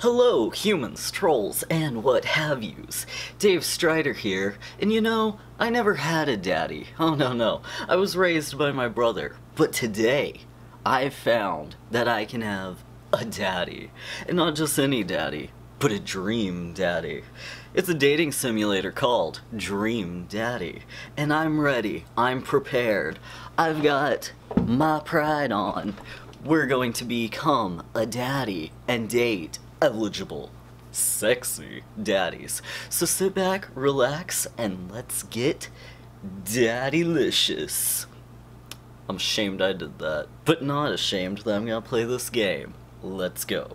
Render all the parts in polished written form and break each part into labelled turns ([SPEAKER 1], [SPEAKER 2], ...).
[SPEAKER 1] Hello, humans, trolls, and what have yous. Dave Strider here, and you know, I never had a daddy. Oh no, I was raised by my brother. But today, I found that I can have a daddy. And not just any daddy, but a dream daddy. It's a dating simulator called Dream Daddy. And I'm ready, I'm prepared. I've got my pride on. We're going to become a daddy and date eligible, sexy daddies. So sit back, relax, and let's get daddylicious. I'm ashamed I did that, but not ashamed that I'm gonna play this game. Let's go.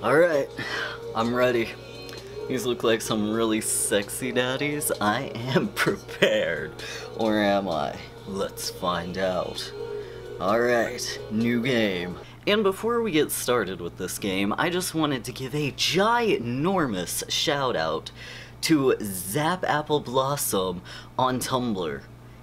[SPEAKER 1] Alright, I'm ready. These look like some really sexy daddies. I am prepared. Or am I? Let's find out. Alright, new game. And before we get started with this game, I just wanted to give a ginormous shout out to Zap Apple Blossom on Tumblr.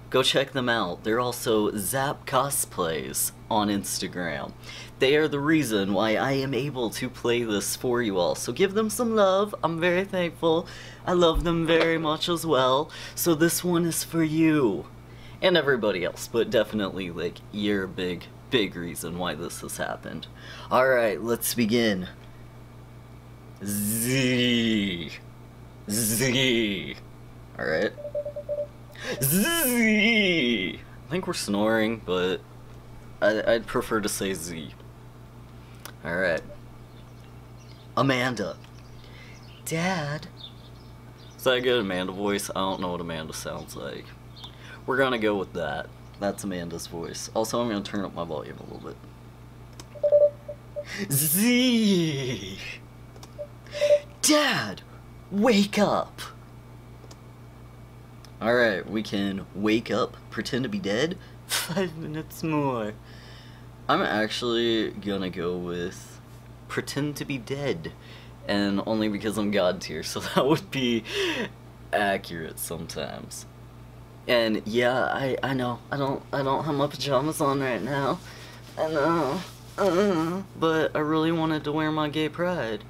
[SPEAKER 1] Go check them out. They're also Zap Cosplays on Instagram. They are the reason why I am able to play this for you all. So give them some love. I'm very thankful. I love them very much as well. So this one is for you. And everybody else, but definitely, like, you're a big reason why this has happened. Alright, let's begin. Z. Alright. Z. I think we're snoring, but I'd prefer to say Z. Alright. Amanda. Dad. Is that a good Amanda voice? I don't know what Amanda sounds like. We're gonna go with that. That's Amanda's voice. Also, I'm gonna turn up my volume a little bit. Z. Dad, wake up. Alright, we can wake up, pretend to be dead. 5 minutes more. I'm actually gonna go with pretend to be dead, and only because I'm God tier, so that would be accurate sometimes. And yeah, I know I don't have my pajamas on right now. I know, but I really wanted to wear my gay pride,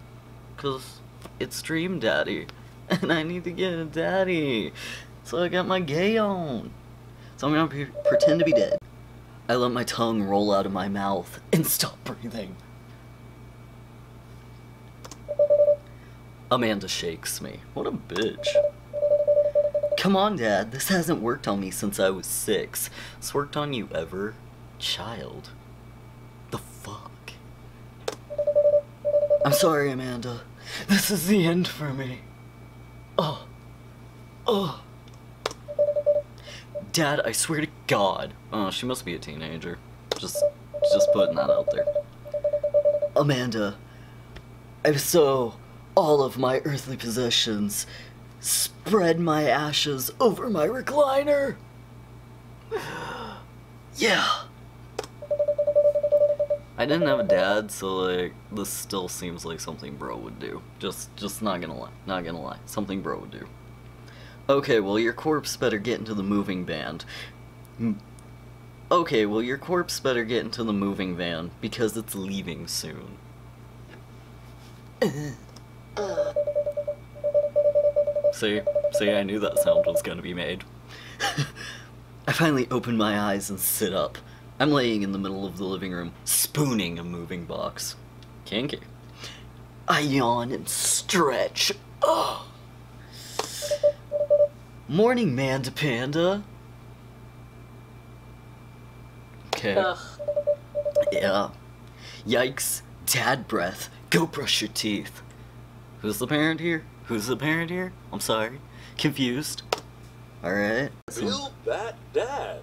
[SPEAKER 1] cause it's Dream Daddy, and I need to get a daddy, so I got my gay on. So I'm gonna pretend to be dead. I let my tongue roll out of my mouth and stop breathing. Amanda shakes me. What a bitch. Come on, Dad. This hasn't worked on me since I was 6. It's worked on you ever? Child. The fuck? I'm sorry, Amanda. This is the end for me. Oh. Dad, I swear to God. Oh, she must be a teenager. Just putting that out there. Amanda, I bestow all of my earthly possessions. Spread my ashes over my recliner. Yeah. I didn't have a dad, so like this still seems like something bro would do. Just not gonna lie, something bro would do. Okay, well, your corpse better get into the moving van. Okay, well, your corpse better get into the moving van, because it's leaving soon. See, I knew that sound was gonna be made. I finally open my eyes and sit up. I'm laying in the middle of the living room, spooning a moving box. Kinky. I yawn and stretch. Ugh. Morning, Manda Panda. Okay. Ugh. Yeah. Yikes. Dad breath. Go brush your teeth. Who's the parent here? Who's the parent here? I'm sorry. Confused. Alright.
[SPEAKER 2] Build that dad.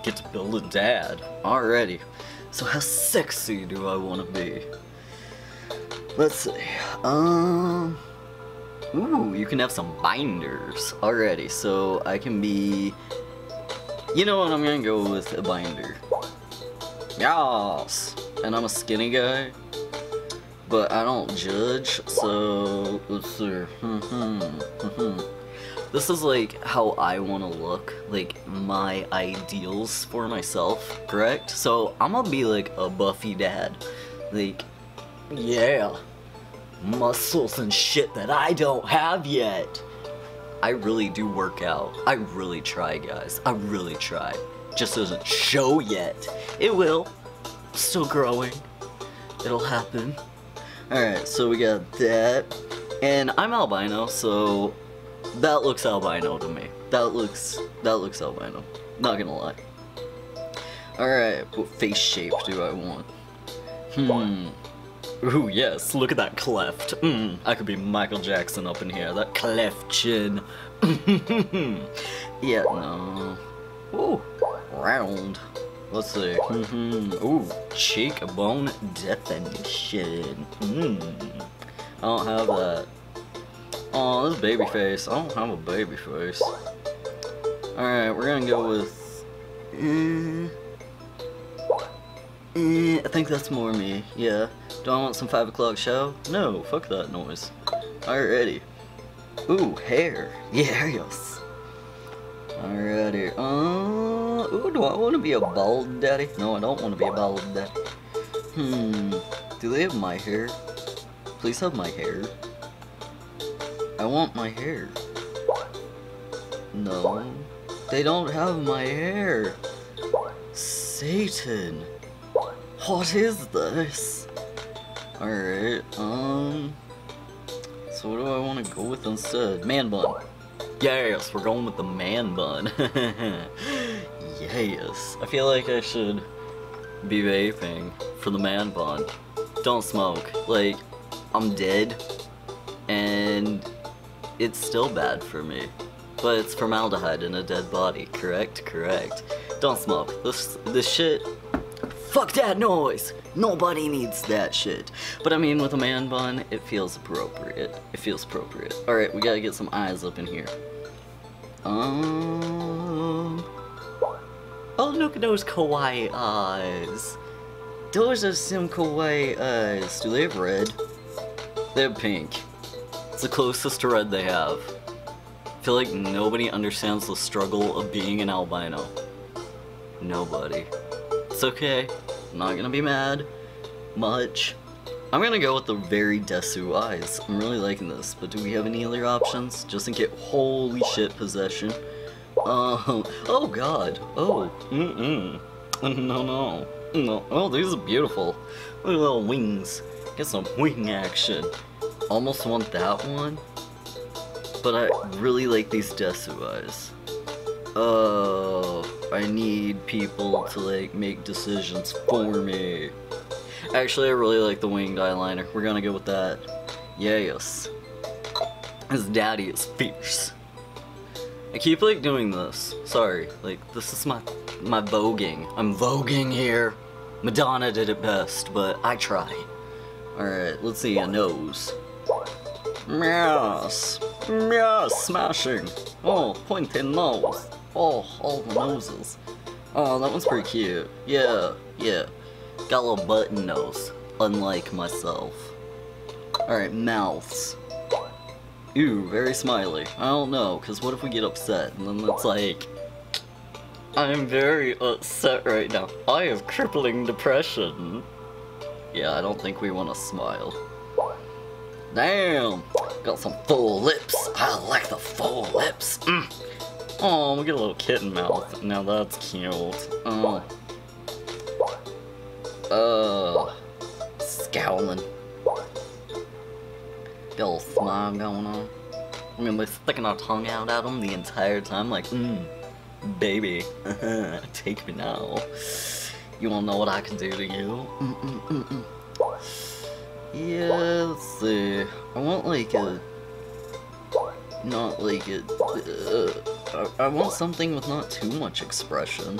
[SPEAKER 1] Get to build a dad. Alrighty. So how sexy do I want to be? Let's see. Ooh, you can have some binders. Alrighty, so I can be... You know what, I'm gonna go with a binder. Yes! And I'm a skinny guy. but I don't judge, so let's see. This is like how I want to look, like my ideals for myself, correct? So I'm gonna be like a buffy dad, like, yeah, muscles and shit that I don't have yet. I really do work out. I really try, guys. I really try. Just doesn't show yet. It will. Still growing. It'll happen. Alright, so we got that. And I'm albino, so that looks albino to me. That looks albino. Not gonna lie. Alright, what face shape do I want? Ooh, yes, look at that cleft. I could be Michael Jackson up in here. That cleft chin. Yeah, no. Ooh, round. Let's see. Ooh, cheekbone definition. I don't have that. Oh, this baby face. I don't have a baby face. Alright, we're gonna go with... I think that's more me, yeah. Do I want some 5 o'clock show? No, fuck that noise. Alrighty. Ooh, hair. Yeah, yes. Alrighty. Ooh, do I want to be a bald daddy? No, I don't want to be a bald daddy. Do they have my hair? Please have my hair. I want my hair. No. They don't have my hair. Satan. What is this? Alright, so what do I want to go with instead? Man bun. Yes, we're going with the man bun. Yes. I feel like I should be vaping for the man bun. Don't smoke. Like, I'm dead, and it's still bad for me. But it's formaldehyde in a dead body, correct? Correct. Don't smoke. This shit... Fuck that noise! Nobody needs that shit. But I mean, with a man bun, it feels appropriate. It feels appropriate. Alright, we gotta get some eyes up in here. Oh, look at those kawaii eyes. Those are some kawaii eyes. Do they have red? They have pink. It's the closest to red they have. I feel like nobody understands the struggle of being an albino. Nobody. It's okay. I'm not gonna be mad much. I'm gonna go with the very Desu eyes. I'm really liking this, but do we have any other options? Just in case. Holy shit, possession. Oh god. Oh, No. Oh, these are beautiful. Look at little wings. Get some wing action. Almost want that one, but I really like these Desu eyes. Oh, I need people to like make decisions for me. Actually, I really like the winged eyeliner. We're gonna go with that. Yes. His daddy is fierce. I keep like doing this. Sorry, like this is my voguing. I'm voguing here. Madonna did it best, but I try. Alright, let's see, a nose. Yes. Yes, smashing. Oh, pointed nose. Oh, all the noses. Oh, that one's pretty cute. Yeah. Got a little button nose, unlike myself. Alright, mouths. Ooh, very smiley. I don't know, because what if we get upset? And then it's like... I'm very upset right now. I have crippling depression. Yeah, I don't think we want to smile. Damn! Got some full lips. I like the full lips. Oh, we get a little kitten mouth. Now that's cute. Scowling. Got a little smile going on. We're gonna be sticking our tongue out at him the entire time, like, baby, take me now. You wanna know what I can do to you? Yeah, let's see. I want like a... Not like a... I want something with not too much expression.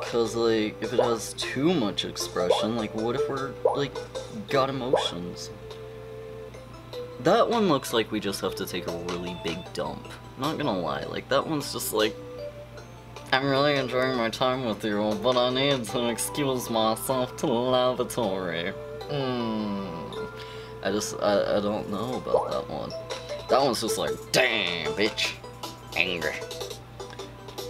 [SPEAKER 1] Cause like, if it has too much expression, like what if we're, like, got emotions? That one looks like we just have to take a really big dump. Not gonna lie, like that one's just like... I'm really enjoying my time with you, but I need to excuse myself to the lavatory. I don't know about that one. That one's just like, damn, bitch. Angry.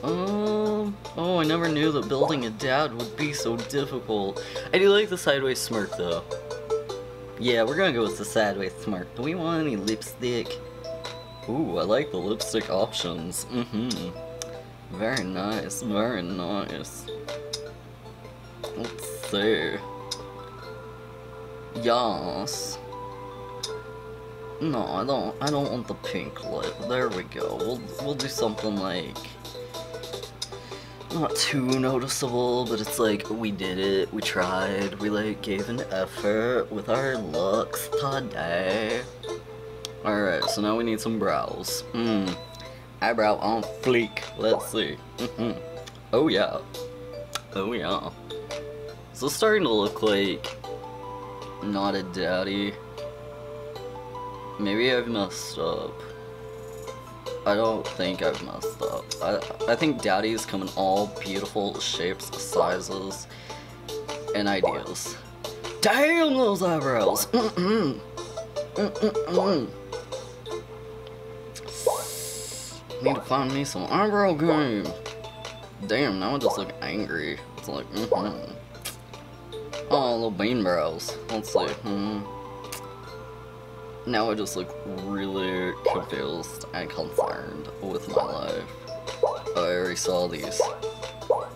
[SPEAKER 1] Oh, I never knew that building a dad would be so difficult. I do like the sideways smirk, though. Yeah, we're gonna go with the sideways smirk. Do we want any lipstick? Ooh, I like the lipstick options. Very nice, very nice. Let's see. Yes. No, I don't want the pink lip. There we go. We'll do something like not too noticeable, but it's like we did it, we tried, we like gave an effort with our looks today. Alright, so now we need some brows. Eyebrow on fleek. Let's see. Oh yeah. Oh yeah. So it's starting to look like not a daddy. Maybe I've messed up. I don't think I've messed up. I think daddies come in all beautiful shapes, sizes, and ideas. Damn those eyebrows! Need to find me some eyebrow game. Damn, now I just look angry. It's like, Oh, little bean brows. Let's see. Now I just look really confused and concerned with my life. Oh, I already saw these.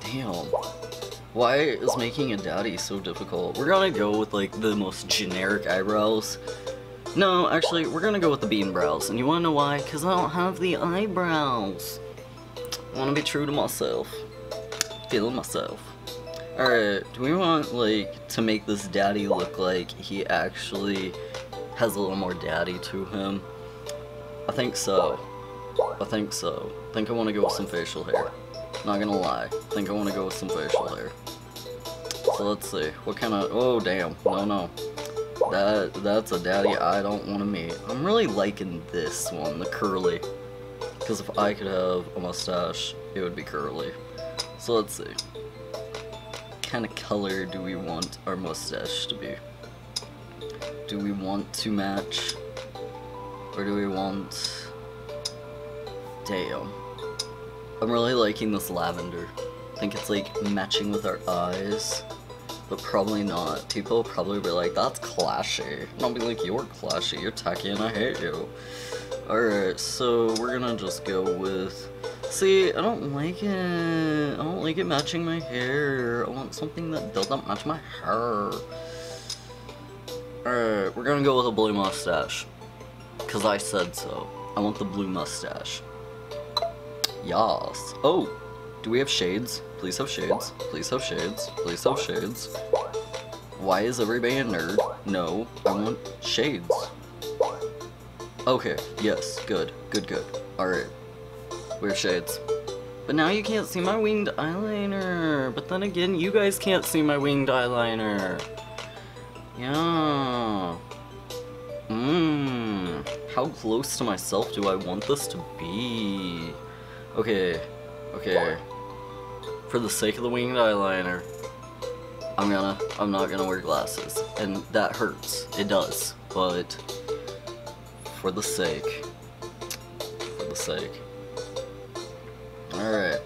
[SPEAKER 1] Damn. Why is making a daddy so difficult? We're gonna go with like the most generic eyebrows. No, actually, we're gonna go with the bean brows. And you wanna know why? Because I don't have the eyebrows. I wanna be true to myself. Feeling myself. Alright, do we want like to make this daddy look like he actually has a little more daddy to him? I think so. I think so. I think I want to go with some facial hair. Not gonna lie. I think I want to go with some facial hair. So let's see. What kind of... Oh, damn. No. That's a daddy I don't want to meet. I'm really liking this one, the curly. Because if I could have a mustache, it would be curly. So let's see. What kind of color do we want our mustache to be? Do we want to match? Or do we want... Damn. I'm really liking this lavender. I think it's like matching with our eyes. But probably not. People will probably be like, that's clashy. And I'll be like, you're clashy, you're tacky, and I hate you. Alright, so we're gonna just go with... See, I don't like it. I don't like it matching my hair. I want something that doesn't match my hair. Alright, we're gonna go with a blue mustache. Because I said so. I want the blue mustache. Yas. Oh, do we have shades? Please have shades. Please have shades. Please have shades. Why is everybody a nerd? No, I want shades. Okay, yes, good. Alright, we have shades. But now you can't see my winged eyeliner. But then again, you guys can't see my winged eyeliner. Yeah. How close to myself do I want this to be? Okay. For the sake of the winged eyeliner, I'm not gonna wear glasses. And that hurts. It does. But for the sake. Alright.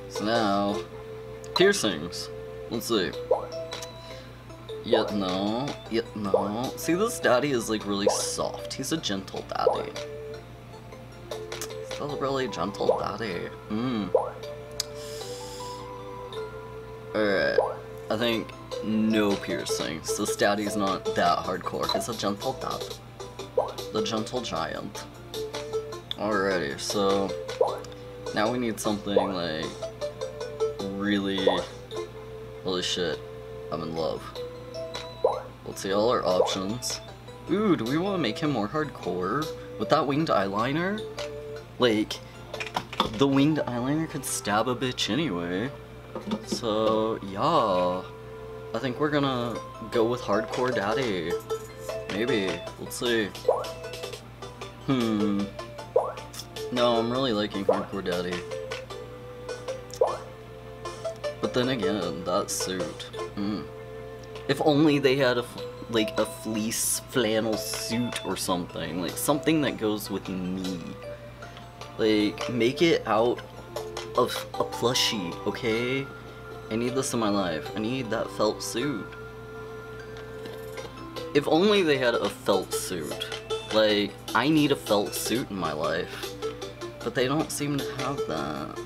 [SPEAKER 1] So now, piercings. Let's see. Yet no. See, this daddy is like really soft. He's a gentle daddy. Still a really gentle daddy. Alright. I think no piercings. This daddy's not that hardcore. He's a gentle dad. The gentle giant. Alrighty, so now we need something like really shit. I'm in love. Let's see all our options. Ooh, do we want to make him more hardcore? With that winged eyeliner? Like, the winged eyeliner could stab a bitch anyway. So, yeah. I think we're gonna go with hardcore daddy. Maybe. Let's see. No, I'm really liking hardcore daddy. But then again, that suit. If only they had like a fleece flannel suit or something. Like, something that goes with me. Like, make it out of a plushie, okay? I need this in my life. I need that felt suit. If only they had a felt suit. Like, I need a felt suit in my life. But they don't seem to have that.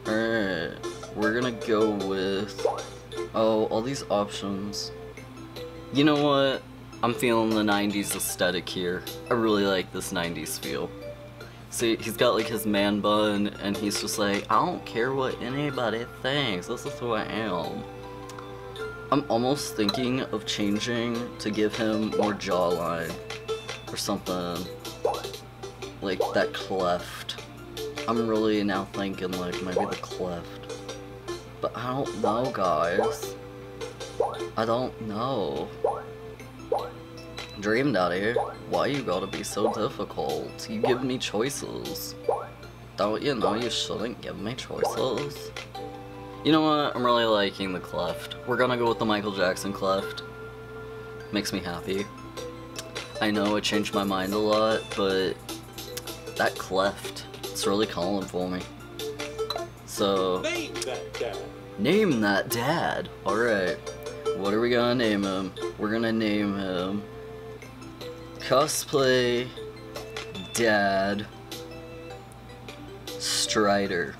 [SPEAKER 1] Alright, we're gonna go with... Oh, all these options. You know what? I'm feeling the 90s aesthetic here. I really like this 90s feel. See, he's got like his man bun, and he's just like, I don't care what anybody thinks, this is who I am. I'm almost thinking of changing to give him more jawline, or something. Like that cleft. I'm really now thinking like maybe the cleft. But I don't know, guys. I don't know. Dream Daddy, why you gotta be so difficult? You give me choices. Don't you know you shouldn't give me choices? You know what? I'm really liking the cleft. We're gonna go with the Michael Jackson cleft. Makes me happy. I know I changed my mind a lot, but that cleft, it's really calling for me. So...
[SPEAKER 2] Name that dad.
[SPEAKER 1] Name that dad. Alright. What are we gonna name him? We're gonna name him... Cosplay... Dad... Strider.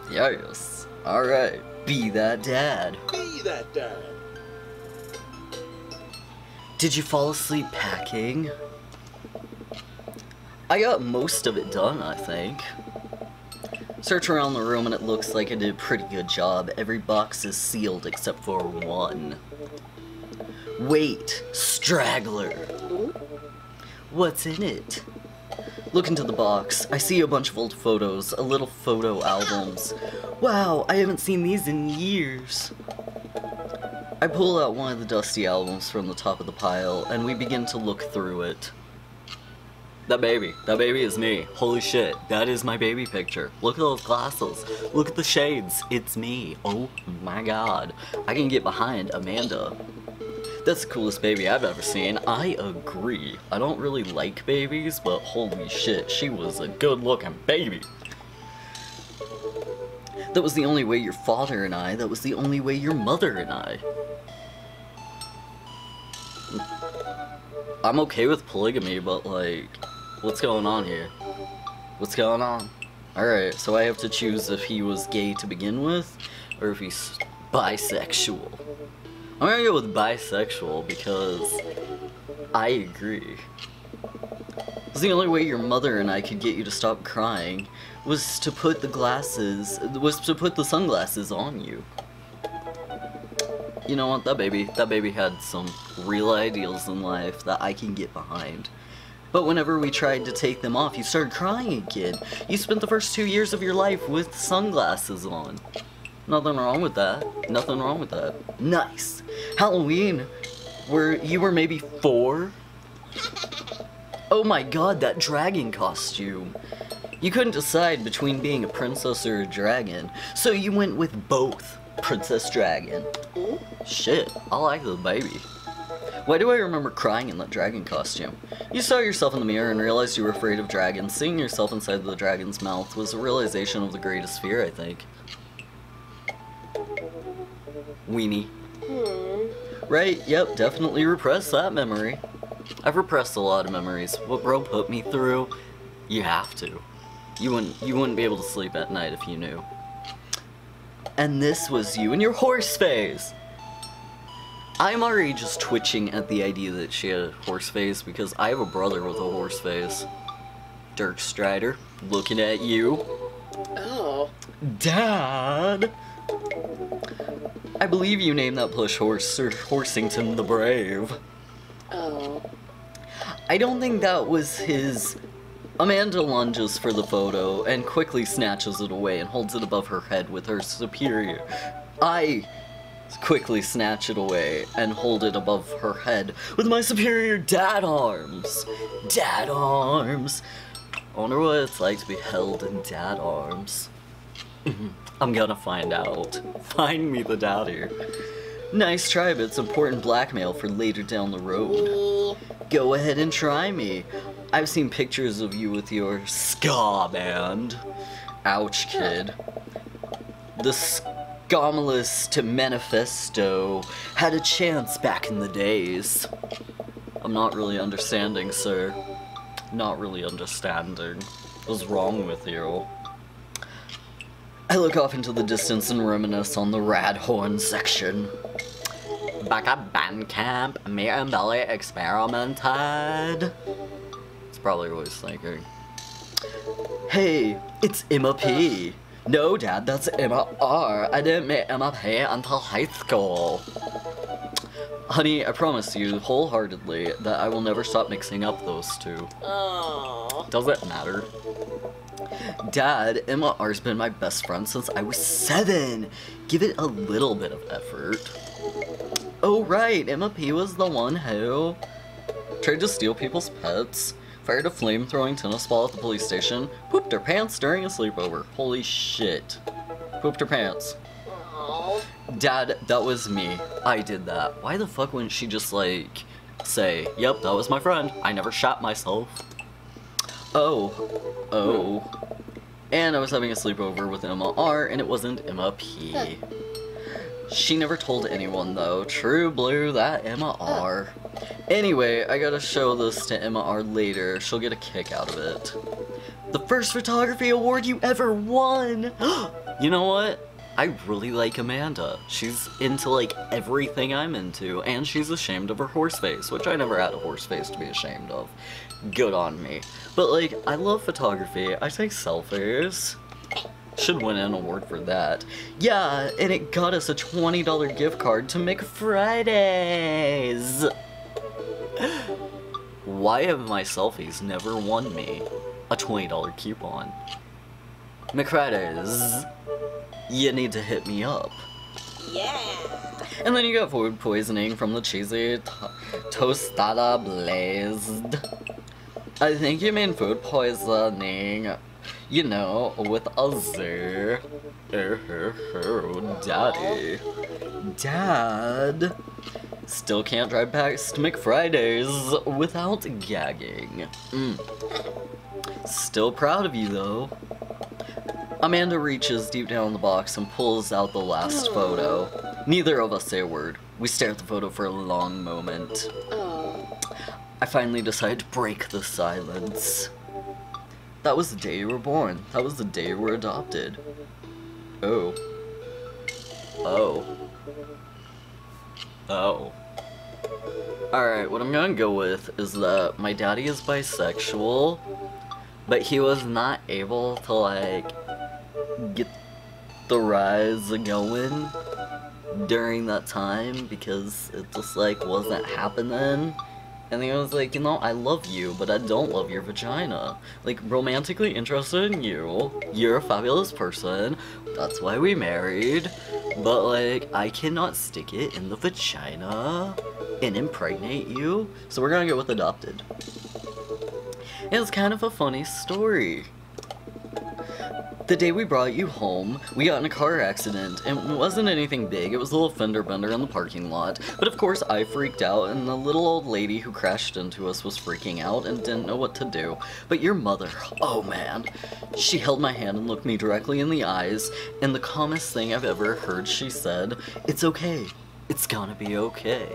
[SPEAKER 1] Yes. Alright. Be that dad.
[SPEAKER 2] Be that dad.
[SPEAKER 1] Did you fall asleep packing? I got most of it done, I think. Search around the room and it looks like I did a pretty good job. Every box is sealed except for one. Wait, straggler. What's in it? Look into the box. I see a bunch of old photos, a little photo albums. Wow, I haven't seen these in years. I pull out one of the dusty albums from the top of the pile, and we begin to look through it. That baby is me. Holy shit, that is my baby picture. Look at those glasses. Look at the shades. It's me. Oh my god. I can get behind Amanda. That's the coolest baby I've ever seen. I agree. I don't really like babies, but holy shit, she was a good-looking baby. That was the only way your father and I, that was the only way your mother and I. I'm okay with polygamy, but like, what's going on here? What's going on? Alright, so I have to choose if he was gay to begin with, or if he's bisexual. I'm gonna go with bisexual because I agree. It's the only way your mother and I could get you to stop crying was to put the sunglasses on you. You know what, that baby had some real ideals in life that I can get behind. But whenever we tried to take them off, you started crying again. You spent the first 2 years of your life with sunglasses on. Nothing wrong with that. Nothing wrong with that. Nice. Halloween, you were maybe 4? Oh my god, that dragon costume. You couldn't decide between being a princess or a dragon, so you went with both. Princess Dragon. Shit, I like the baby. Why do I remember crying in that dragon costume? You saw yourself in the mirror and realized you were afraid of dragons. Seeing yourself inside the dragon's mouth was a realization of the greatest fear, I think. Weenie. Right, yep, definitely repress that memory. I've repressed a lot of memories. What bro put me through, you have to. You wouldn't be able to sleep at night if you knew. And this was you in your horse phase! I'm already just twitching at the idea that she had a horse face because I have a brother with a horse face. Dirk Strider, looking at you.
[SPEAKER 3] Oh.
[SPEAKER 1] Dad! I believe you named that plush horse Sir Horsington the Brave.
[SPEAKER 3] Oh.
[SPEAKER 1] I don't think that was his... Amanda lunges for the photo and quickly snatches it away and holds it above her head with her superior. I quickly snatch it away and hold it above her head with my superior dad arms. Dad arms. I wonder what it's like to be held in dad arms. I'm gonna find out. Find me the daddy. Nice try, but it's important blackmail for later down the road. Go ahead and try me. I've seen pictures of you with your ska band. Ouch, kid. The Scomulus Manifesto had a chance back in the days. I'm not really understanding, sir. Not really understanding. What's wrong with you? I look off into the distance and reminisce on the Radhorn section. Back at band camp, me and Billy experimented. It's probably what he's thinking. Hey, it's Emma P. No, Dad, that's Emma R. I didn't meet Emma P until high school. Honey, I promise you wholeheartedly that I will never stop mixing up those two.
[SPEAKER 3] Oh.
[SPEAKER 1] Does it matter? Dad, Emma R's been my best friend since I was 7. Give it a little bit of effort. Oh right, Emma P was the one who tried to steal people's pets, fired a flame-throwing tennis ball at the police station, pooped her pants during a sleepover. Holy shit. Pooped her pants.
[SPEAKER 3] Oh.
[SPEAKER 1] Dad, that was me. I did that. Why the fuck wouldn't she just, like, say, yep, that was my friend. I never shot myself. Oh. And I was having a sleepover with Emma R, and it wasn't Emma P. She never told anyone, though. True blue, that Emma R. Anyway, I gotta show this to Emma R later. She'll get a kick out of it. The first photography award you ever won! You know what? I really like Amanda. She's into, like, everything I'm into, and she's ashamed of her horse face, which I never had a horse face to be ashamed of. Good on me. But, like, I love photography. I take selfies. Should win an award for that. Yeah, and it got us a $20 gift card to McFridays! Why have my selfies never won me a $20 coupon? McFridays, you need to hit me up.
[SPEAKER 3] Yeah.
[SPEAKER 1] And then you got food poisoning from the cheesy tostada blazed. I think you mean food poisoning, you know, with a Z. Daddy. Dad. Still can't drive past McFridays without gagging. Still proud of you, though. Amanda reaches deep down in the box and pulls out the last photo. Neither of us say a word. We stare at the photo for a long moment. I finally decide to break the silence. That was the day you were born. That was the day you were adopted. Oh. Alright, what I'm gonna go with is that my daddy is bisexual, but he was not able to, like, get the rise going during that time because it just, like, wasn't happening. And he was like, you know, I love you, but I don't love your vagina. Like, romantically interested in you. You're a fabulous person. That's why we married. But, like, I cannot stick it in the vagina and impregnate you. So we're gonna go with adopted. It's kind of a funny story. The day we brought you home, we got in a car accident, and it wasn't anything big, it was a little fender bender in the parking lot, but of course I freaked out, and the little old lady who crashed into us was freaking out and didn't know what to do. But your mother, oh man, she held my hand and looked me directly in the eyes, and the calmest thing I've ever heard she said, "It's okay, it's gonna be okay." ...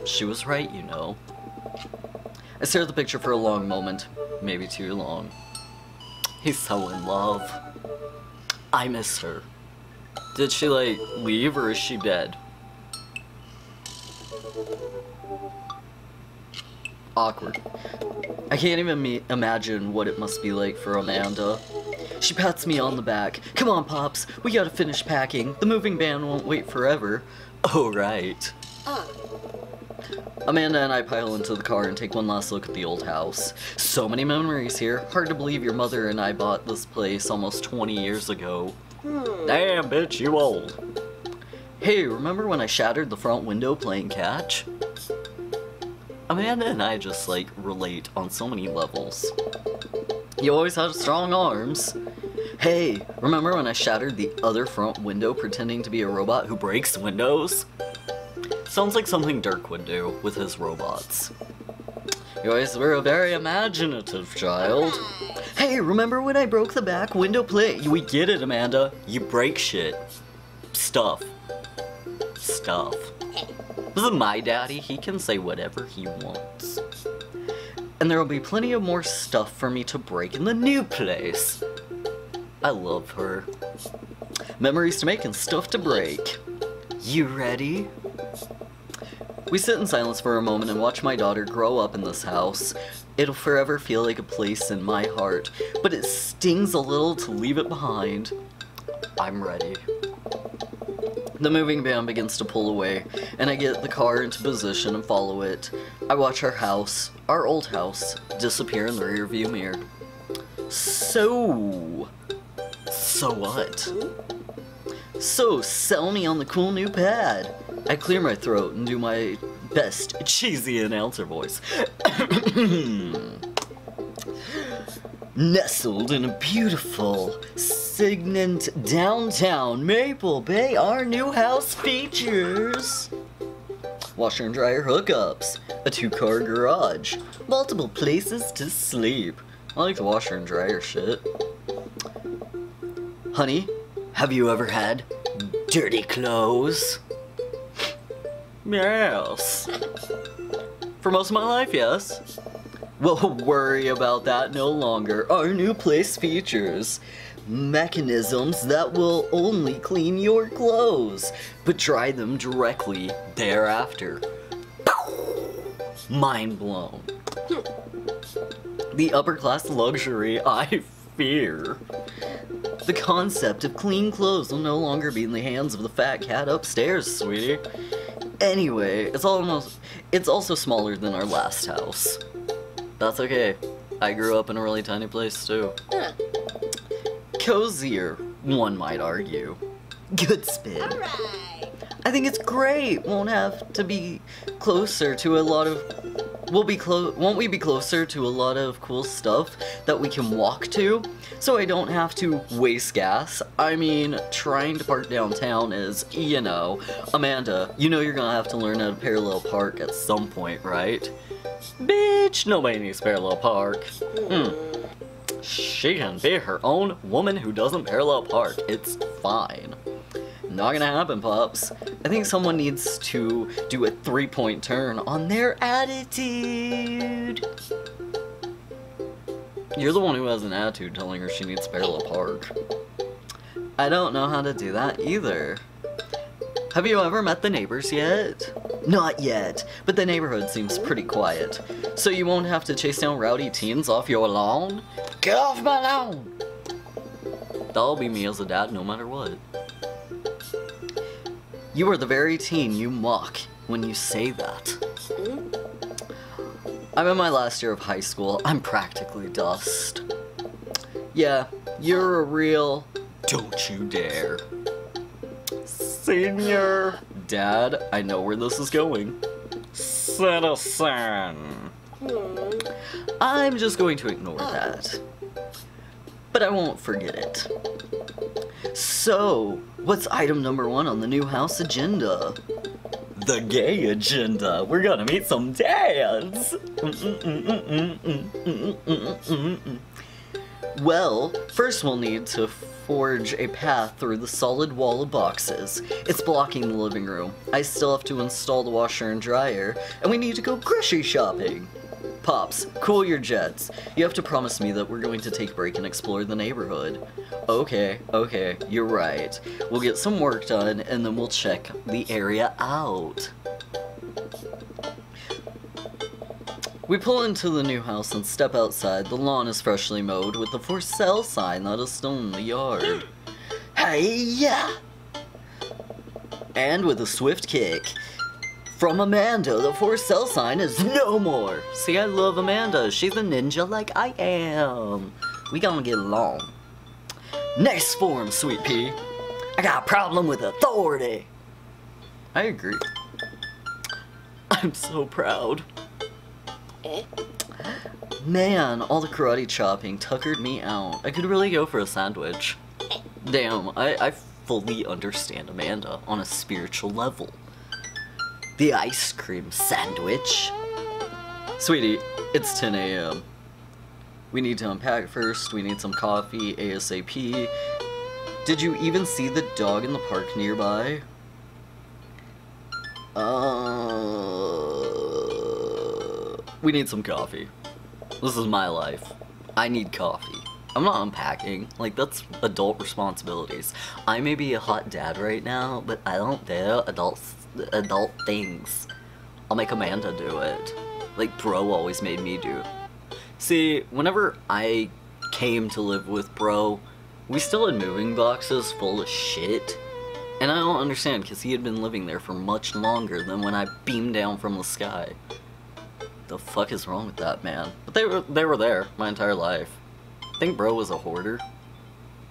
[SPEAKER 1] She was right, you know. I stare at the picture for a long moment. Maybe too long. He's so in love. I miss her. Did she, like, leave or is she dead? Awkward. I can't even imagine what it must be like for Amanda. She pats me on the back. Come on, Pops, we gotta finish packing. The moving van won't wait forever. Oh, right. Amanda and I pile into the car and take one last look at the old house. So many memories here. Hard to believe your mother and I bought this place almost 20 years ago. Damn, bitch, you old. Hey, remember when I shattered the front window playing catch? Amanda and I just, like, relate on so many levels. You always had strong arms. Hey, remember when I shattered the other front window pretending to be a robot who breaks windows? Sounds like something Dirk would do with his robots. You always were a very imaginative child. Hey, remember when I broke the back window plate? We get it, Amanda. You break shit. Stuff. This is my daddy. He can say whatever he wants. And there will be plenty of more stuff for me to break in the new place. I love her. Memories to make and stuff to break. You ready? We sit in silence for a moment and watch my daughter grow up in this house. It'll forever feel like a place in my heart, but it stings a little to leave it behind. I'm ready. The moving van begins to pull away, and I get the car into position and follow it. I watch our house, our old house, disappear in the rearview mirror. So what? So, sell me on the cool new pad. I clear my throat and do my best cheesy announcer voice. Nestled in a beautiful, signet downtown Maple Bay, our new house features washer and dryer hookups, a 2-car garage, multiple places to sleep. I like the washer and dryer shit. Honey, have you ever had dirty clothes? Yes. For most of my life, yes. We'll worry about that no longer. Our new place features mechanisms that will only clean your clothes, but dry them directly thereafter. Mind blown. The upper class luxury I fear. The concept of clean clothes will no longer be in the hands of the fat cat upstairs, sweetie. Anyway, it's also smaller than our last house. That's okay. I grew up in a really tiny place too. Cozier, one might argue. Good spin.
[SPEAKER 3] Alright.
[SPEAKER 1] I think it's great. Won't have to be closer to a lot of... Won't we be closer to a lot of cool stuff that we can walk to? So I don't have to waste gas. I mean, trying to park downtown is, you know... Amanda, you know you're gonna have to learn how to parallel park at some point, right? Bitch, nobody needs parallel park. She can be her own woman who doesn't parallel park. It's fine. Not gonna happen, Pops. I think someone needs to do a 3-point turn on their attitude. You're the one who has an attitude telling her she needs parallel park. I don't know how to do that either. Have you ever met the neighbors yet? Not yet, but the neighborhood seems pretty quiet. So you won't have to chase down rowdy teens off your lawn? Get off my lawn! That'll be me as a dad no matter what. You are the very teen you mock when you say that. I'm in my last year of high school. I'm practically dust. Yeah, you're a real... Don't you dare. Senior. Dad, I know where this is going. Citizen. I'm just going to ignore that. But I won't forget it. So, what's item number 1 on the new house agenda? The gay agenda. We're gonna meet some dads. Well, first we'll need to forge a path through the solid wall of boxes. It's blocking the living room. I still have to install the washer and dryer, and we need to go grocery shopping. Pops, cool your jets. You have to promise me that we're going to take a break and explore the neighborhood. Okay, you're right. We'll get some work done, and then we'll check the area out. We pull into the new house and step outside. The lawn is freshly mowed with the for sale sign that is still in the yard. Hey-ya! And with a swift kick from Amanda, the for sale sign is no more. See, I love Amanda. She's a ninja like I am. We gonna get along. Nice form, sweet pea. I got a problem with authority. I agree. I'm so proud. Man, all the karate chopping tuckered me out. I could really go for a sandwich. Damn, I fully understand Amanda on a spiritual level. The ice cream sandwich. Sweetie, it's 10 a.m. We need to unpack first, we need some coffee ASAP. Did you even see the dog in the park nearby? We need some coffee. This is my life. I need coffee. I'm not unpacking. Like, that's adult responsibilities. I may be a hot dad right now, but I don't do adult things. I'll make Amanda do it. Like Bro always made me do. See, whenever I came to live with Bro, we still had moving boxes full of shit. And I don't understand, because he had been living there for much longer than when I beamed down from the sky. The fuck is wrong with that, man? But they were there my entire life. I think Bro was a hoarder.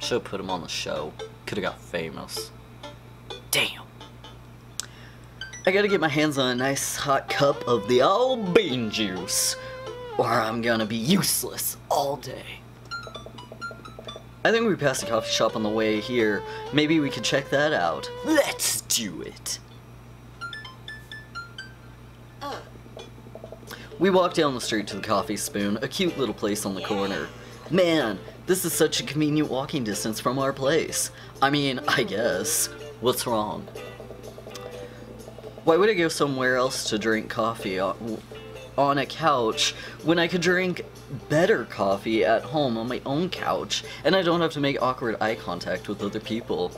[SPEAKER 1] Should've put him on the show. Could've got famous. Damn. I gotta get my hands on a nice hot cup of the old bean juice, or I'm gonna be useless all day. I think we passed a coffee shop on the way here. Maybe we could check that out. Let's do it! We walked down the street to the Coffee Spoon, a cute little place on the corner. Man, this is such a convenient walking distance from our place. I mean, I guess. What's wrong? Why would I go somewhere else to drink coffee on a couch when I could drink better coffee at home on my own couch and I don't have to make awkward eye contact with other people?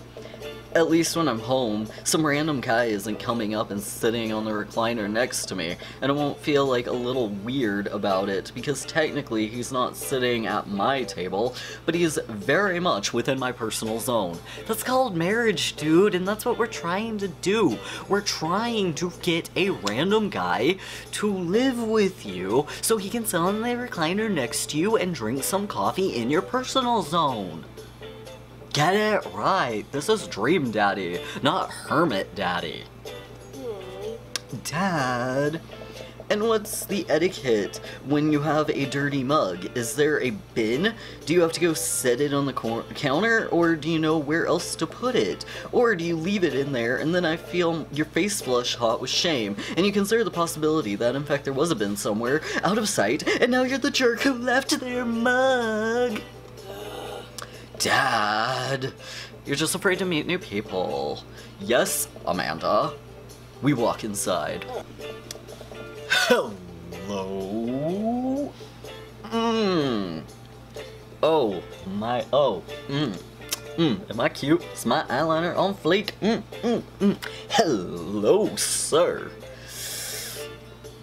[SPEAKER 1] At least when I'm home, some random guy isn't coming up and sitting on the recliner next to me, and I won't feel like a little weird about it, because technically he's not sitting at my table, but he's very much within my personal zone. That's called marriage, dude, and that's what we're trying to do. We're trying to get a random guy to live with you so he can sit on the recliner next to you and drink some coffee in your personal zone. Get it right. This is Dream Daddy, not Hermit Daddy. Dad, and what's the etiquette when you have a dirty mug? Is there a bin? Do you have to go set it on the counter, or do you know where else to put it? Or do you leave it in there and then I feel your face flush hot with shame, and you consider the possibility that in fact there was a bin somewhere, out of sight, and now you're the jerk who left their mug? Dad, you're just afraid to meet new people. Yes, Amanda. We walk inside. Hello? Oh, my, am I cute? Is my eyeliner on fleek? Hello, sir.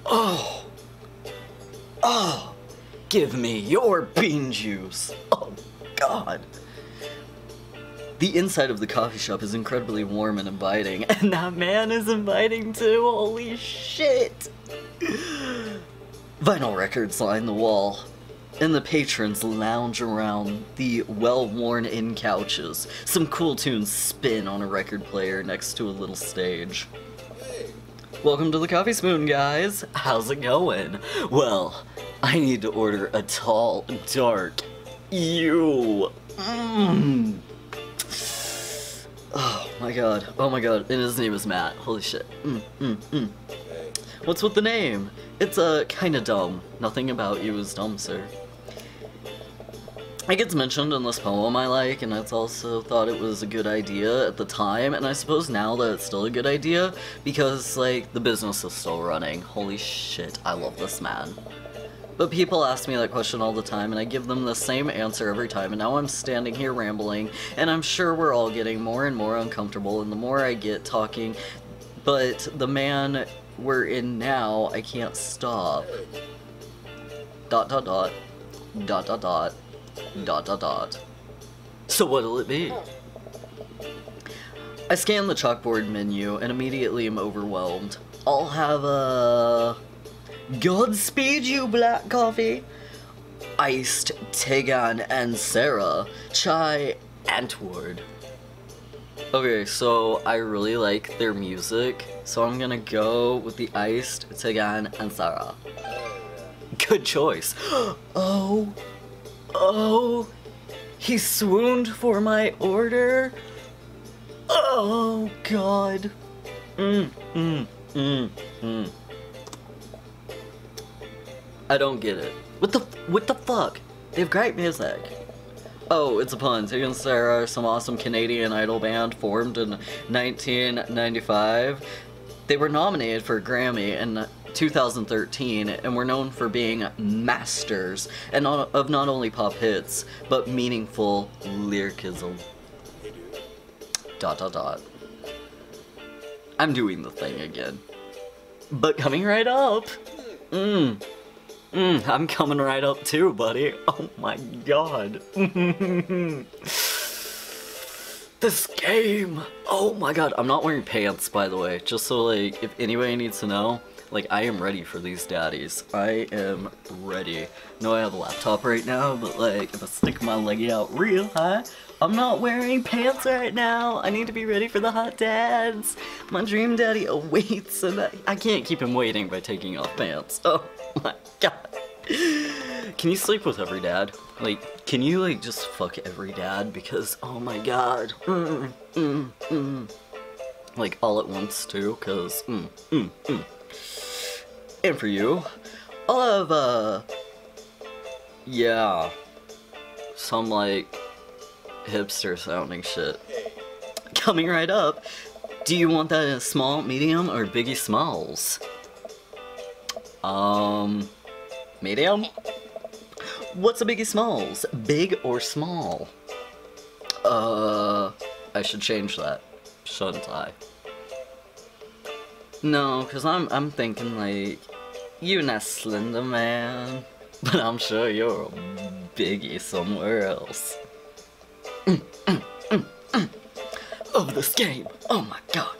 [SPEAKER 1] Oh, give me your bean juice. Oh, God. The inside of the coffee shop is incredibly warm and inviting, and that man is inviting too, holy shit! Vinyl records line the wall, and the patrons lounge around the well-worn-in couches. Some cool tunes spin on a record player next to a little stage. Welcome to the Coffee Spoon, guys! How's it going? Well, I need to order a tall, dark, Oh my god, and his name is Matt. Holy shit. What's with the name? It's kinda dumb. Nothing about you is dumb, sir. It gets mentioned in this poem I like, and I also thought it was a good idea at the time, and I suppose now that it's still a good idea, because, like, the business is still running. Holy shit, I love this man. But people ask me that question all the time, and I give them the same answer every time, and now I'm standing here rambling, and I'm sure we're all getting more and more uncomfortable, and the more I get talking, but the man we're in now, I can't stop. ... So what'll it be? I scan the chalkboard menu, and immediately am overwhelmed. I'll have a... Godspeed you, black coffee. Iced Tegan and Sarah. Chai Antwoord. Okay, so I really like their music, so I'm gonna go with the iced Tegan and Sarah. Good choice. Oh. Oh. He swooned for my order? Oh, God. I don't get it. What the fuck? They have great music. Oh, it's a pun. Tig and Sarah are some awesome Canadian Idol band formed in 1995. They were nominated for a Grammy in 2013 and were known for being masters and of not only pop hits, but meaningful lyricism. ... I'm doing the thing again. But coming right up. I'm coming right up too, buddy. Oh my god. This game. Oh my god. I'm not wearing pants, by the way. Just so, like, if anybody needs to know, like, I am ready for these daddies. I am ready. No, I have a laptop right now, but, like, if I stick my leg out real high, I'm not wearing pants right now. I need to be ready for the hot dads. My dream daddy awaits, and I can't keep him waiting by taking off pants. Oh my god. Can you sleep with every dad? Like, can you, like, just fuck every dad? Because, oh my god. Like, all at once, too, because, And for you, I'll have, yeah, some, like, hipster-sounding shit. Coming right up, do you want that in a small, medium, or Biggie Smalls? Medium? What's a Biggie Smalls? Big or small? I should change that, shouldn't I? No, cause I'm thinking like, you're not Slender Man, but I'm sure you're a biggie somewhere else. Of this game, oh my god.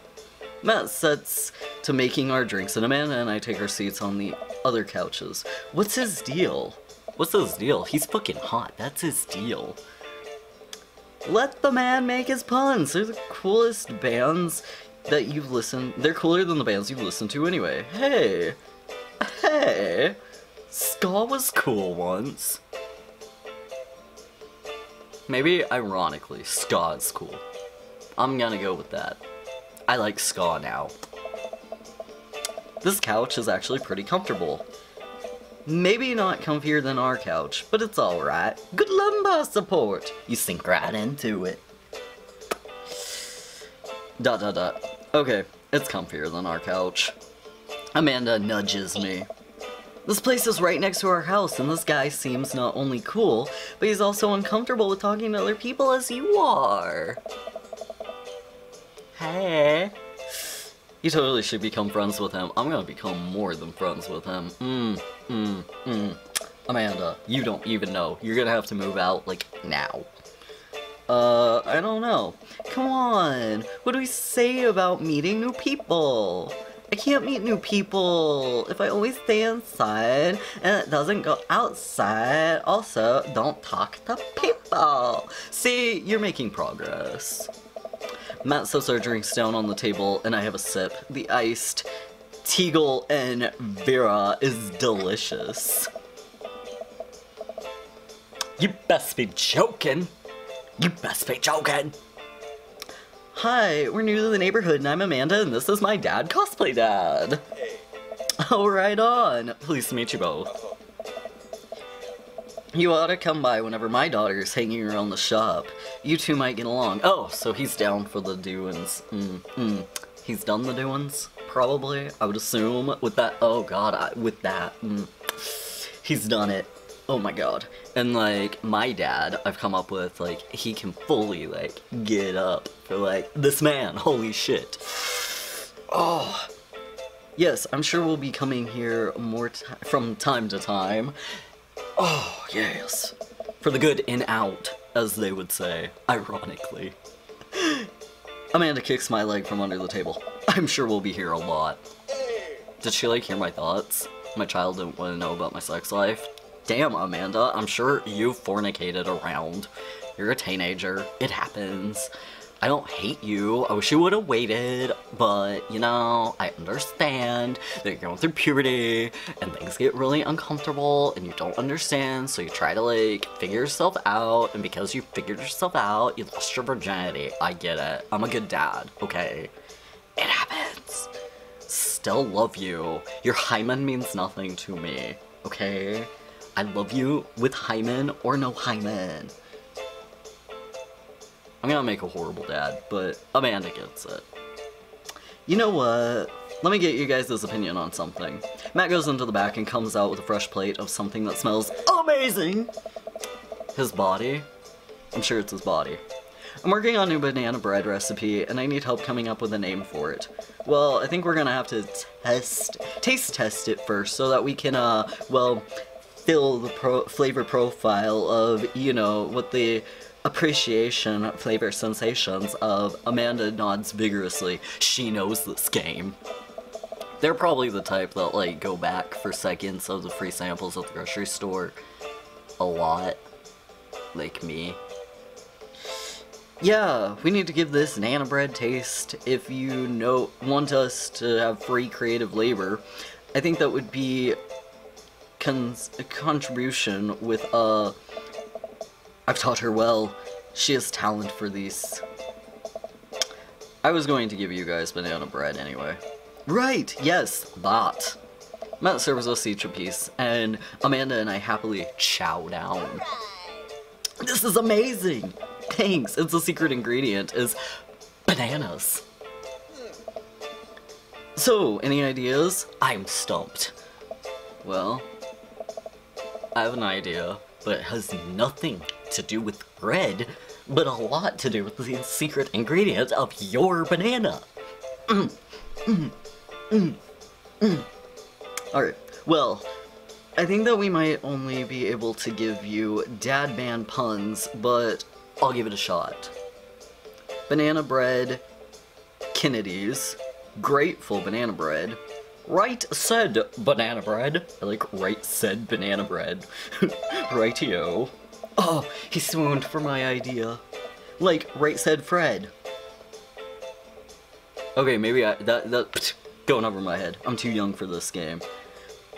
[SPEAKER 1] Matt sets to making our drinks and Amanda and I take our seats on the other couches. What's his deal? What's his deal? He's fucking hot, that's his deal. Let the man make his puns. They're the coolest bands that you've listened. They're cooler than the bands you've listened to anyway. Hey, hey, ska was cool once. Maybe ironically, ska is cool. I'm gonna go with that. I like ska now. This couch is actually pretty comfortable. Maybe not comfier than our couch, but it's alright. Good lumbar support. You sink right into it. ... Okay, it's comfier than our couch. Amanda nudges me. This place is right next to our house, and this guy seems not only cool, but he's also uncomfortable with talking to other people as you are. Hey. You totally should become friends with him. I'm gonna become more than friends with him. Amanda, you don't even know. You're gonna have to move out, like, now. I don't know. Come on. What do we say about meeting new people? I can't meet new people if I always stay inside and it doesn't go outside. Also, don't talk to people. See, you're making progress. Matt sets our drinks down on the table and I have a sip. The iced Teagle and Vera is delicious. You best be joking. You best be joking. Hi, we're new to the neighborhood and I'm Amanda and this is my dad, Cosplay Dad.
[SPEAKER 2] Hey.
[SPEAKER 1] Oh, right on. Pleased to meet you both. You ought to come by whenever my daughter is hanging around the shop. You two might get along. Oh, so he's down for the doings. He's done the doings, probably, I would assume. With that, oh god, with that. He's done it. Oh my god. And, like, my dad, I've come up with, like, he can fully, like, get up for, like, this man. Holy shit. Oh. Yes, I'm sure we'll be coming here more from time to time. Oh, yes. For the good and out, as they would say, ironically. Amanda kicks my leg from under the table. I'm sure we'll be here a lot. Did she, like, hear my thoughts? My child didn't want to know about my sex life? Damn, Amanda, I'm sure you've fornicated around. You're a teenager. It happens. I don't hate you. I wish you would have waited, but, you know, I understand that you're going through puberty, and things get really uncomfortable, and you don't understand, so you try to, like, figure yourself out, and because you figured yourself out, you lost your virginity. I get it. I'm a good dad, okay? It happens. Still love you. Your hymen means nothing to me, okay? I love you with hymen or no hymen. I'm gonna make a horrible dad, but Amanda gets it. You know what? Let me get you guys' opinion on something. Matt goes into the back and comes out with a fresh plate of something that smells amazing! His body? I'm sure it's his body. I'm working on a new banana bread recipe, and I need help coming up with a name for it. Well, I think we're gonna have to taste test it first, so that we can, well, fill the flavor profile of, you know, what the appreciation, flavor sensations of Amanda nods vigorously. She knows this game. They're probably the type that, like, go back for seconds of the free samples at the grocery store a lot. Like me. Yeah, we need to give this Nana bread taste. If you want us to have free creative labor, I think that would be a contribution with, I've taught her well. She has talent for these. I was going to give you guys banana bread anyway. Right, yes, that. Matt serves us each a piece, and Amanda and I happily chow down. This is amazing! Thanks, it's the secret ingredient is bananas. So, any ideas? I'm stumped. Well, I have an idea, but it has nothing to do with bread, but a lot to do with the secret ingredient of your banana. Alright, well, I think that we might only be able to give you dad band puns, but I'll give it a shot. Banana bread, Kennedy's, grateful banana bread, right said banana bread. I like right said banana bread. Rightio. Oh, he swooned for my idea. Like right said Fred. Okay, maybe that's going over my head. I'm too young for this game.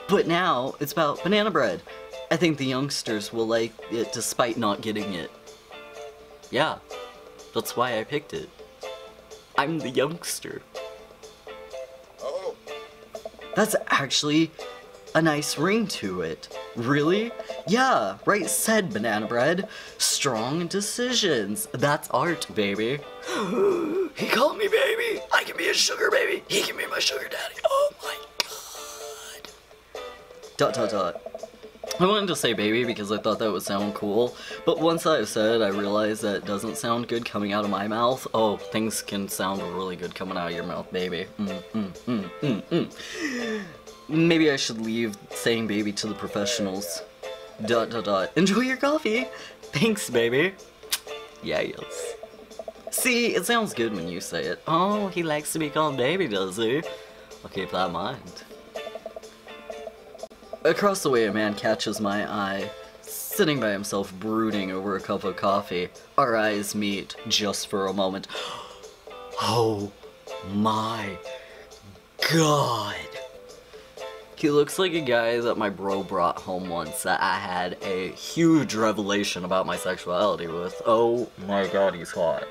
[SPEAKER 1] But now it's about banana bread. I think the youngsters will like it despite not getting it. Yeah, that's why I picked it. I'm the youngster.
[SPEAKER 2] Oh.
[SPEAKER 1] That's actually a nice ring to it. Really? Yeah, right said banana bread. Strong decisions. That's art, baby. He called me baby. I can be his sugar baby. He can be my sugar daddy. Oh my god. ... I wanted to say baby because I thought that would sound cool, but once I've said it, I realized that it doesn't sound good coming out of my mouth. Oh, things can sound really good coming out of your mouth, baby. Maybe I should leave saying baby to the professionals. ... Enjoy your coffee! Thanks, baby! Yes. See, it sounds good when you say it. Oh, he likes to be called baby, does he? I'll keep that in mind. Across the way, a man catches my eye, sitting by himself brooding over a cup of coffee. Our eyes meet just for a moment. Oh my god! He looks like a guy that my bro brought home once that I had a huge revelation about my sexuality with. Oh my god, he's hot.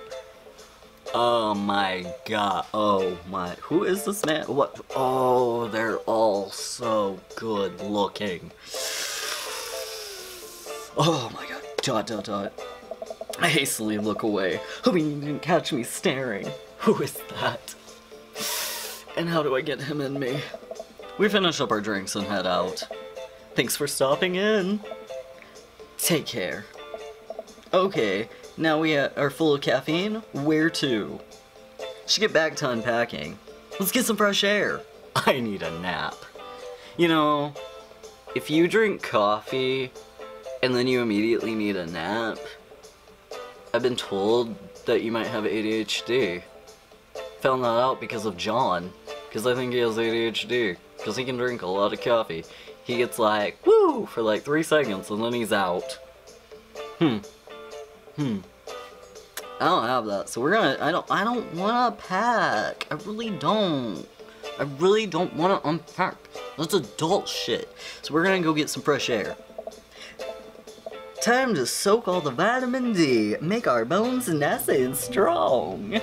[SPEAKER 1] Oh my god, oh my, who is this man? What? Oh, they're all so good looking. Oh my god, ... I hastily look away, hoping you didn't catch me staring. Who is that? And how do I get him in me? We finish up our drinks and head out. Thanks for stopping in. Take care. Okay, now we are full of caffeine. Where to? Should get back to unpacking. Let's get some fresh air. I need a nap. You know, if you drink coffee and then you immediately need a nap, I've been told that you might have ADHD. Found that out because of John, because I think he has ADHD, because he can drink a lot of coffee. He gets like, woo, for like 3 seconds and then he's out. I don't have that, so we're gonna, I don't wanna pack. I really don't. I really don't wanna unpack. That's adult shit. So we're gonna go get some fresh air. Time to soak all the vitamin D, make our bones nice and strong.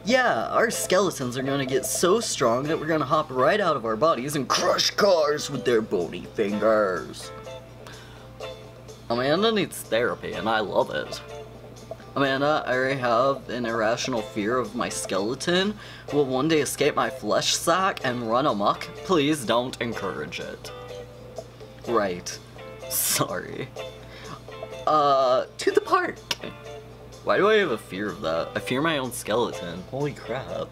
[SPEAKER 1] Yeah, our skeletons are gonna get so strong that we're gonna hop right out of our bodies and crush cars with their bony fingers. Amanda needs therapy, and I love it. Amanda, I already have an irrational fear of my skeleton will one day escape my flesh sack and run amok. Please don't encourage it. Right. Sorry. To the park! Why do I have a fear of that? I fear my own skeleton. Holy crap.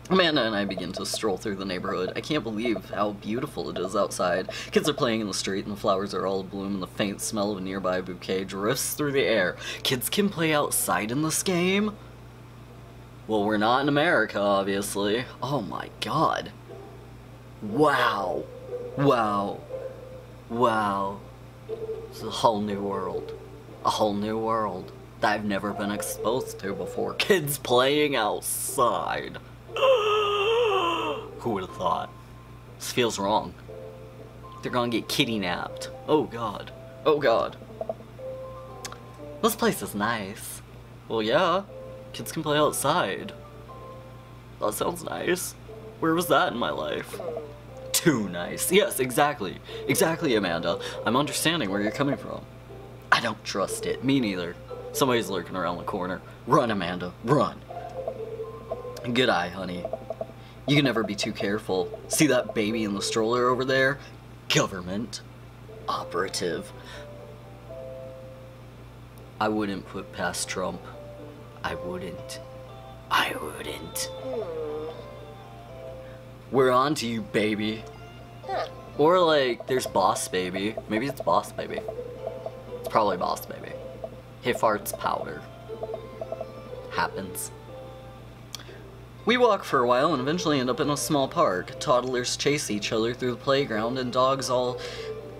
[SPEAKER 1] Amanda and I begin to stroll through the neighborhood. I can't believe how beautiful it is outside. Kids are playing in the street and the flowers are all abloom and the faint smell of a nearby bouquet drifts through the air. Kids can play outside in this game? Well, we're not in America, obviously. Oh my god. Wow. Wow. Wow. It's a whole new world. A whole new world that I've never been exposed to before. Kids playing outside. Who would have thought? This feels wrong. They're gonna get kidnapped. Oh god. Oh god. This place is nice. Well, yeah. Kids can play outside. That sounds nice. Where was that in my life? Too nice. Yes, exactly. Exactly, Amanda. I'm understanding where you're coming from. I don't trust it. Me neither. Somebody's lurking around the corner. Run, Amanda. Run. Good eye, honey. You can never be too careful. See that baby in the stroller over there? Government. Operative. I wouldn't put past Trump. I wouldn't. I wouldn't. We're on to you, baby. Or like, there's Boss Baby. Maybe it's Boss Baby. It's probably Boss Baby. He farts powder. Happens. We walk for a while and eventually end up in a small park. Toddlers chase each other through the playground and dogs all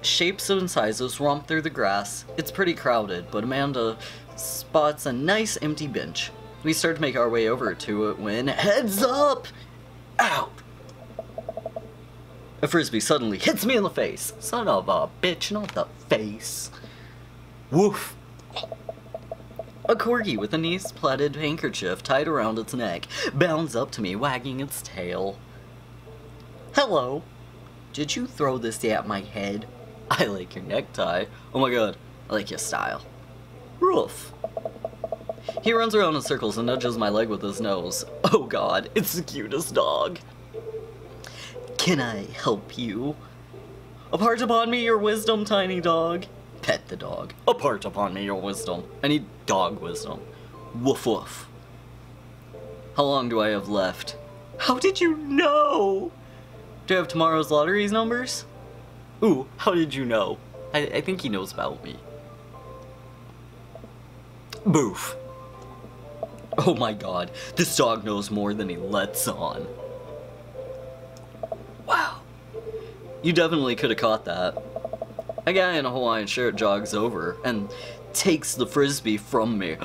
[SPEAKER 1] shapes and sizes romp through the grass. It's pretty crowded, but Amanda spots a nice empty bench. We start to make our way over to it when, heads up! Ow! A frisbee suddenly hits me in the face. Son of a bitch, not the face. Woof. A corgi with a nice-plaited handkerchief tied around its neck bounds up to me, wagging its tail. Hello. Did you throw this at my head? I like your necktie. Oh my god, I like your style. Roof. He runs around in circles and nudges my leg with his nose. Oh god, it's the cutest dog. Can I help you? Impart upon me your wisdom, tiny dog. Pet the dog. Impart upon me your wisdom. I need dog wisdom. Woof woof. How long do I have left? How did you know? Do I have tomorrow's lottery's numbers? Ooh, how did you know? I think he knows about me. Boof. Oh my god, this dog knows more than he lets on. Wow. You definitely could have caught that. A guy in a Hawaiian shirt jogs over and takes the frisbee from me.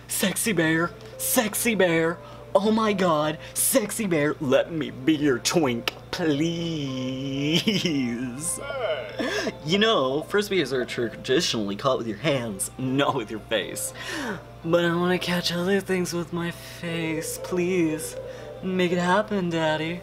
[SPEAKER 1] Sexy bear, sexy bear. Oh my god, sexy bear, let me be your twink, please.
[SPEAKER 2] Hey.
[SPEAKER 1] You know, frisbees are traditionally caught with your hands, not with your face. But I want to catch other things with my face, please. Make it happen, Daddy.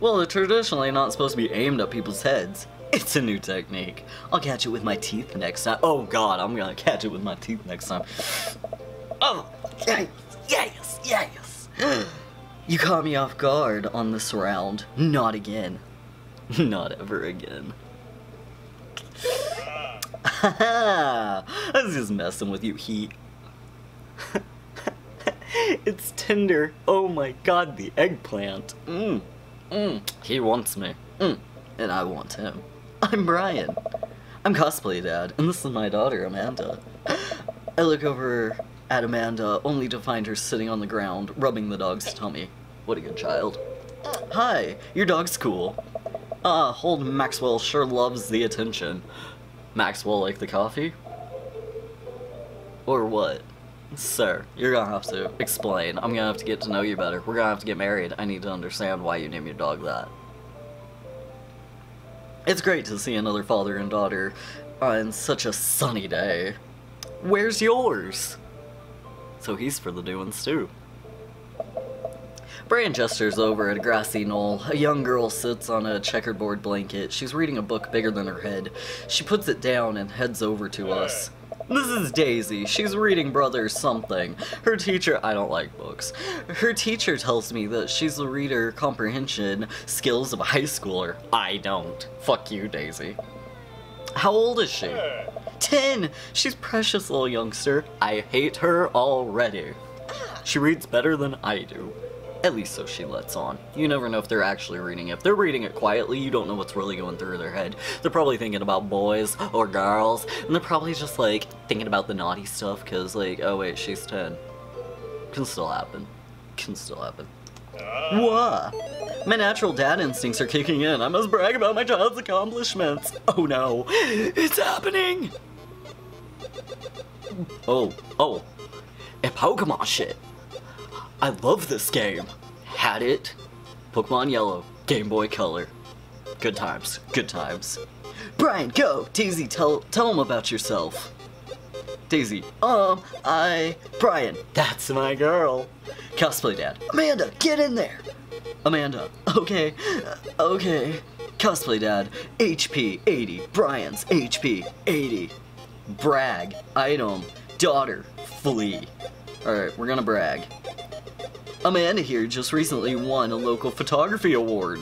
[SPEAKER 1] Well, they're traditionally not supposed to be aimed at people's heads. It's a new technique. I'll catch it with my teeth next time. Oh god, I'm gonna catch it with my teeth next time. Oh, yes, yes, yes. You caught me off guard on this round. Not again. Not ever again. Haha! I was just messing with you, Heat. It's tender. Oh my god, the eggplant. He wants me. And I want him. I'm Brian. I'm cosplay dad, and this is my daughter, Amanda. I look over at Amanda, only to find her sitting on the ground, rubbing the dog's tummy. What a good child. Hi, your dog's cool. Hold Maxwell sure loves the attention. Maxwell like the coffee? Or what? Sir, you're gonna have to explain. I'm gonna have to get to know you better. We're gonna have to get married. I need to understand why you name your dog that. It's great to see another father and daughter on such a sunny day. Where's yours? So he's for the doings too. Brian gestures over at a grassy knoll. A young girl sits on a checkerboard blanket. She's reading a book bigger than her head. She puts it down and heads over to us. This is Daisy. She's reading Brothers something. Her teacher— I don't like books. Her teacher tells me that she's the reader comprehension skills of a high schooler. I don't. Fuck you, Daisy. How old is she? 10! She's precious little youngster. I hate her already. She reads better than I do. At least so she lets on. You never know if they're actually reading it. If they're reading it quietly, you don't know what's really going through their head. They're probably thinking about boys or girls, and they're probably just like thinking about the naughty stuff because like, oh wait, she's 10. Can still happen. Can still happen. What? My natural dad instincts are kicking in. I must brag about my child's accomplishments. Oh no, it's happening. Oh, a Pokemon shit. I love this game. Had it. Pokemon Yellow, Game Boy Color. Good times, good times. Brian, go! Daisy, tell him about yourself. Daisy, Brian, that's my girl. Cosplay Dad, Amanda, get in there. Amanda, okay. Cosplay Dad, HP 80, Brian's HP 80. Brag, item, daughter, flee. Alright, we're gonna brag. Amanda here just recently won a local photography award.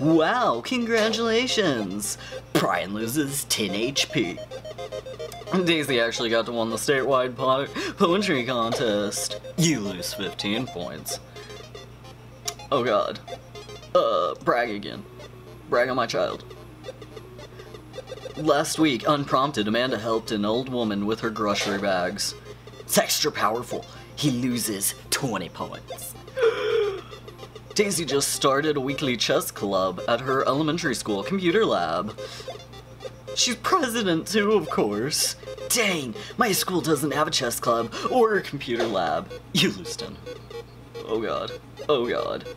[SPEAKER 1] Wow, congratulations! Brian loses 10 HP. Daisy actually got to win the statewide poetry contest. You lose 15 points. Oh god. Brag again. Brag on my child. Last week, unprompted, Amanda helped an old woman with her grocery bags. It's extra powerful. He loses 20 points. Daisy just started a weekly chess club at her elementary school computer lab. She's president too, of course. Dang, my school doesn't have a chess club or a computer lab. You lose 10. Oh god. Oh god.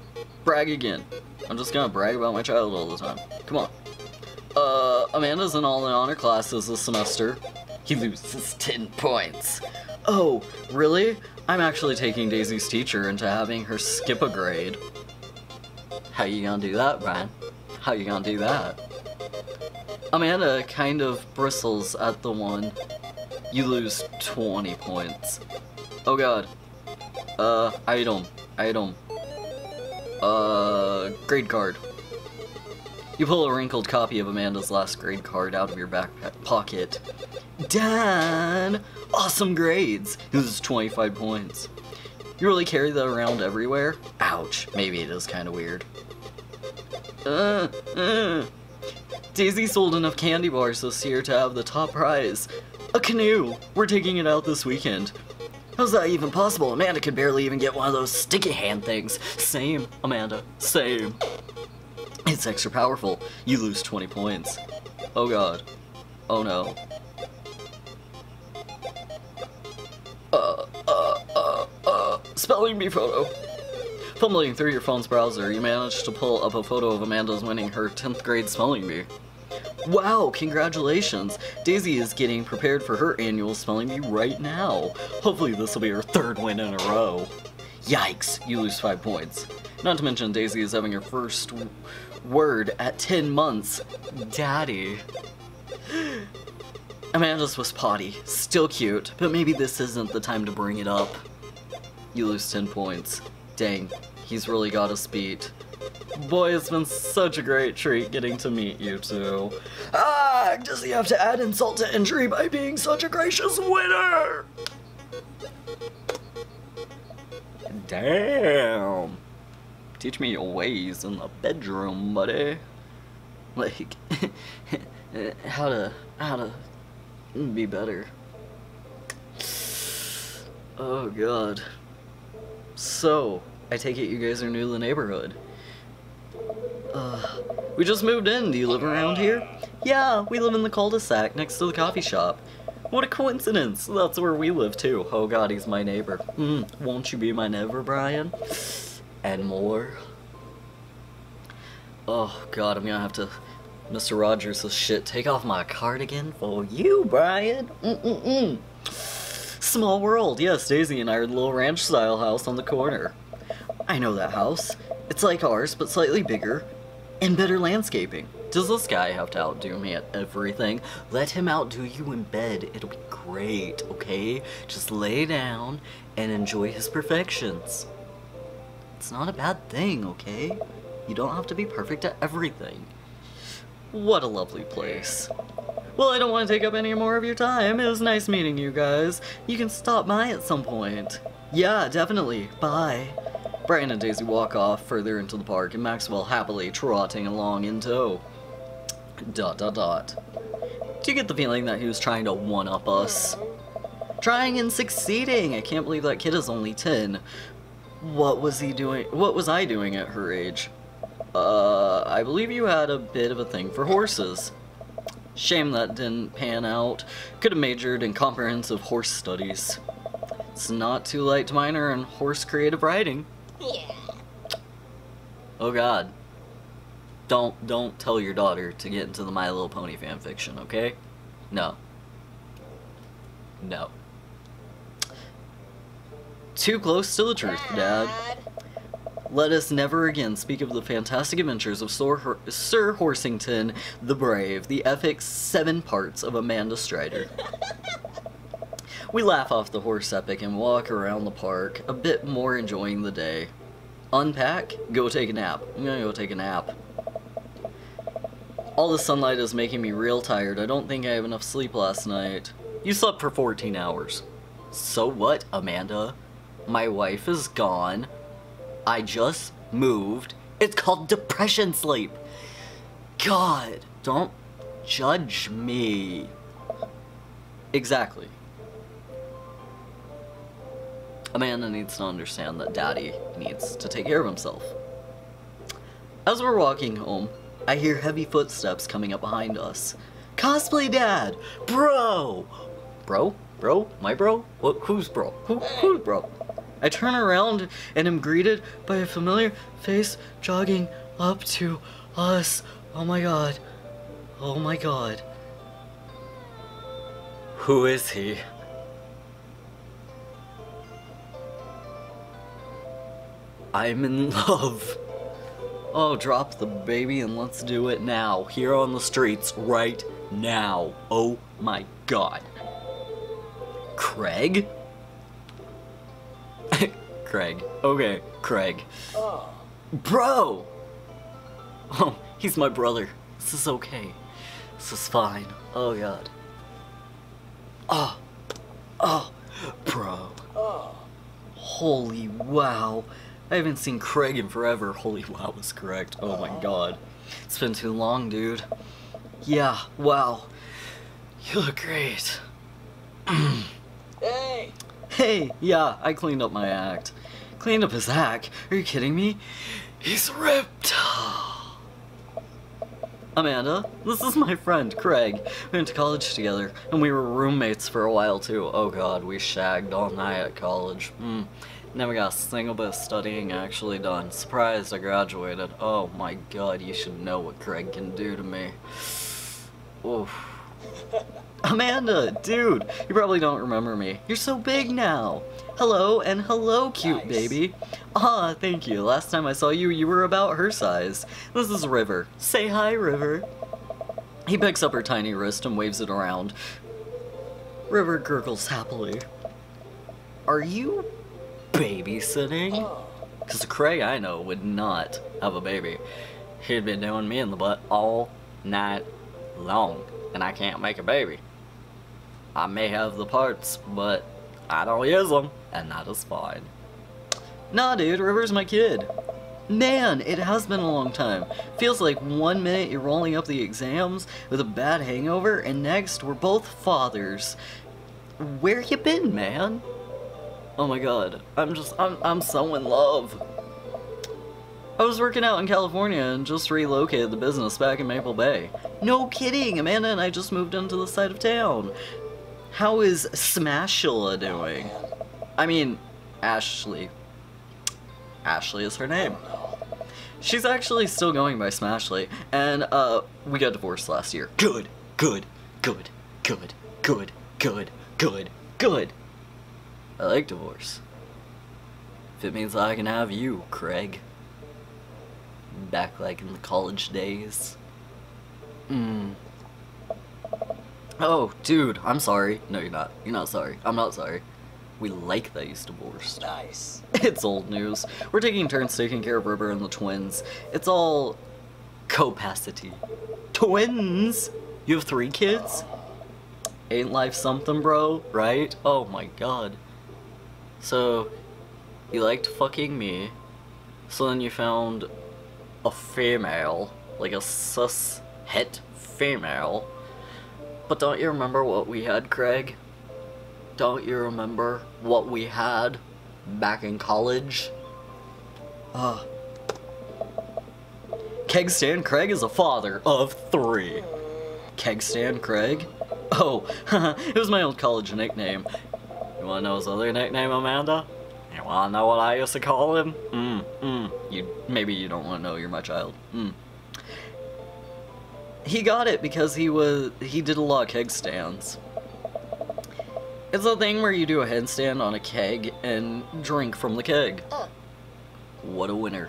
[SPEAKER 1] Brag again. I'm just gonna brag about my child all the time. Come on. Amanda's in all the honor classes this semester. He loses 10 points. Oh, really? I'm actually taking Daisy's teacher into having her skip a grade. How you gonna do that, Brian? How you gonna do that? Amanda kind of bristles at the one. You lose 20 points. Oh god. Item. Grade card. You pull a wrinkled copy of Amanda's last grade card out of your back pocket. Dan! Awesome grades! This is 25 points. You really carry that around everywhere? Ouch. Maybe it is kind of weird. Daisy sold enough candy bars this year to have the top prize. A canoe! We're taking it out this weekend. How's that even possible? Amanda could barely even get one of those sticky hand things. Same, Amanda. Same. It's extra powerful. You lose 20 points. Oh god. Oh no. Spelling bee photo. Fumbling through your phone's browser, you managed to pull up a photo of Amanda's winning her 10th grade spelling bee. Wow, congratulations! Daisy is getting prepared for her annual spelling bee right now. Hopefully this will be her 3rd win in a row. Yikes, you lose 5 points. Not to mention Daisy is having her first word at 10 months. Daddy. Amanda's was potty. Still cute, but maybe this isn't the time to bring it up. You lose 10 points. Dang, he's really got us beat. Boy, it's been such a great treat getting to meet you two. Ah, does he have to add insult to injury by being such a gracious winner? Damn. Teach me your ways in the bedroom, buddy. Like, how to be better. Oh god. So, I take it you guys are new to the neighborhood. We just moved in. Do you live around here? Yeah, we live in the cul-de-sac next to the coffee shop. What a coincidence. That's where we live too. Oh god, he's my neighbor. Won't you be my neighbor, Brian? And more. Oh god, I'm gonna have to... Mr. Rogers, this shit. Take off my cardigan for you, Brian. Small world. Yes, Daisy and I are in the little ranch-style house on the corner. I know that house. It's like ours, but slightly bigger and better landscaping. Does this guy have to outdo me at everything? Let him outdo you in bed. It'll be great, okay? Just lay down and enjoy his perfections. It's not a bad thing, okay? You don't have to be perfect at everything. What a lovely place. Well, I don't want to take up any more of your time. It was nice meeting you guys. You can stop by at some point. Yeah, definitely. Bye. Brian and Daisy walk off further into the park, and Maxwell happily trotting along in tow. ... Do you get the feeling that he was trying to one-up us? Trying and succeeding! I can't believe that kid is only 10. What was he doing? What was I doing at her age? I believe you had a bit of a thing for horses. Shame that didn't pan out. Could have majored in comprehensive horse studies. It's not too late to minor in horse creative writing.
[SPEAKER 3] Yeah.
[SPEAKER 1] Oh god. Don't tell your daughter to get into the My Little Pony fanfiction, okay? No. No. Too close to the truth, Dad. Let us never again speak of the fantastic adventures of Sir Horsington the Brave, the epic 7 parts of Amanda Strider. We laugh off the horse epic and walk around the park, a bit more enjoying the day. Unpack, go take a nap. I'm gonna go take a nap. All the sunlight is making me real tired. I don't think I have enough sleep last night. You slept for 14 hours. So what, Amanda? My wife is gone. I just moved. It's called depression sleep. God, don't judge me. Exactly. Amanda needs to understand that Daddy needs to take care of himself. As we're walking home, I hear heavy footsteps coming up behind us. Cosplay Dad! Bro! Bro? Bro? My bro? What? Who's bro? Who's bro? I turn around and am greeted by a familiar face jogging up to us. Oh my god. Oh my god. Who is he? I'm in love. Oh, drop the baby and let's do it now. Here on the streets, right now. Oh my god. Craig? Craig. Okay, Craig.
[SPEAKER 3] Oh.
[SPEAKER 1] Bro! Oh, he's my brother. This is okay. This is fine. Oh god. Oh. Oh. Bro.
[SPEAKER 3] Oh.
[SPEAKER 1] Holy wow. I haven't seen Craig in forever. Holy wow is correct. Oh my god. It's been too long, dude. Yeah, wow. You look great.
[SPEAKER 3] Hey.
[SPEAKER 1] Hey, yeah, I cleaned up my act. Cleaned up his act? Are you kidding me? He's ripped. Amanda, this is my friend, Craig. We went to college together, and we were roommates for a while too. Oh god, we shagged all night at college. Never got a single bit of studying actually done. Surprised I graduated. Oh my god, you should know what Craig can do to me. Oof. Amanda, dude, you probably don't remember me. You're so big now. Hello, and hello, cute baby. Ah, thank you. Last time I saw you, you were about her size. This is River. Say hi, River. He picks up her tiny wrist and waves it around. River gurgles happily. Are you babysitting? Because Craig I know would not have a baby. He'd been doing me in the butt all night long, and I can't make a baby. I may have the parts, but I don't use them, and that is fine. Nah, dude, River's my kid. Man, it has been a long time. Feels like 1 minute you're rolling up the exams with a bad hangover, and next we're both fathers. Where you been, man? Oh my god, I'm so in love. I was working out in California and just relocated the business back in Maple Bay. No kidding, Amanda and I just moved into the side of town. How is Smashula doing? I mean, Ashley. Ashley is her name. She's actually still going by Smashly, and we got divorced last year. Good, good, good, good, good, good, good, good. I like divorce. If it means I can have you, Craig. Back like in the college days. Oh, dude, I'm sorry. No, you're not. You're not sorry. I'm not sorry. We like that he's divorced.
[SPEAKER 2] Nice.
[SPEAKER 1] It's old news. We're taking turns taking care of River and the twins. It's all copacity. Twins? You have 3 kids? Ain't life something, bro? Right? Oh my god. So, you liked fucking me. So then you found a female. Like a cis het female. But don't you remember what we had, Craig? Don't you remember what we had back in college? Kegstan Craig is a father of 3. Kegstan Craig? Oh, it was my old college nickname. You wanna know his other nickname, Amanda? You wanna know what I used to call him? Maybe you don't wanna know, you're my child. He got it because he did a lot of keg stands. It's a thing where you do a headstand on a keg and drink from the keg. What a winner.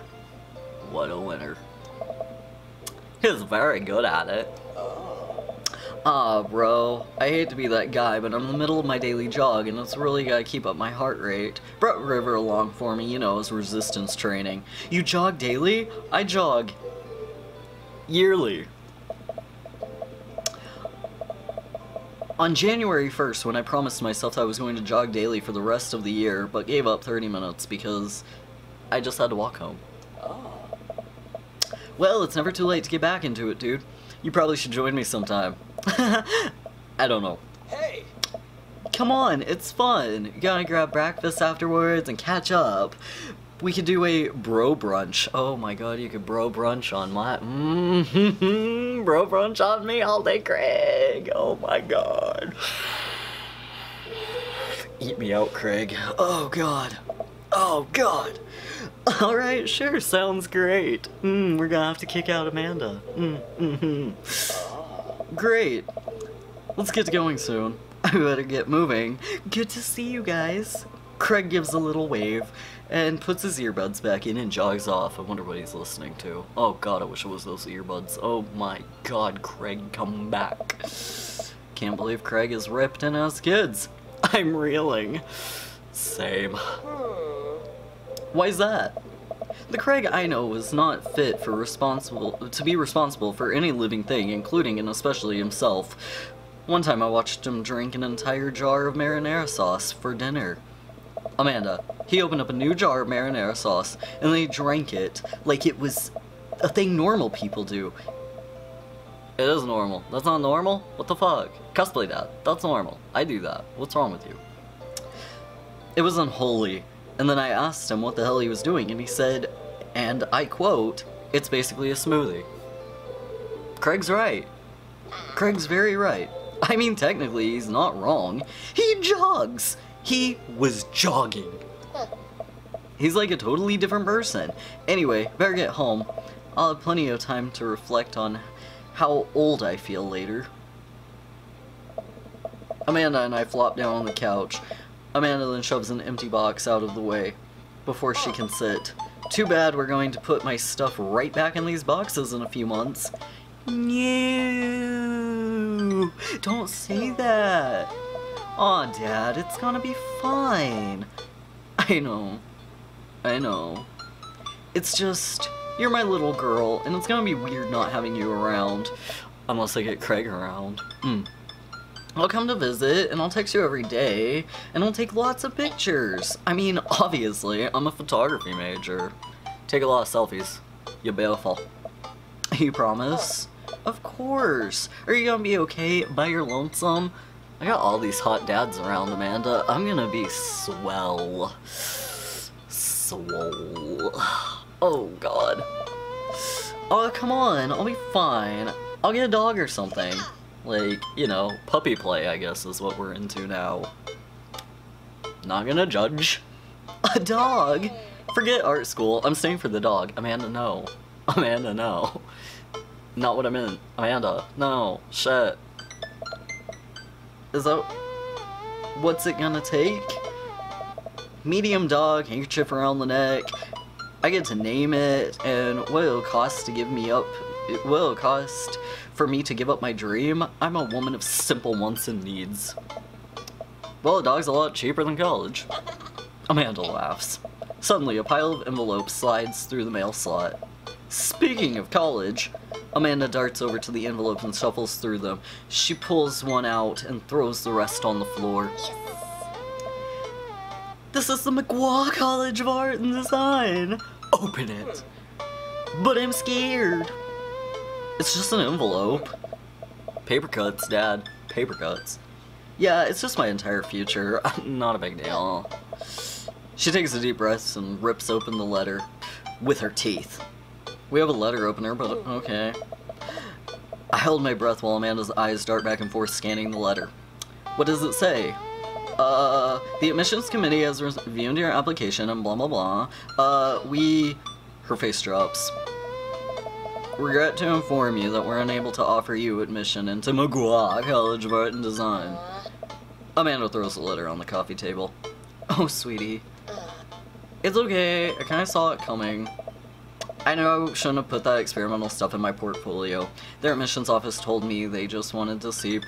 [SPEAKER 1] What a winner. He was very good at it. Bro, I hate to be that guy, but I'm in the middle of my daily jog and it's really gotta keep up my heart rate. Brought River along for me, you know, as resistance training. You jog daily? I jog yearly. On January 1st, when I promised myself I was going to jog daily for the rest of the year, but gave up 30 minutes because I just had to walk home. Well, it's never too late to get back into it, dude. You probably should join me sometime. I don't know.
[SPEAKER 2] Hey!
[SPEAKER 1] Come on, it's fun. You gotta grab breakfast afterwards and catch up. We could do a bro brunch. Oh my god, you could bro brunch on my... bro brunch on me all day, Craig. Oh my god. Eat me out, Craig. Oh god. Oh god. Alright, sure, sounds great. We're gonna have to kick out Amanda. Great. Let's get going soon. I better get moving. Good to see you guys. Craig gives a little wave and puts his earbuds back in and jogs off. I wonder what he's listening to. Oh god, I wish it was those earbuds. Oh my god, Craig, come back. Can't believe Craig is ripped and has kids. I'm reeling. Same. Why's that? The Craig I know is not fit for to be responsible for any living thing, including and especially himself. One time I watched him drink an entire jar of marinara sauce for dinner. Amanda, he opened up a new jar of marinara sauce, and then he drank it like it was a thing normal people do. It is normal. That's not normal? What the fuck? Cosplay that. That's normal. I do that. What's wrong with you? It was unholy. And then I asked him what the hell he was doing, and he said, and I quote, "It's basically a smoothie." Craig's right. Craig's very right. I mean, technically, he's not wrong. He jogs! He was jogging. He's like a totally different person. Anyway, better get home. I'll have plenty of time to reflect on how old I feel later. Amanda and I flop down on the couch. Amanda then shoves an empty box out of the way before she can sit. Too bad we're going to put my stuff right back in these boxes in a few months. No, don't say that. Aw, Dad, it's gonna be fine. I know. It's just, you're my little girl, and it's gonna be weird not having you around. Unless I get Craig around. I'll come to visit, and I'll text you every day, and I'll take lots of pictures. I mean, obviously, I'm a photography major. Take a lot of selfies. You're beautiful. You promise? Of course. Are you gonna be okay by your lonesome? I got all these hot dads around, Amanda. I'm gonna be swell. Swole. Oh god. Oh, come on, I'll be fine. I'll get a dog or something. Like, you know, puppy play, I guess, is what we're into now. Not gonna judge. A dog? Forget art school. I'm staying for the dog. Amanda, no. Amanda, no. Not what I meant. Amanda, no. Shit. Is that... What's it gonna take? Medium dog, handkerchief around the neck. I get to name it, and what it'll cost to give me up... What it'll cost for me to give up my dream? I'm a woman of simple wants and needs. Well, a dog's a lot cheaper than college. Amanda laughs. Suddenly, a pile of envelopes slides through the mail slot. Speaking of college, Amanda darts over to the envelope and shuffles through them. She pulls one out and throws the rest on the floor. This is the McGraw College of Art and Design. Open it. But I'm scared. It's just an envelope. Paper cuts, Dad. Paper cuts. Yeah, it's just my entire future. Not a big deal. She takes a deep breath and rips open the letter with her teeth. We have a letter opener, but okay. I held my breath while Amanda's eyes dart back and forth scanning the letter. What does it say? The admissions committee has reviewed your application and blah blah blah. Her face drops. Regret to inform you that we're unable to offer you admission into McGraw College of Art and Design. Amanda throws the letter on the coffee table. Oh, sweetie. It's okay, I kinda saw it coming. I know I shouldn't have put that experimental stuff in my portfolio. Their admissions office told me they just wanted to see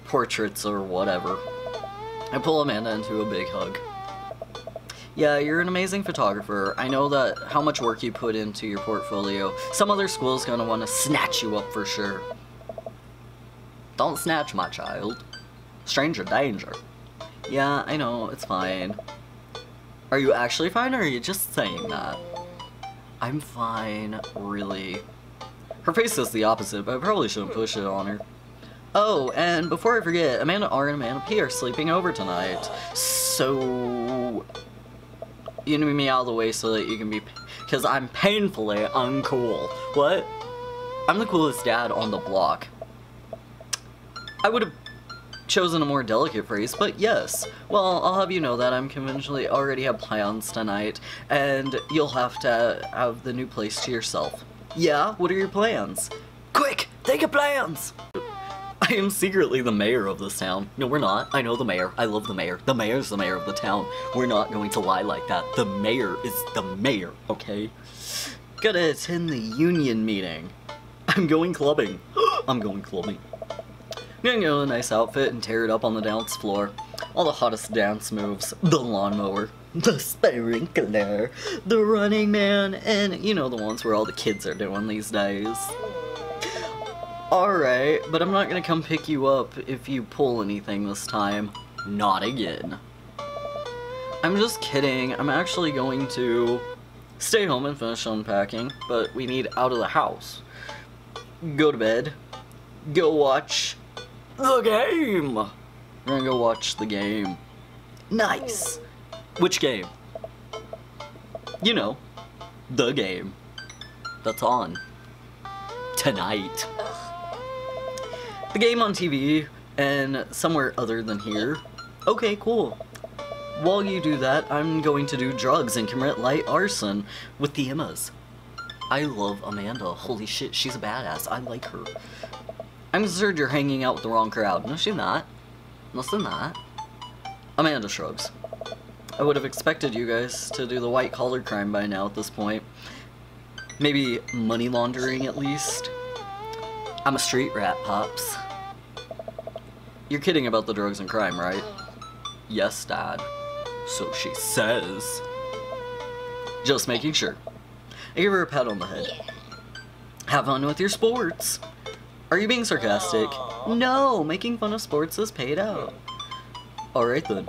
[SPEAKER 1] portraits or whatever. I pull Amanda into a big hug. Yeah, you're an amazing photographer. I know that how much work you put into your portfolio. Some other school's gonna want to snatch you up for sure. Don't snatch, my child. Stranger danger. Yeah, I know, it's fine. Are you actually fine, or are you just saying that? I'm fine, really. Her face says the opposite, but I probably shouldn't push it on her. Oh, and before I forget, Amanda R and Amanda P are sleeping over tonight. So... You need me out of the way so that you can be... Because I'm painfully uncool. What? I'm the coolest dad on the block. I would have chosen a more delicate phrase, but yes. Well, I'll have you know that I'm conventionally already have plans tonight, and you'll have to have the new place to yourself. Yeah? What are your plans? Quick! Think of plans! I am secretly the mayor of this town. No, we're not. I know the mayor. I love the mayor. The mayor's the mayor of the town. We're not going to lie like that. The mayor is the mayor, okay? Gotta attend the union meeting. I'm going clubbing. I'm going clubbing. I'm gonna go in a nice outfit and tear it up on the dance floor. All the hottest dance moves. The lawnmower. The sprinkler. The running man. And you know the ones where all the kids are doing these days. Alright, but I'm not gonna come pick you up if you pull anything this time. Not again. I'm just kidding. I'm actually going to stay home and finish unpacking, but we need out of the house. Go to bed. Go watch the game. We're gonna go watch the game. Nice. Which game? You know, the game that's on tonight. The game on TV, and somewhere other than here. Okay, cool. While you do that, I'm going to do drugs and commit light arson with the Emmas. I love Amanda. Holy shit, she's a badass. I like her. I'm concerned you're hanging out with the wrong crowd. No, she's not. No, she's not. Amanda shrugs. I would have expected you guys to do the white-collar crime by now at this point. Maybe money laundering, at least. I'm a street rat, Pops. You're kidding about the drugs and crime, right? Yes, Dad. So she says. Just making sure. I give her a pat on the head. Have fun with your sports. Are you being sarcastic? No, making fun of sports is paid out. Alright then.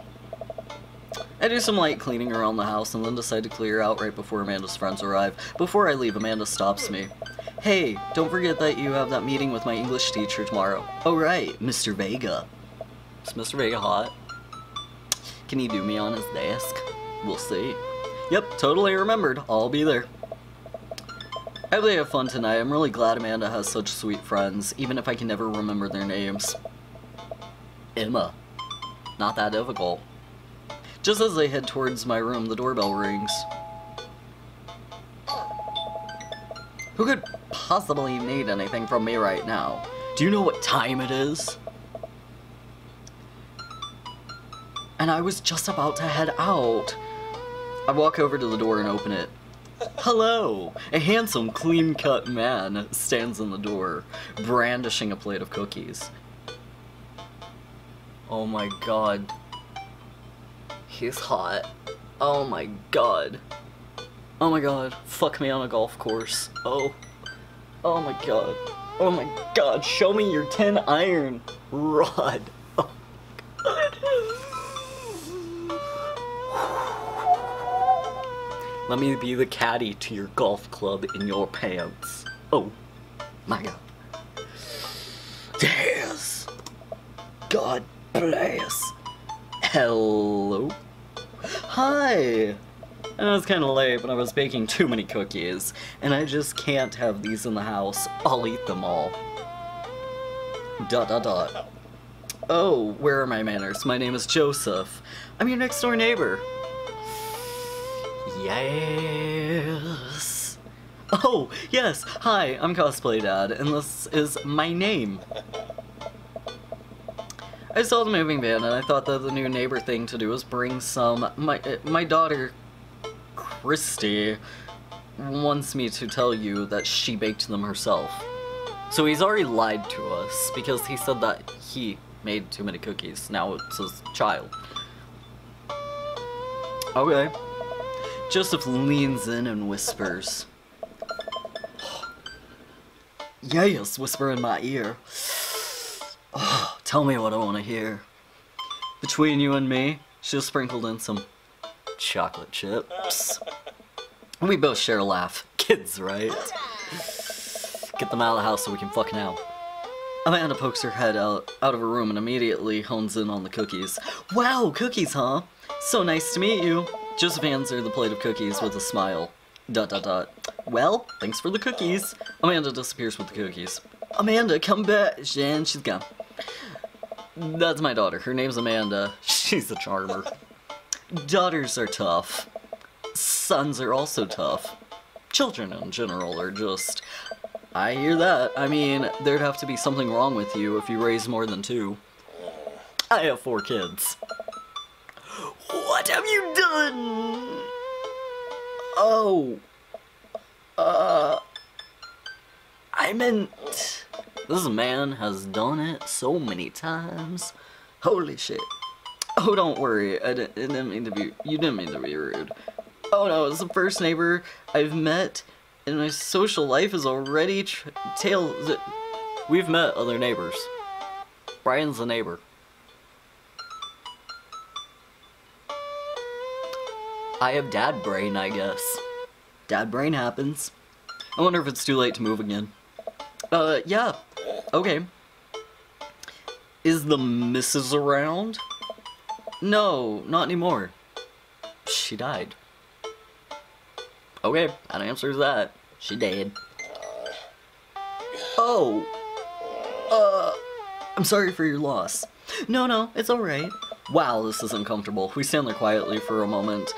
[SPEAKER 1] I do some light cleaning around the house and then decide to clear out right before Amanda's friends arrive. Before I leave, Amanda stops me. Hey, don't forget that you have that meeting with my English teacher tomorrow. Oh right, Mr. Vega. Is Mr. Vega hot? Can he do me on his desk? We'll see. Yep, totally remembered. I'll be there. I hope they have fun tonight. I'm really glad Amanda has such sweet friends, even if I can never remember their names. Emma. Not that difficult. Just as they head towards my room, the doorbell rings. Who could possibly need anything from me right now? Do you know what time it is? And I was just about to head out. I walk over to the door and open it. Hello! A handsome, clean-cut man stands in the door, brandishing a plate of cookies. Oh my god. He's hot. Oh my god. Oh my god. Fuck me on a golf course. Oh. Oh my god. Oh my god. Show me your 10 iron rod. Oh god. Let me be the caddy to your golf club in your pants. Oh my god. Yes. God bless. Hello. Hi. And I was kind of late, but I was baking too many cookies, and I just can't have these in the house. I'll eat them all. ... Oh, where are my manners? My name is Joseph. I'm your next door neighbor. Yes. Oh, yes. Hi, I'm Cosplay Dad, and this is my name. I saw the moving van, and I thought that the new neighbor thing to do was bring some. My daughter, Christy, wants me to tell you that she baked them herself. So he's already lied to us, because he said that he made too many cookies. Now it's his child. Okay. Joseph leans in and whispers. Yes, whisper in my ear. Oh, tell me what I want to hear. Between you and me, she sprinkled in some chocolate chips. We both share a laugh. Kids, right? Get them out of the house so we can fucking out. Amanda pokes her head out of her room and immediately hones in on the cookies. Wow, cookies, huh? So nice to meet you. Joseph hands her the plate of cookies with a smile. ... Well, thanks for the cookies. Amanda disappears with the cookies. Amanda, come back. And she's gone. That's my daughter. Her name's Amanda. She's a charmer. Daughters are tough. Sons are also tough. Children in general are just... I hear that. I mean, there'd have to be something wrong with you if you raise more than 2. I have 4 kids. What have you done? Oh. I meant... This man has done it so many times. Holy shit. Oh, don't worry. I didn't mean to be... You didn't mean to be rude. Oh no, it's the first neighbor I've met, and my social life is already We've met other neighbors. Brian's the neighbor. I have dad brain, I guess. Dad brain happens. I wonder if it's too late to move again. Yeah. Okay. Is the missus around? No, not anymore. She died. Okay, that answers that. She dead. Oh. I'm sorry for your loss. No, it's alright. Wow, this is uncomfortable. We stand there quietly for a moment,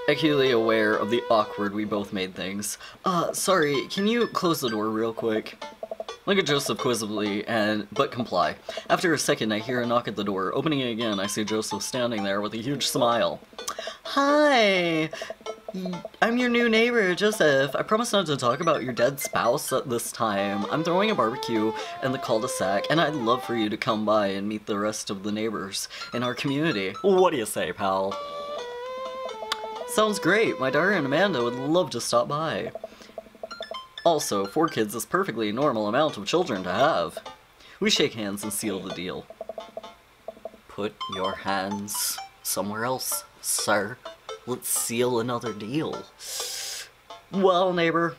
[SPEAKER 1] acutely aware of the awkward we both made things. Sorry, can you close the door real quick? Look at Joseph quizzically, but comply. After a second, I hear a knock at the door. Opening it again, I see Joseph standing there with a huge smile. Hi! I'm your new neighbor, Joseph. I promise not to talk about your dead spouse at this time. I'm throwing a barbecue in the cul-de-sac, and I'd love for you to come by and meet the rest of the neighbors in our community. What do you say, pal? Sounds great. My daughter and Amanda would love to stop by. Also, 4 kids is perfectly normal amount of children to have. We shake hands and seal the deal. Put your hands somewhere else, sir. Let's seal another deal. Well, neighbor,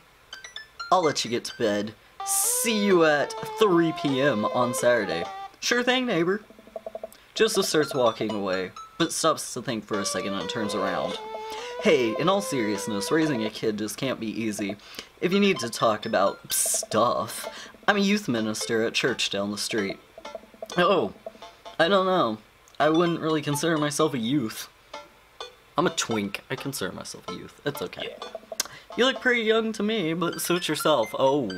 [SPEAKER 1] I'll let you get to bed. See you at 3 p.m. on Saturday. Sure thing, neighbor. Joseph starts walking away, but stops to think for a second and turns around. Hey, in all seriousness, raising a kid just can't be easy. If you need to talk about stuff, I'm a youth minister at church down the street. Oh, I don't know. I wouldn't really consider myself a youth. I'm a twink. I consider myself a youth. It's okay. You look pretty young to me, but suit yourself. Oh.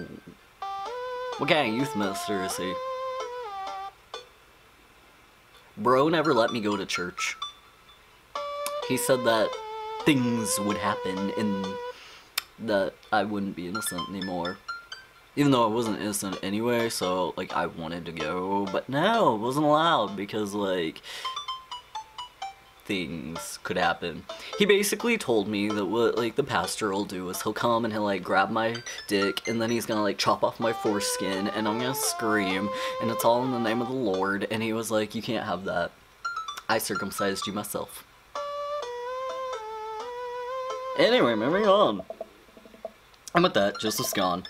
[SPEAKER 1] What kind of youth minister is he? Bro never let me go to church. He said that things would happen and that I wouldn't be innocent anymore. Even though I wasn't innocent anyway, so, like, I wanted to go, but no, it wasn't allowed because, like, things could happen. He basically told me that what, like, the pastor will do is he'll come and he'll, like, grab my dick, and then he's gonna, like, chop off my foreskin, and I'm gonna scream, and it's all in the name of the Lord, and he was like, you can't have that. I circumcised you myself. Anyway, moving on. And with that, Joseph's gone.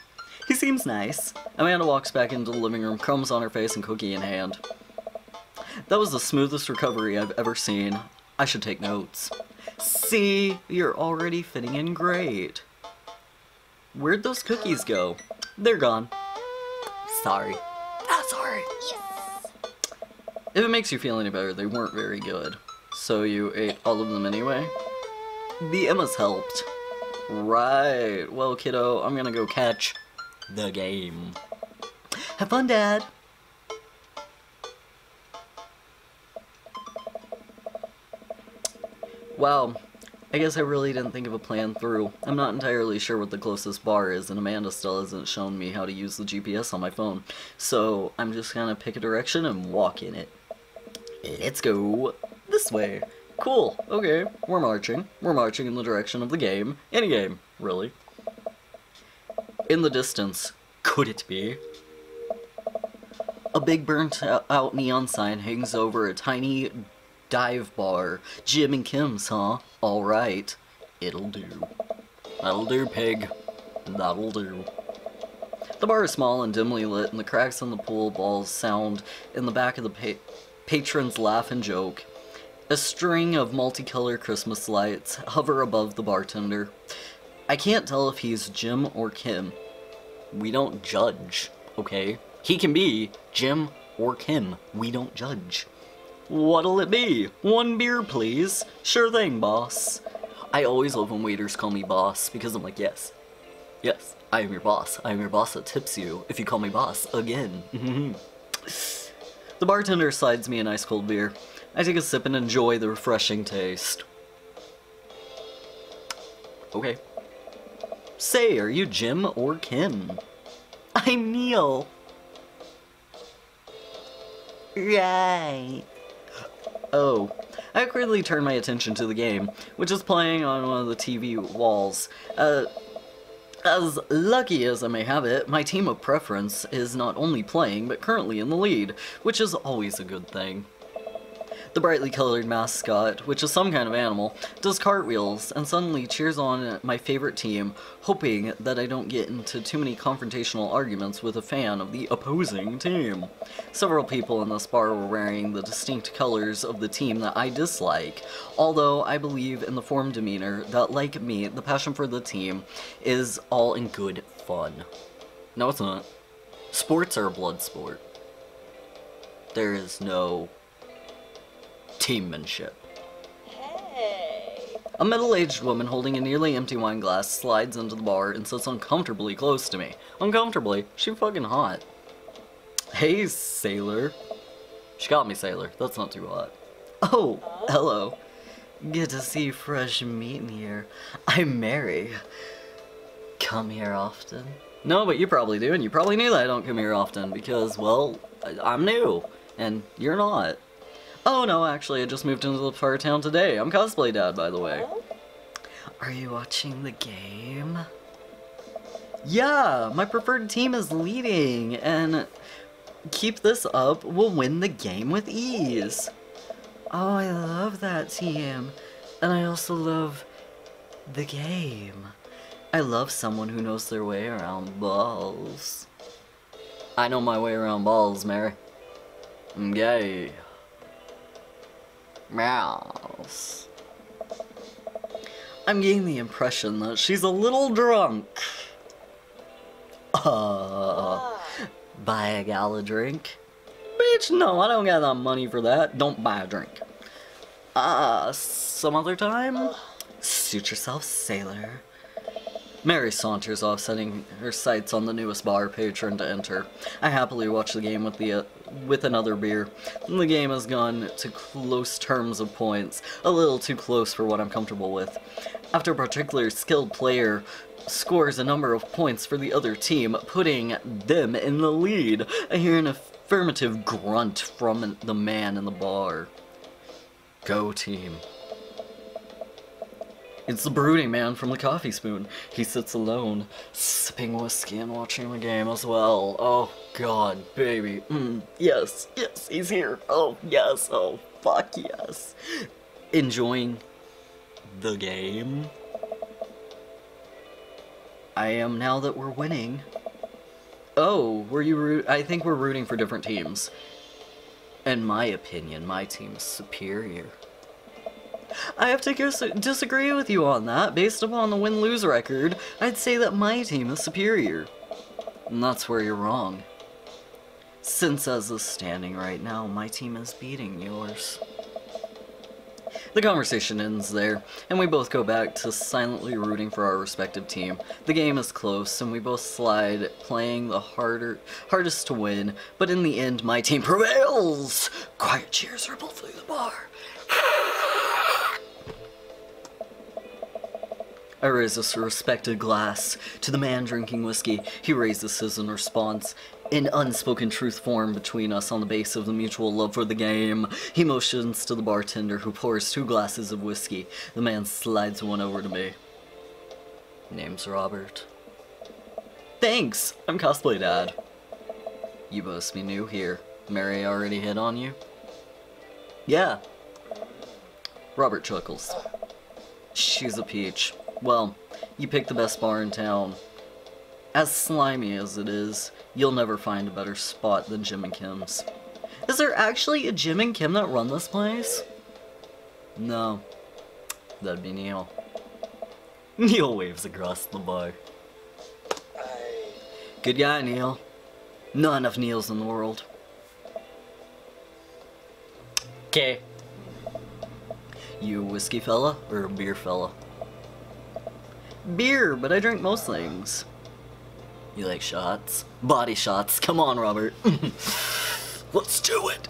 [SPEAKER 1] He seems nice. Amanda walks back into the living room, crumbs on her face and cookie in hand. That was the smoothest recovery I've ever seen. I should take notes. See, you're already fitting in great. Where'd those cookies go? They're gone. Sorry. Sorry.
[SPEAKER 3] Yes.
[SPEAKER 1] If it makes you feel any better, they weren't very good. So you ate all of them anyway? The Emmas helped. Right. Well, kiddo, I'm gonna go catch the game. Have fun, Dad. Wow. I guess I really didn't think of a plan through. I'm not entirely sure what the closest bar is, and Amanda still hasn't shown me how to use the GPS on my phone. So I'm just gonna pick a direction and walk in it. Let's go this way. Cool, okay, we're marching. We're marching in the direction of the game. Any game, really. In the distance, could it be? A big burnt out neon sign hangs over a tiny dive bar. Jim and Kim's, huh? Alright, it'll do. That'll do, pig. That'll do. The bar is small and dimly lit, and the cracks in the pool balls sound in the back of the patrons laugh and joke. A string of multicolored Christmas lights hover above the bartender. I can't tell if he's Jim or Kim. We don't judge, okay? He can be Jim or Kim. We don't judge. What'll it be? One beer, please. Sure thing, boss. I always love when waiters call me boss, because I'm like, yes. Yes, I am your boss. I am your boss that tips you if you call me boss again. The bartender slides me an ice cold beer. I take a sip and enjoy the refreshing taste. Okay. Say, are you Jim or Kim? I'm Neil. Right. Oh. I quickly turn my attention to the game, which is playing on one of the TV walls. As lucky as I may have it, my team of preference is not only playing, but currently in the lead, which is always a good thing. The brightly colored mascot, which is some kind of animal, does cartwheels and suddenly cheers on my favorite team, hoping that I don't get into too many confrontational arguments with a fan of the opposing team. Several people in this bar were wearing the distinct colors of the team that I dislike, although I believe in the form demeanor that, like me, the passion for the team is all in good fun. No, it's not. Sports are a blood sport. There is no teammanship.
[SPEAKER 3] Hey.
[SPEAKER 1] A middle-aged woman holding a nearly empty wine glass slides into the bar and sits uncomfortably close to me. Uncomfortably? She fucking hot. Hey, sailor. She got me, sailor. That's not too hot. Oh, hello. Good to see fresh meat in here. I'm Mary. Come here often? No, but you probably do, and you probably knew that I don't come here often because, well, I'm new, and you're not. Oh no, actually, I just moved into the part of town today. I'm cosplay dad, by the way. Are you watching the game? Yeah, my preferred team is leading, and keep this up, we'll win the game with ease. Oh, I love that team. And I also love the game. I love someone who knows their way around balls. I know my way around balls, Mary. I'm gay. Mouse. I'm getting the impression that she's a little drunk. Buy a gal a drink? Bitch, no, I don't got that money for that. Don't buy a drink. Some other time? Suit yourself, sailor. Mary saunters off, setting her sights on the newest bar patron to enter. I happily watch the game with another beer. The game has gone to close terms of points, a little too close for what I'm comfortable with. After a particularly skilled player scores a number of points for the other team, putting them in the lead, I hear an affirmative grunt from the man in the bar. Go team. It's the brooding man from the coffee spoon. He sits alone, sipping whiskey and watching the game as well. Oh god, baby. Yes, yes, he's here. Oh yes, oh fuck yes. Enjoying the game. I am now that we're winning. Oh, were you I think we're rooting for different teams. In my opinion, my team is superior. I have to disagree with you on that. Based upon the win-lose record, I'd say that my team is superior. And that's where you're wrong. Since as is standing right now, my team is beating yours. The conversation ends there, and we both go back to silently rooting for our respective team. The game is close, and we both slide, playing the hardest to win, but in the end, my team prevails! Quiet cheers ripple through the bar. I raise this respected glass to the man drinking whiskey. He raises his in response. In unspoken truth form between us on the base of the mutual love for the game. He motions to the bartender, who pours 2 glasses of whiskey. The man slides one over to me. Name's Robert. Thanks! I'm Cosplay Dad. You must be new here. Mary already hit on you? Yeah. Robert chuckles. She's a peach. Well, you picked the best bar in town. As slimy as it is, you'll never find a better spot than Jim and Kim's. Is there actually a Jim and Kim that run this place? No. That'd be Neil. Neil waves across the bar. Good guy, Neil. Not enough Neils in the world. Okay. You a whiskey fella or a beer fella? Beer, but I drink most things. You like shots? Body shots. Come on, Robert. Let's do it.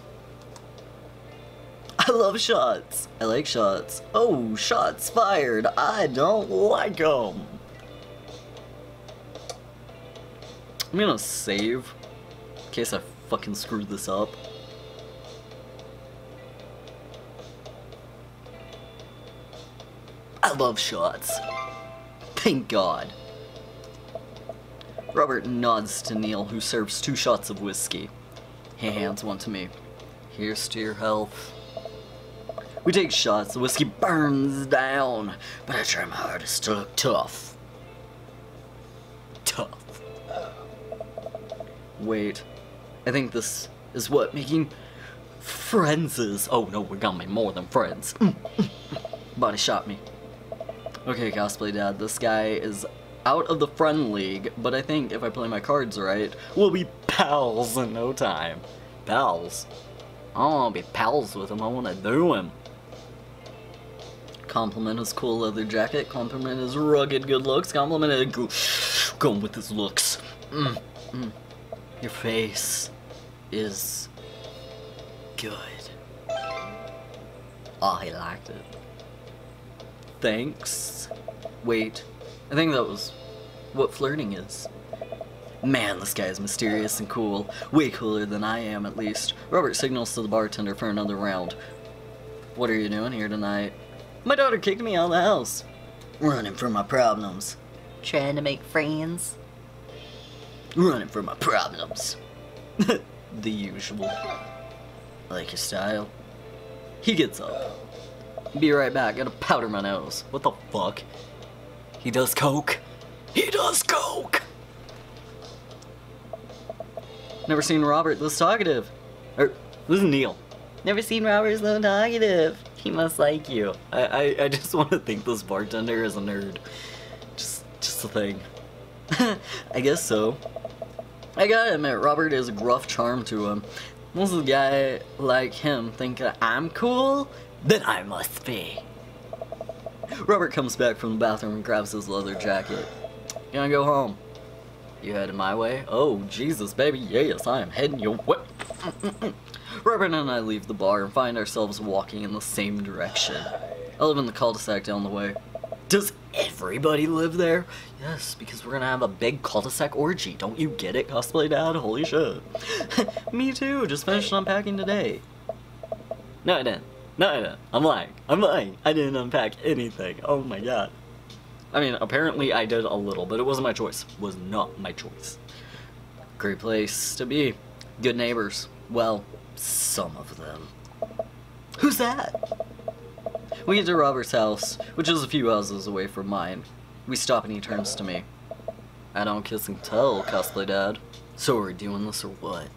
[SPEAKER 1] I love shots. I like shots. Oh, shots fired. I don't like them. I'm gonna save in case I fucking screwed this up. I love shots. Thank God. Robert nods to Neil, who serves 2 shots of whiskey. He hands one to me. Here's to your health. We take shots, the whiskey burns down, but I try my hardest to look tough. Tough. Wait, I think this is what making friends is. Oh no, we're gonna be more than friends. Body shot me. Okay, Cosplay Dad, this guy is out of the friend league, but I think if I play my cards right, we'll be pals in no time. Pals? I don't want to be pals with him, I want to do him. Compliment his cool leather jacket, compliment his rugged good looks, compliment his going with his looks. Your face is good. Oh, he liked it. Thanks. Wait, I think that was what flirting is. Man, this guy is mysterious and cool. Way cooler than I am, at least. Robert signals to the bartender for another round. What are you doing here tonight? My daughter kicked me out of the house. Running from my problems.
[SPEAKER 3] Trying to make friends.
[SPEAKER 1] Running from my problems. The usual. Like your style. He gets up. Be right back, gotta powder my nose. What the fuck? He does coke? He does coke! Never seen Robert this talkative. This is Neil. Never seen Robert so talkative. He must like you. I just want to think this bartender is a nerd. Just a thing. I guess so. I gotta admit, Robert is a gruff charm to him. Most of the guy like him think I'm cool, then I must be. Robert comes back from the bathroom and grabs his leather jacket. Gonna go home. You headed my way? Oh, Jesus, baby, yes, I am heading your way. Robert and I leave the bar and find ourselves walking in the same direction. I live in the cul-de-sac down the way. Does everybody live there? Yes, because we're gonna have a big cul-de-sac orgy. Don't you get it, cosplay dad? Holy shit. Me too, just finished unpacking today. No, I didn't. No, I didn't. I'm lying. I didn't unpack anything. Oh my god. I mean, apparently I did a little, but it wasn't my choice. It was not my choice. Great place to be. Good neighbors. Well, some of them. Who's that? We get to Robert's house, which is a few houses away from mine. We stop and he turns to me. I don't kiss and tell, cosplay dad. So are we doing this or what?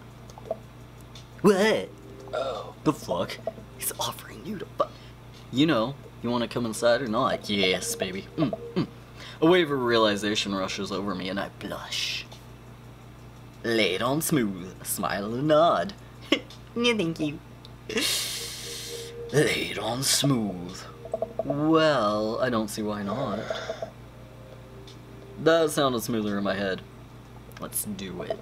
[SPEAKER 1] What?
[SPEAKER 2] Oh.
[SPEAKER 1] The fuck? He's offering you to fuck. You know, you want to come inside or not? Yes, baby. A wave of realization rushes over me and I blush. Lay it on smooth, smile and nod.
[SPEAKER 3] No, thank you.
[SPEAKER 1] Lay it on smooth. Well, I don't see why not. That sounded smoother in my head. Let's do it.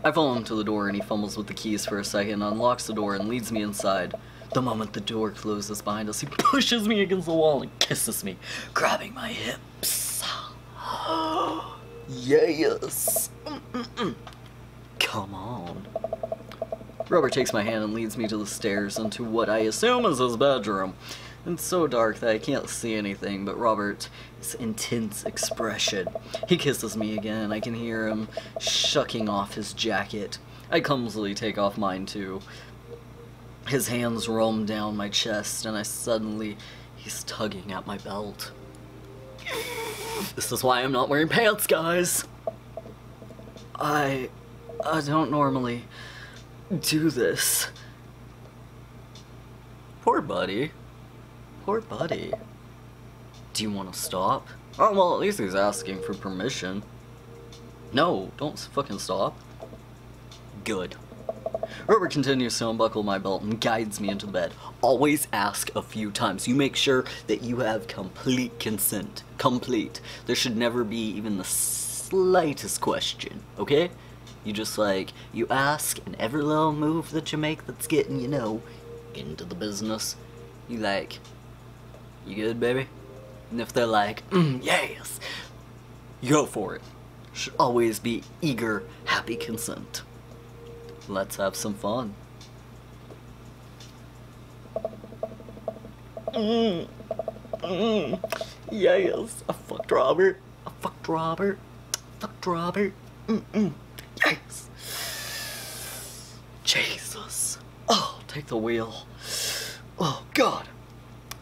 [SPEAKER 1] I follow him to the door and he fumbles with the keys for a second, unlocks the door and leads me inside. The moment the door closes behind us, he pushes me against the wall and kisses me, grabbing my hips. Yes! Come on. Robert takes my hand and leads me to the stairs into what I assume is his bedroom. It's so dark that I can't see anything but Robert's intense expression. He kisses me again and I can hear him shucking off his jacket. I clumsily take off mine too. His hands roam down my chest and he's tugging at my belt. This is why I'm not wearing pants, guys. I don't normally do this. Poor buddy. Poor buddy. Do you want to stop? Oh, well, at least he's asking for permission. No, don't fucking stop. Good. Robert continues to unbuckle my belt and guides me into the bed. Always ask a few times. You make sure that you have complete consent. Complete. There should never be even the slightest question, okay? You just you ask, and every little move that you make that's getting, you know, into the business, you you good, baby? And if they're yes, you go for it. Should always be eager, happy consent. Let's have some fun. Yes, I fucked Robert. Yes. Jesus. Oh, take the wheel. Oh, God.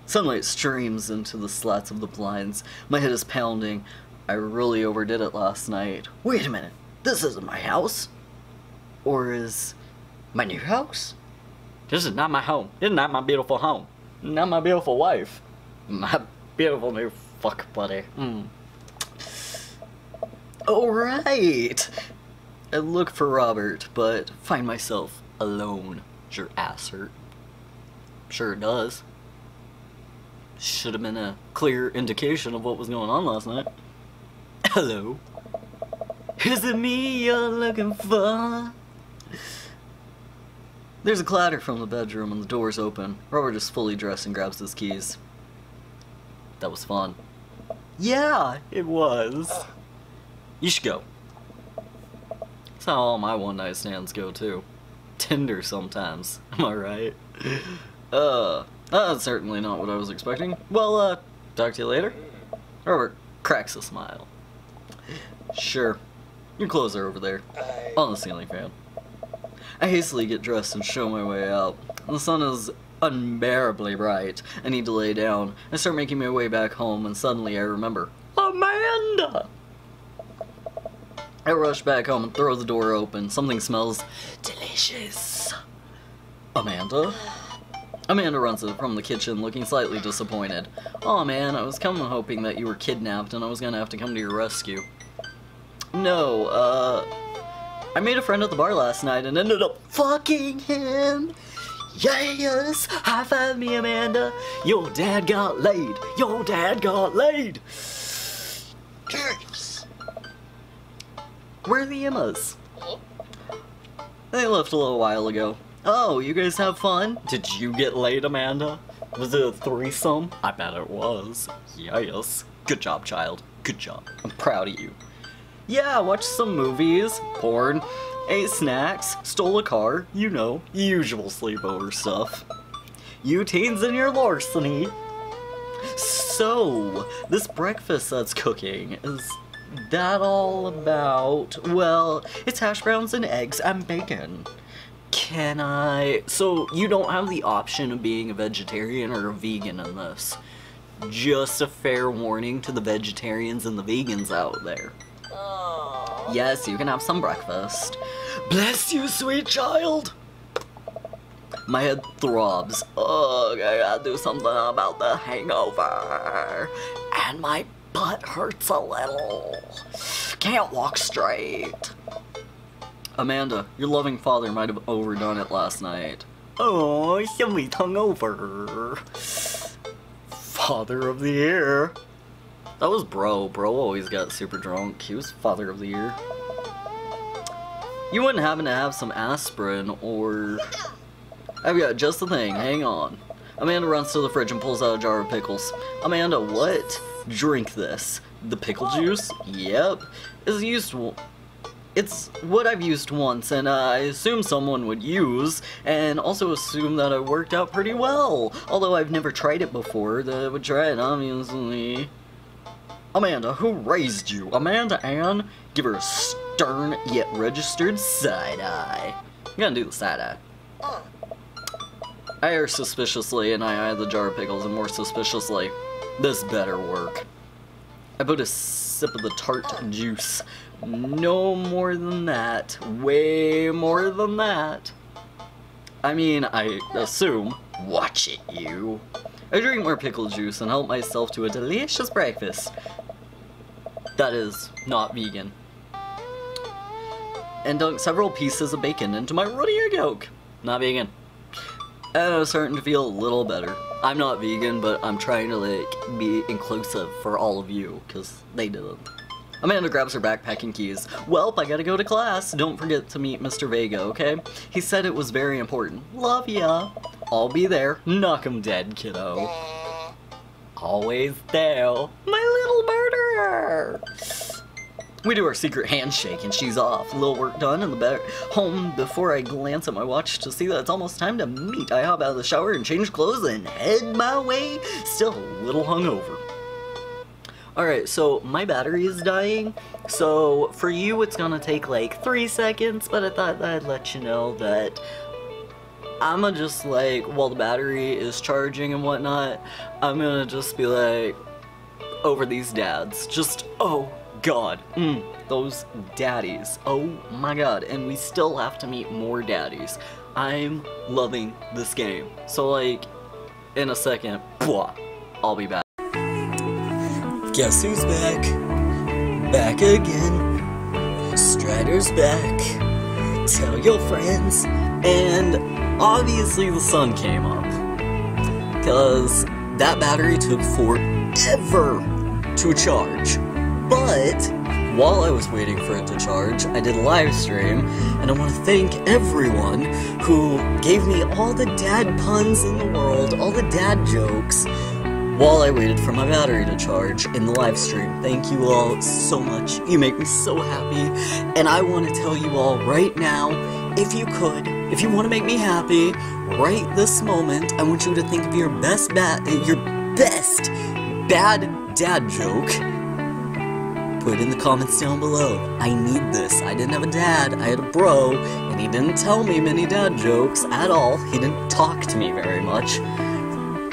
[SPEAKER 1] Sunlight streams into the slats of the blinds. My head is pounding. I really overdid it last night. Wait a minute. This isn't my house. Or is my new house? This is not my home. This is not my beautiful home. Not my beautiful wife. My beautiful new fuck buddy. Alright. I look for Robert, but find myself alone. Does your ass hurt? Sure it does. Should have been a clear indication of what was going on last night. Hello? Is it me you're looking for? There's a clatter from the bedroom and the door's open. Robert is fully dressed and grabs his keys. That was fun. Yeah, it was. You should go. That's how all my one-night stands go, too. Tinder sometimes. Am I right? That's certainly not what I was expecting. Well, talk to you later. Robert cracks a smile. Sure. Your clothes are over there. On the ceiling fan. I hastily get dressed and show my way out. The sun is unbearably bright. I need to lay down. I start making my way back home and suddenly I remember, Amanda! I rush back home and throw the door open. Something smells delicious. Amanda? Amanda runs in from the kitchen, looking slightly disappointed. Aw man, I was coming hoping that you were kidnapped and I was gonna have to come to your rescue. No, I made a friend at the bar last night and ended up fucking him! Yes! High five me, Amanda! Your dad got laid! Your dad got laid!
[SPEAKER 2] Curious.
[SPEAKER 1] Where are the Emmas? They left a little while ago. Oh, you guys have fun? Did you get laid, Amanda? Was it a threesome? I bet it was. Yes. Good job, child. Good job. I'm proud of you. Yeah, watched some movies, porn, ate snacks, stole a car, you know, usual sleepover stuff. You teens and your larceny. So, this breakfast that's cooking, is that all about? Well, it's hash browns and eggs and bacon. Can I... So, you don't have the option of being a vegetarian or a vegan in this. Just a fair warning to the vegetarians and the vegans out there.
[SPEAKER 2] Aww.
[SPEAKER 1] Yes, you can have some breakfast. Bless you, sweet child! My head throbs. Ugh, I gotta do something about the hangover. And my butt hurts a little. Can't walk straight. Amanda, your loving father might have overdone it last night. Oh, somebody's hungover. Father of the year. That was Bro. Bro always got super drunk. He was father of the year. You wouldn't happen to have some aspirin or... I've got just the thing. Hang on. Amanda runs to the fridge and pulls out a jar of pickles. Amanda, what? Drink this. The pickle juice? Yep. It's what I've used once, and I assume someone would use, and also assume that it worked out pretty well. Although I've never tried it before, that I would try it, obviously. Amanda, who raised you? Amanda Ann? Give her a stern yet registered side-eye. I'm gonna do the side-eye. I air suspiciously, and I eye the jar of pickles, and more suspiciously, this better work. I put a sip of the tart juice. No more than that. Way more than that. I mean, I assume. Watch it, you. I drink more pickle juice and help myself to a delicious breakfast. That is not vegan. And dunk several pieces of bacon into my runny egg yolk. Not vegan. And I was starting to feel a little better. I'm not vegan, but I'm trying to, like, be inclusive for all of you, because they didn't. Amanda grabs her backpack and keys. Welp, I gotta go to class. Don't forget to meet Mr. Vega, okay? He said it was very important. Love ya. I'll be there. Knock 'em dead, kiddo. Always there. My little murderer. We do our secret handshake and she's off. Little work done in the bed home before I glance at my watch to see that it's almost time to meet. I hop out of the shower and change clothes and head my way, still a little hungover. Alright, so my battery is dying, so for you it's gonna take like 3 seconds, but I thought that I'd let you know that I'm gonna just like, while the battery is charging and whatnot, I'm gonna just be like, over these dads. Just, oh god, those daddies. Oh my god, and we still have to meet more daddies. I'm loving this game. So like, in a second, I'll be back. Guess who's back? Back again. Strider's back. Tell your friends. And obviously the sun came up. Because that battery took forever to charge. But while I was waiting for it to charge, I did a live stream, and I want to thank everyone who gave me all the dad puns in the world, all the dad jokes, while I waited for my battery to charge in the live stream. Thank you all so much. You make me so happy. And I want to tell you all right now, if you could, if you want to make me happy, right this moment, I want you to think of your best bad dad joke. Put it in the comments down below. I need this. I didn't have a dad. I had a bro, and he didn't tell me many dad jokes at all. He didn't talk to me very much.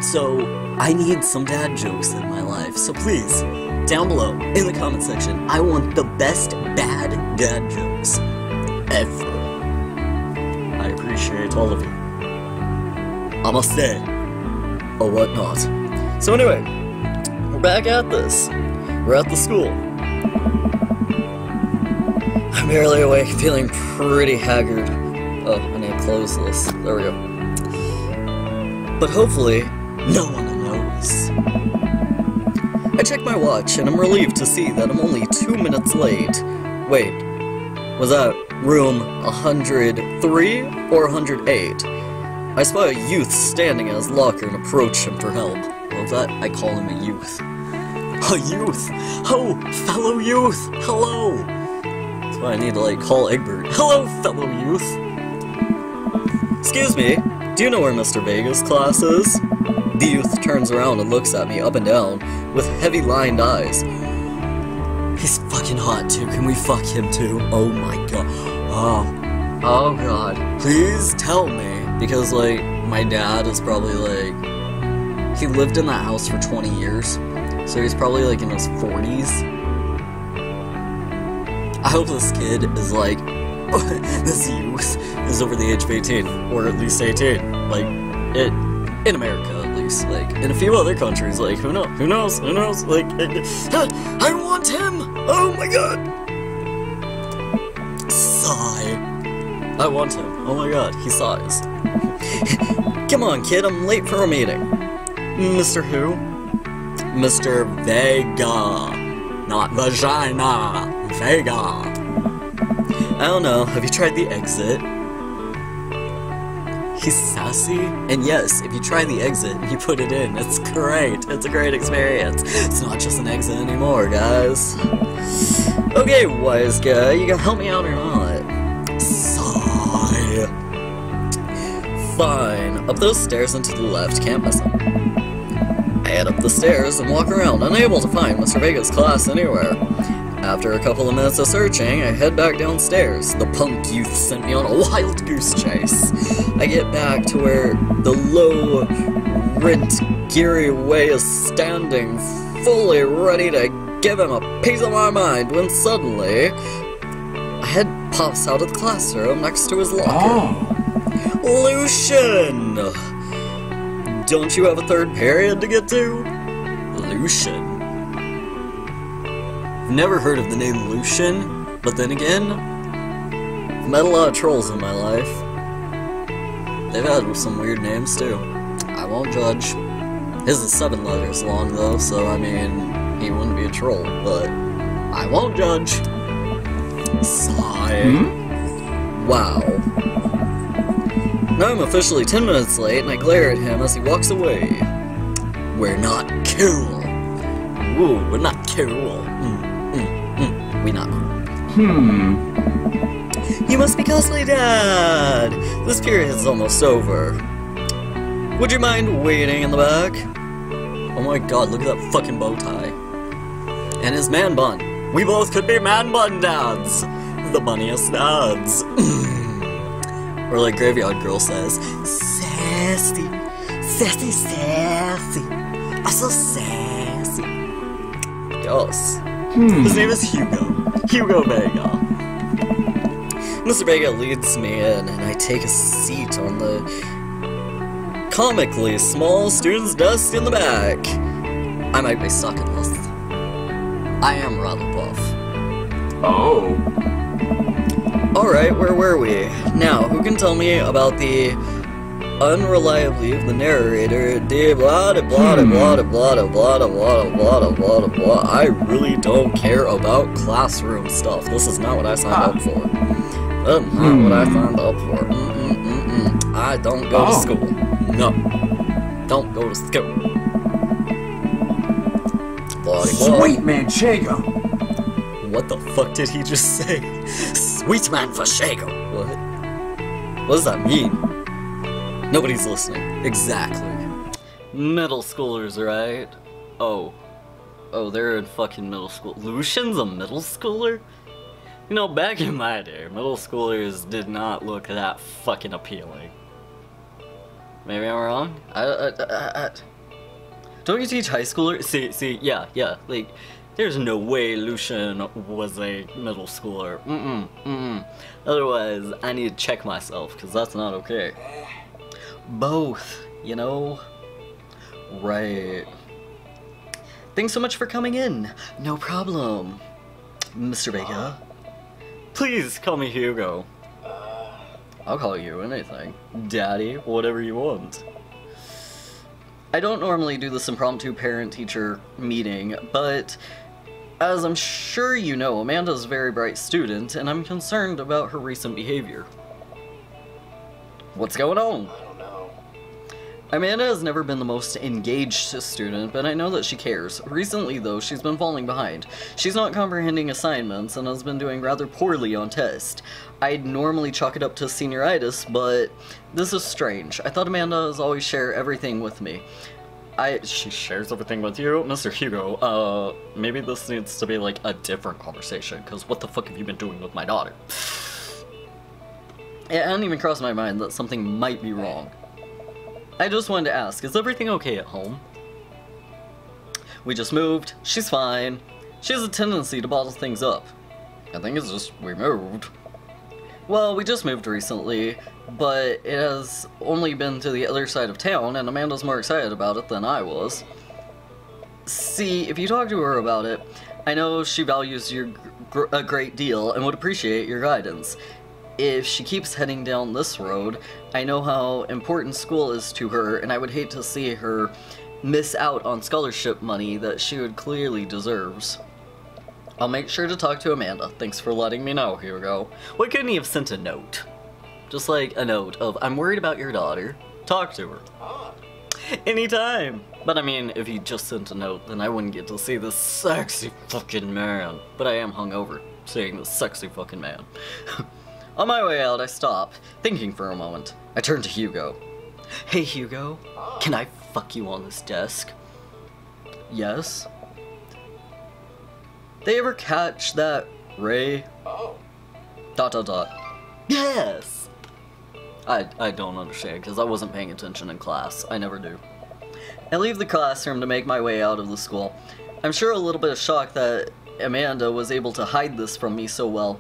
[SPEAKER 1] So I need some dad jokes in my life, so please, down below, in the comment section, I want the best bad dad jokes ever. I appreciate all of you. I'ma stay. Or whatnot. So anyway, we're back at this. We're at the school. I'm barely awake, feeling pretty haggard. Oh, I need to close this. There we go. But hopefully, no one will notice. I check my watch, and I'm relieved to see that I'm only 2 minutes late. Wait, was that room 103 or 108? I spy a youth standing at his locker and approach him for help. Well, that I call him a youth. A youth! Oh, fellow youth! Hello! That's why I need to, like, call Egbert. Hello, fellow youth! Excuse me, do you know where Mr. Vega's class is? The youth turns around and looks at me up and down with heavy-lined eyes. He's fucking hot, too. Can we fuck him, too? Oh my god. Oh god. Please tell me. Because, like, my dad is probably, like... He lived in that house for 20 years. So he's probably, like, in his 40s. I hope this kid is, like... this youth is over the age of 18. Or at least 18. Like, in America, at least. Like, in a few other countries, like, who knows? Who knows? Who knows? Like, I want him! Oh my god! Sigh. I want him. Oh my god, he sighs. Come on, kid, I'm late for a meeting. Mr. who? Mr. Vega. Not vagina. Vega. I don't know, have you tried the exit? He's sassy? And yes, if you try the exit and you put it in, it's great. It's a great experience. It's not just an exit anymore, guys. Okay, wise guy, you gonna help me out or not? Sigh. Fine. Up those stairs and to the left, can't miss them. I head up the stairs and walk around, unable to find Mr. Vega's class anywhere. After a couple of minutes of searching, I head back downstairs. The punk youth sent me on a wild goose chase. I get back to where the low, rent-geary way is standing, fully ready to give him a piece of my mind, when suddenly, a head pops out of the classroom next to his locker.
[SPEAKER 4] Oh.
[SPEAKER 1] Lucian! Don't you have a third period to get to? Lucian. Never heard of the name Lucian, but then again, I've met a lot of trolls in my life. They've had some weird names too. I won't judge. His is 7 letters long though, so I mean, he wouldn't be a troll, but I won't judge. Sigh. Wow. Now I'm officially 10 minutes late, and I glare at him as he walks away. We're not cool. Ooh, we're not cool. We not cool. You must be costly, Dad! This period is almost over. Would you mind waiting in the back? Oh my god, look at that fucking bow tie. And his man bun. We both could be man bun dads! The bunniest dads. Or like Graveyard Girl says, sassy, sassy, sassy. I'm so sassy. Yes. His name is Hugo. Hugo Vega. Mr. Vega leads me in, and I take a seat on the comically small student's desk in the back. I might be stuck in this. I am rather buff.
[SPEAKER 4] Oh.
[SPEAKER 1] Alright, where were we? Now, who can tell me about the unreliability of the narrator? Blah blah blah blah blah blah blah blah blah blah blah. I really don't care about classroom stuff. This is not what I signed up for. That's not what I signed up for. I don't go to school. No. Don't go to school.
[SPEAKER 4] Sweet Manchego.
[SPEAKER 1] What the fuck did he just say? Sweet man for Shago. What? What does that mean? Nobody's listening. Exactly. Middle schoolers, right? Oh. Oh, they're in fucking middle school. Lucian's a middle schooler? You know, back in my day, middle schoolers did not look that fucking appealing. Maybe I'm wrong? Don't you teach high schoolers? See, yeah, like, there's no way Lucian was a middle schooler. Otherwise, I need to check myself, because that's not okay. Both. you know? Right. Thanks so much for coming in. No problem. Mr. Vega. Please call me Hugo. I'll call you anything. Daddy, whatever you want. I don't normally do this impromptu parent-teacher meeting, but as I'm sure you know, Amanda's a very bright student, and I'm concerned about her recent behavior. What's going on?
[SPEAKER 2] I don't know.
[SPEAKER 1] Amanda has never been the most engaged student, but I know that she cares. Recently, though, she's been falling behind. She's not comprehending assignments and has been doing rather poorly on tests. I'd normally chalk it up to senioritis, but this is strange. I thought Amanda has always shared everything with me. She shares everything with you? Mr. Hugo, maybe this needs to be like a different conversation, because what the fuck have you been doing with my daughter? It hadn't even crossed my mind that something might be wrong. I just wanted to ask, is everything okay at home? We just moved. She's fine. She has a tendency to bottle things up. I think it's just we moved. Well, we just moved recently, but it has only been to the other side of town, and Amanda's more excited about it than I was. See, if you talk to her about it, I know she values you a great deal and would appreciate your guidance. If she keeps heading down this road, I know how important school is to her, and I would hate to see her miss out on scholarship money that she would clearly deserves. I'll make sure to talk to Amanda. Thanks for letting me know, Hugo. Why couldn't he have sent a note? Just like a note of, I'm worried about your daughter. Talk to her. Anytime. But I mean, if he just sent a note, then I wouldn't get to see this sexy fucking man. But I am hungover, seeing this sexy fucking man. On my way out, I stop, thinking for a moment. I turn to Hugo. Hey, Hugo. Can I fuck you on this desk? Yes. They ever catch that Ray?
[SPEAKER 2] Oh. ...
[SPEAKER 1] Yes! I don't understand, because I wasn't paying attention in class. I never do. I leave the classroom to make my way out of the school. I'm sure a little bit of shock that Amanda was able to hide this from me so well.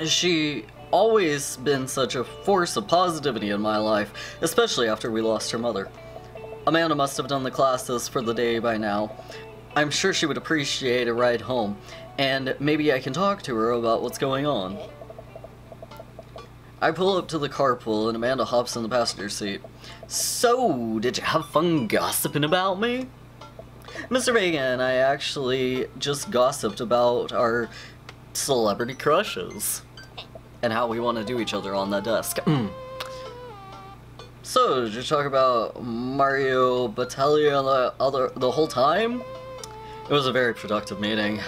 [SPEAKER 1] She always been such a force of positivity in my life, especially after we lost her mother. Amanda must have done the classes for the day by now. I'm sure she would appreciate a ride home, and maybe I can talk to her about what's going on. I pull up to the carpool and Amanda hops in the passenger seat. So, did you have fun gossiping about me? Mr. Vega and I actually just gossiped about our celebrity crushes and how we want to do each other on that desk. So, did you talk about Mario Batali the whole time? It was a very productive meeting.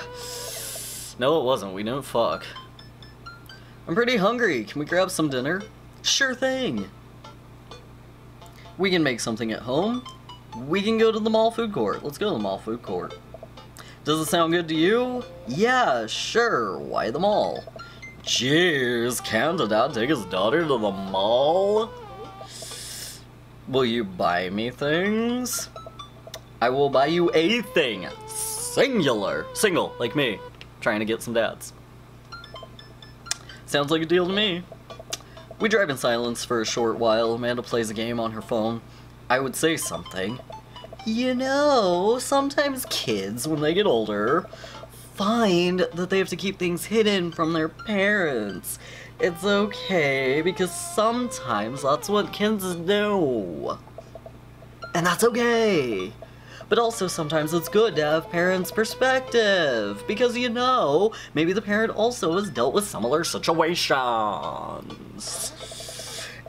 [SPEAKER 1] No, it wasn't. We didn't fuck. I'm pretty hungry. Can we grab some dinner? Sure thing. We can make something at home. We can go to the mall food court. Let's go to the mall food court. Does it sound good to you? Yeah, sure. Why the mall? Jeez, can't a dad take his daughter to the mall? Will you buy me things? I will buy you a thing. Singular. Single, like me. Trying to get some dads. Sounds like a deal to me. We drive in silence for a short while. Amanda plays a game on her phone. I would say something. You know, sometimes kids, when they get older, find that they have to keep things hidden from their parents. It's okay, because sometimes that's what kids do. And that's okay. But also sometimes it's good to have parents' perspective, because you know, maybe the parent also has dealt with similar situations.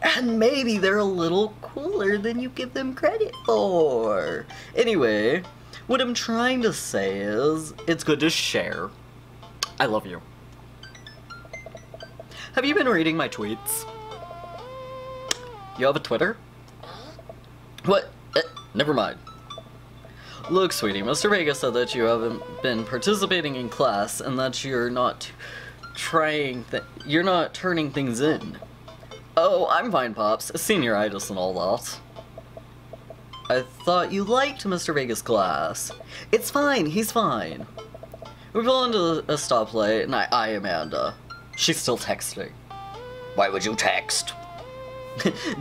[SPEAKER 1] And maybe they're a little cooler than you give them credit for. Anyway, what I'm trying to say is, it's good to share. I love you. Have you been reading my tweets? You have a Twitter? What? Never mind. Look, sweetie, Mr. Vega said that you haven't been participating in class and that you're not turning things in. Oh, I'm fine, Pops. Senioritis and all that. I thought you liked Mr. Vega's class. It's fine, he's fine. We pull into a stoplight and I eye Amanda. She's still texting. Why would you text?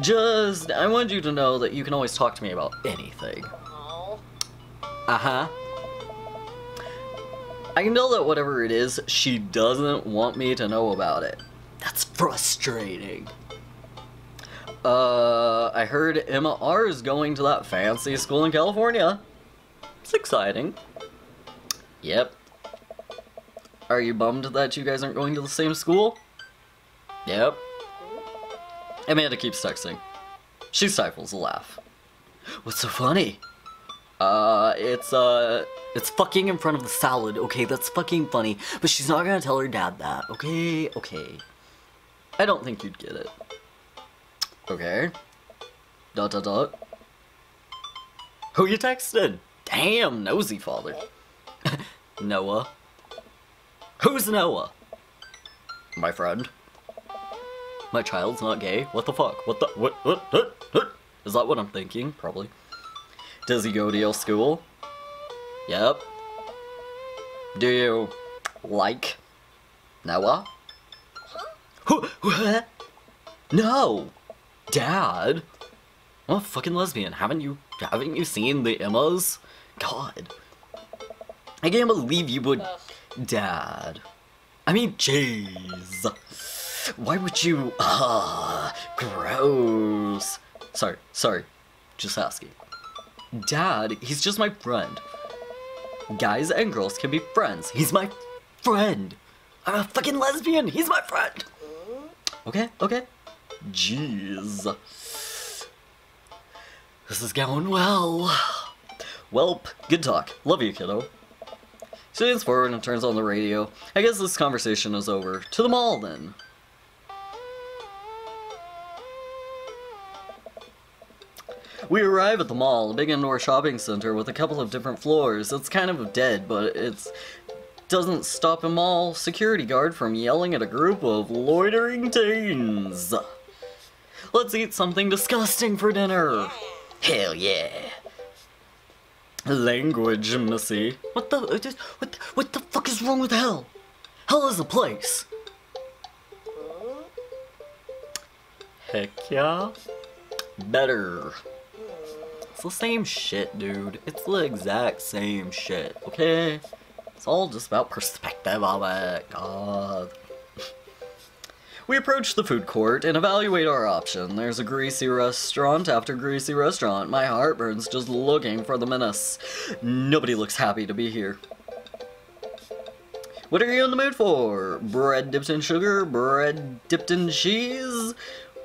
[SPEAKER 1] Just, I want you to know that you can always talk to me about anything. Uh-huh. I can tell that whatever it is, she doesn't want me to know about it. That's frustrating. I heard Emma R is going to that fancy school in California. It's exciting. Yep. Are you bummed that you guys aren't going to the same school? Yep. Amanda keeps texting. She stifles a laugh. What's so funny? It's fucking in front of the salad, okay? That's fucking funny. But she's not gonna tell her dad that, okay? Okay. I don't think you'd get it. Okay. ... Who you texting? Damn, nosy father. Noah. Who's Noah? My friend. My child's not gay? What the fuck? What? Is that what I'm thinking? Probably. Does he go to your school? Yep. Do you like Noah? What? No! Dad! I'm a fucking lesbian. Haven't you seen the Emmas? God. I can't believe you would... Dad. I mean, jeez. Why would you... gross. Sorry. Just asking. Dad, he's just my friend. Guys and girls can be friends. He's my friend. I'm a fucking lesbian. He's my friend. Okay. Jeez. This is going well. Welp, good talk. Love you, kiddo. She leans forward and turns on the radio. I guess this conversation is over. To the mall, then. We arrive at the mall, a big indoor shopping center with a couple of different floors. It's kind of dead, but it doesn't stop a mall security guard from yelling at a group of loitering teens. Let's eat something disgusting for dinner. Hell yeah. Language, missy. What the fuck is wrong with hell? Hell is a place. Heck yeah. Better. It's the same shit, dude. It's the exact same shit, okay? It's all just about perspective of it. God. We approach the food court and evaluate our option. There's a greasy restaurant after greasy restaurant. My heart burns just looking for the menace. Nobody looks happy to be here. What are you in the mood for? Bread dipped in sugar? Bread dipped in cheese?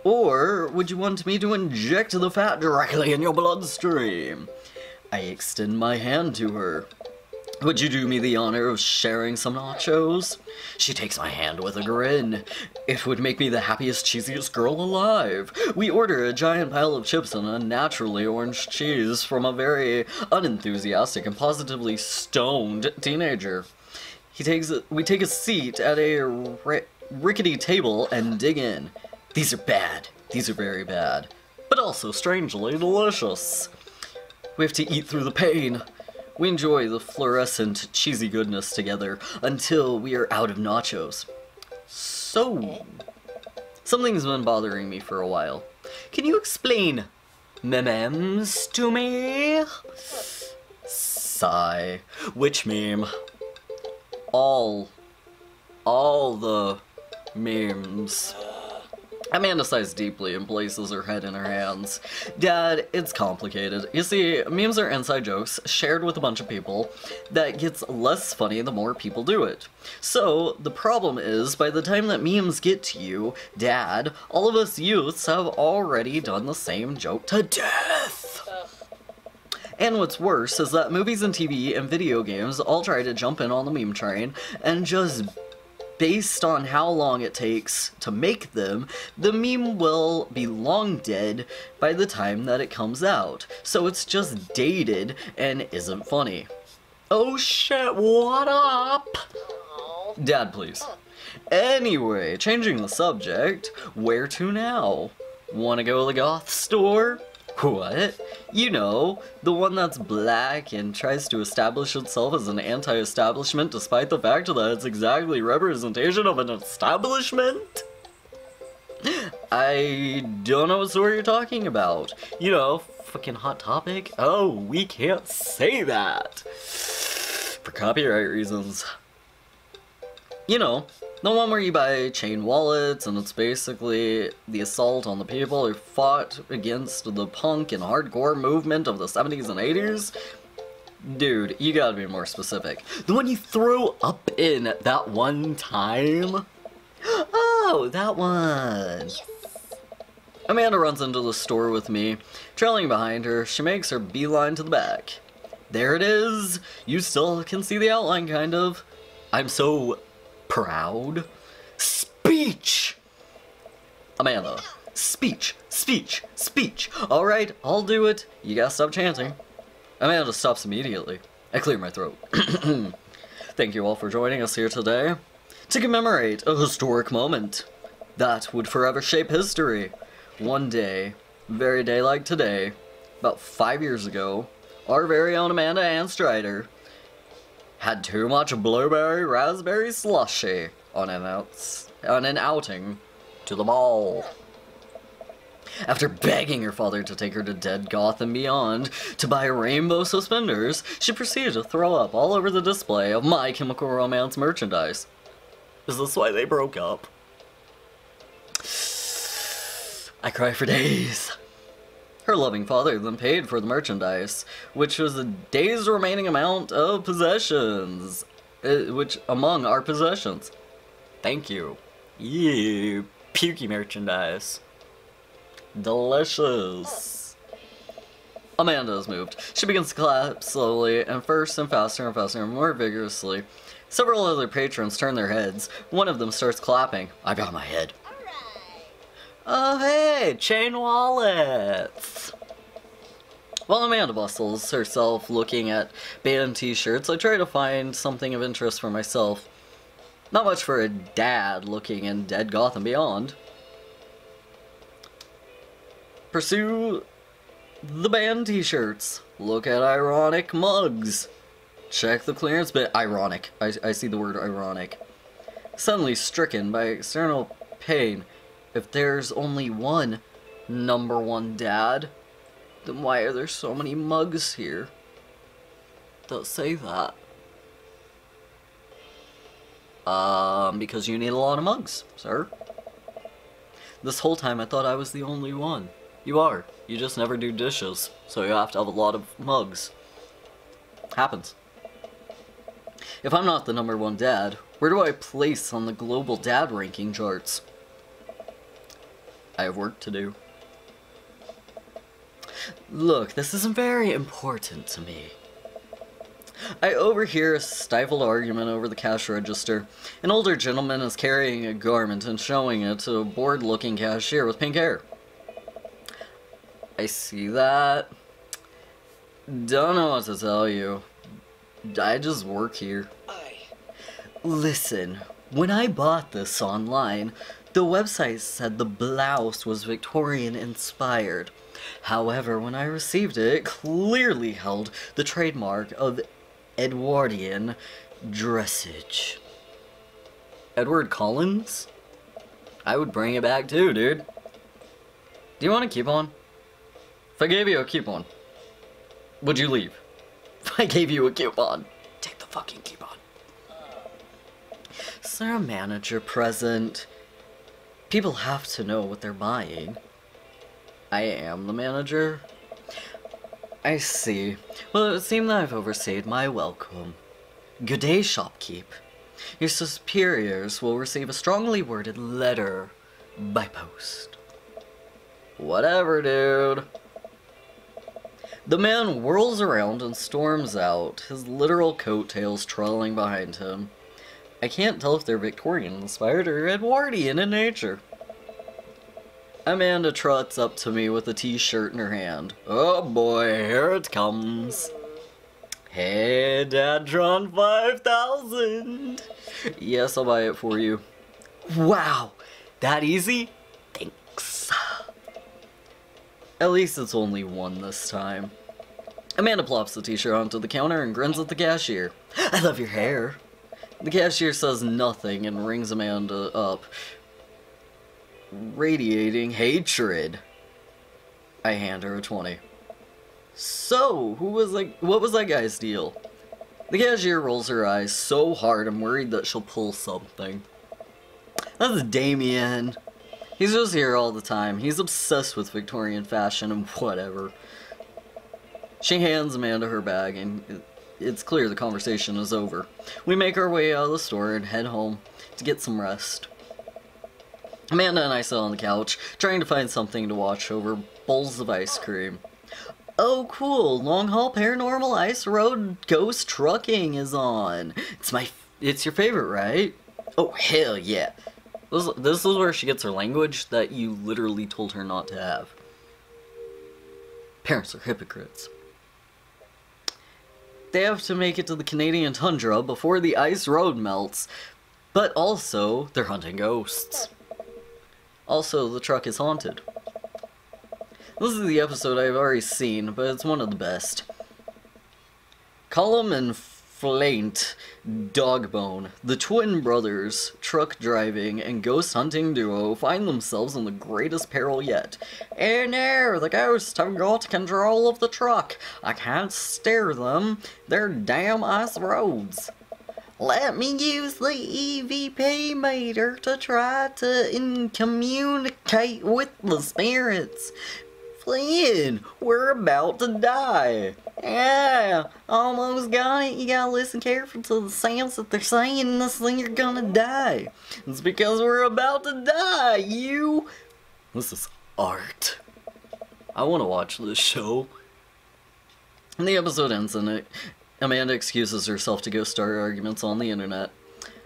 [SPEAKER 1] Or would you want me to inject the fat directly in your bloodstream? I extend my hand to her. Would you do me the honor of sharing some nachos? She takes my hand with a grin. It would make me the happiest, cheesiest girl alive. We order a giant pile of chips and a naturally orange cheese from a very unenthusiastic and positively stoned teenager. We take a seat at a rickety table and dig in. These are bad. These are very bad. But also strangely delicious. We have to eat through the pain. We enjoy the fluorescent, cheesy goodness together until we are out of nachos. So, something's been bothering me for a while. Can you explain memes to me? Sigh. Which meme? All the memes. Amanda sighs deeply and places her head in her hands. Dad, it's complicated. You see, memes are inside jokes shared with a bunch of people that gets less funny the more people do it. So, the problem is, by the time that memes get to you, Dad, all of us youths have already done the same joke to death. And what's worse is that movies and TV and video games all try to jump in on the meme train and just based on how long it takes to make them, the meme will be long dead by the time that it comes out. So it's just dated and isn't funny. Oh shit, what up? Dad, please. Anyway, changing the subject, where to now? Wanna go to the goth store? What? You know, the one that's black and tries to establish itself as an anti-establishment despite the fact that it's exactly representation of an establishment? I don't know what story you're talking about. You know, fucking Hot Topic? Oh, we can't say that. For copyright reasons. You know, the one where you buy chain wallets and it's basically the assault on the people who fought against the punk and hardcore movement of the 70s and 80s. Dude, you gotta be more specific. The one you threw up in that one time? Oh, that one. Amanda runs into the store with me. Trailing behind her, she makes her beeline to the back. There it is! You still can see the outline, kind of. I'm so proud. Speech! Amanda. Speech, speech, speech. Alright, I'll do it. You gotta stop chanting. Amanda stops immediately. I clear my throat. Thank you all for joining us here today to commemorate a historic moment that would forever shape history. One day, very day like today, about 5 years ago, our very own Amanda Ann Strider had too much blueberry raspberry slushy on an outing to the mall. After begging her father to take her to Dead Goth and Beyond to buy rainbow suspenders, she proceeded to throw up all over the display of My Chemical Romance merchandise. Is this why they broke up? I cry for days. Her loving father then paid for the merchandise, which was a day's remaining amount of possessions. Which, among our possessions. Thank you. You pukey merchandise. Delicious. Amanda is moved. She begins to clap slowly, and first and faster and more vigorously. Several other patrons turn their heads. One of them starts clapping. I got my head. Oh hey, chain wallets! While Amanda bustles herself looking at band t-shirts, I try to find something of interest for myself. Not much for a dad looking in Dead Goth and Beyond. Pursue the band t-shirts. Look at ironic mugs. Check the clearance bin. Ironic. I see the word ironic. Suddenly stricken by external pain. If there's only one #1 dad, then why are there so many mugs here? Don't say that. Because you need a lot of mugs, sir. This whole time I thought I was the only one. You are. You just never do dishes, so you have to have a lot of mugs. Happens. If I'm not the #1 dad, where do I place on the global dad ranking charts? I have work to do. Look, this isn't very important to me. I overhear a stifled argument over the cash register. An older gentleman is carrying a garment and showing it to a bored-looking cashier with pink hair. I see that. Don't know what to tell you. I just work here. Listen, when I bought this online, the website said the blouse was Victorian inspired. However, when I received it, it clearly held the trademark of Edwardian dressage. Edward Collins? I would bring it back too, dude. Do you want a coupon? If I gave you a coupon, would you leave? If I gave you a coupon, take the fucking coupon. Is there a manager present? People have to know what they're buying. I am the manager. I see. Well, it would seem that I've overstayed my welcome. Good day, shopkeep. Your superiors will receive a strongly worded letter by post. Whatever, dude. The man whirls around and storms out, his literal coattails trailing behind him. I can't tell if they're Victorian-inspired or Edwardian in nature. Amanda trots up to me with a t-shirt in her hand. Oh boy, here it comes. Hey, Dadtron 5000! Yes, I'll buy it for you. Wow, that easy? Thanks. At least it's only one this time. Amanda plops the t-shirt onto the counter and grins at the cashier. I love your hair. The cashier says nothing and rings Amanda up. radiating hatred. I hand her a 20. So, what was that guy's deal? The cashier rolls her eyes so hard I'm worried that she'll pull something. That's Damian. He's just here all the time. He's obsessed with Victorian fashion and whatever. She hands Amanda her bag and it's clear the conversation is over. We make our way out of the store and head home to get some rest. Amanda and I sit on the couch, trying to find something to watch over bowls of ice cream. Oh cool, Long Haul Paranormal Ice Road Ghost Trucking is on. It's your favorite, right? Oh hell yeah. This is where she gets her language that you literally told her not to have. Parents are hypocrites. They have to make it to the Canadian tundra before the ice road melts, but also they're hunting ghosts. Also, the truck is haunted. This is the episode I've already seen, but it's one of the best. Colum and Flaint Dogbone, the twin brothers, truck driving and ghost hunting duo, find themselves in the greatest peril yet. In there, the ghosts have got control of the truck. I can't steer them. They're damn ice roads. Let me use the EVP meter to try to communicate with the spirits. Flynn, we're about to die. Yeah, almost got it. You gotta listen carefully to the sounds that they're saying. This thing, you're gonna die. It's because we're about to die, you. This is art. I want to watch this show. And the episode ends in it. Amanda excuses herself to go start arguments on the internet.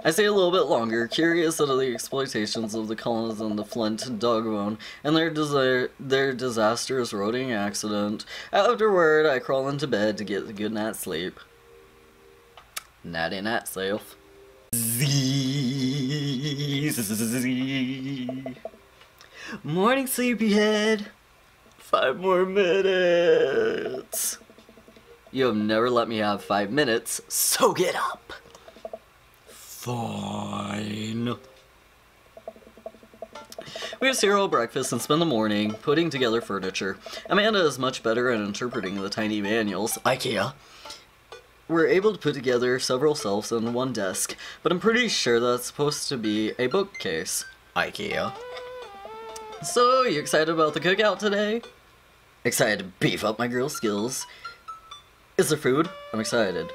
[SPEAKER 1] I stay a little bit longer, curious at the exploitations of the Collins and the Flint Dogbone and their disastrous roading accident. Afterward, I crawl into bed to get a good night's sleep. Natty night self. Morning, sleepyhead. 5 more minutes. You have never let me have 5 minutes, so get up. Fine. We have cereal breakfast and spend the morning putting together furniture. Amanda is much better at interpreting the tiny manuals. IKEA. We're able to put together several shelves and one desk, but I'm pretty sure that's supposed to be a bookcase. IKEA. So, you excited about the cookout today? Excited to beef up my grill skills. Is there food? I'm excited.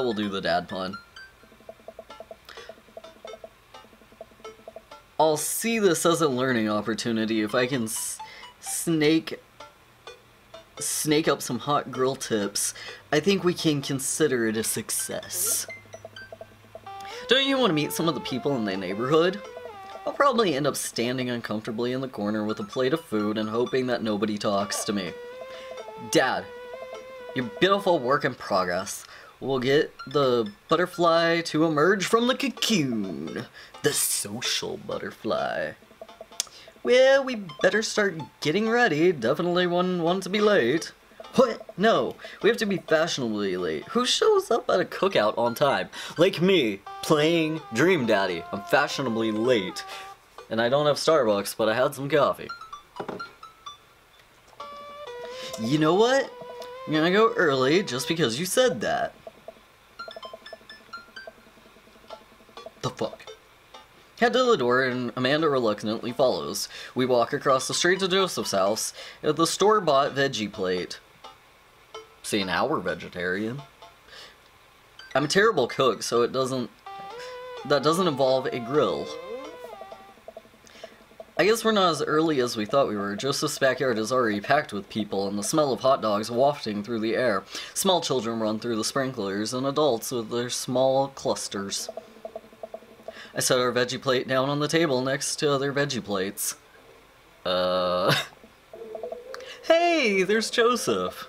[SPEAKER 1] We'll do the dad pun. I'll see this as a learning opportunity if I can snake up some hot grill tips. I think we can consider it a success. Don't you want to meet some of the people in the neighborhood? I'll probably end up standing uncomfortably in the corner with a plate of food and hoping that nobody talks to me. Dad, your beautiful work in progress. We'll get the butterfly to emerge from the cocoon. The social butterfly. Well, we better start getting ready. Definitely wouldn't want to be late. What? No, we have to be fashionably late. Who shows up at a cookout on time? Like me, playing Dream Daddy. I'm fashionably late. And I don't have Starbucks, but I had some coffee. You know what? I'm gonna go early just because you said that. The fuck? Head to the door and Amanda reluctantly follows. We walk across the street to Joseph's house at the store-bought veggie plate. See, now we're vegetarian. I'm a terrible cook, so that doesn't involve a grill. I guess we're not as early as we thought we were. Joseph's backyard is already packed with people, and the smell of hot dogs wafting through the air. Small children run through the sprinklers, and adults with their small clusters. I set our veggie plate down on the table next to other veggie plates. Hey, there's Joseph.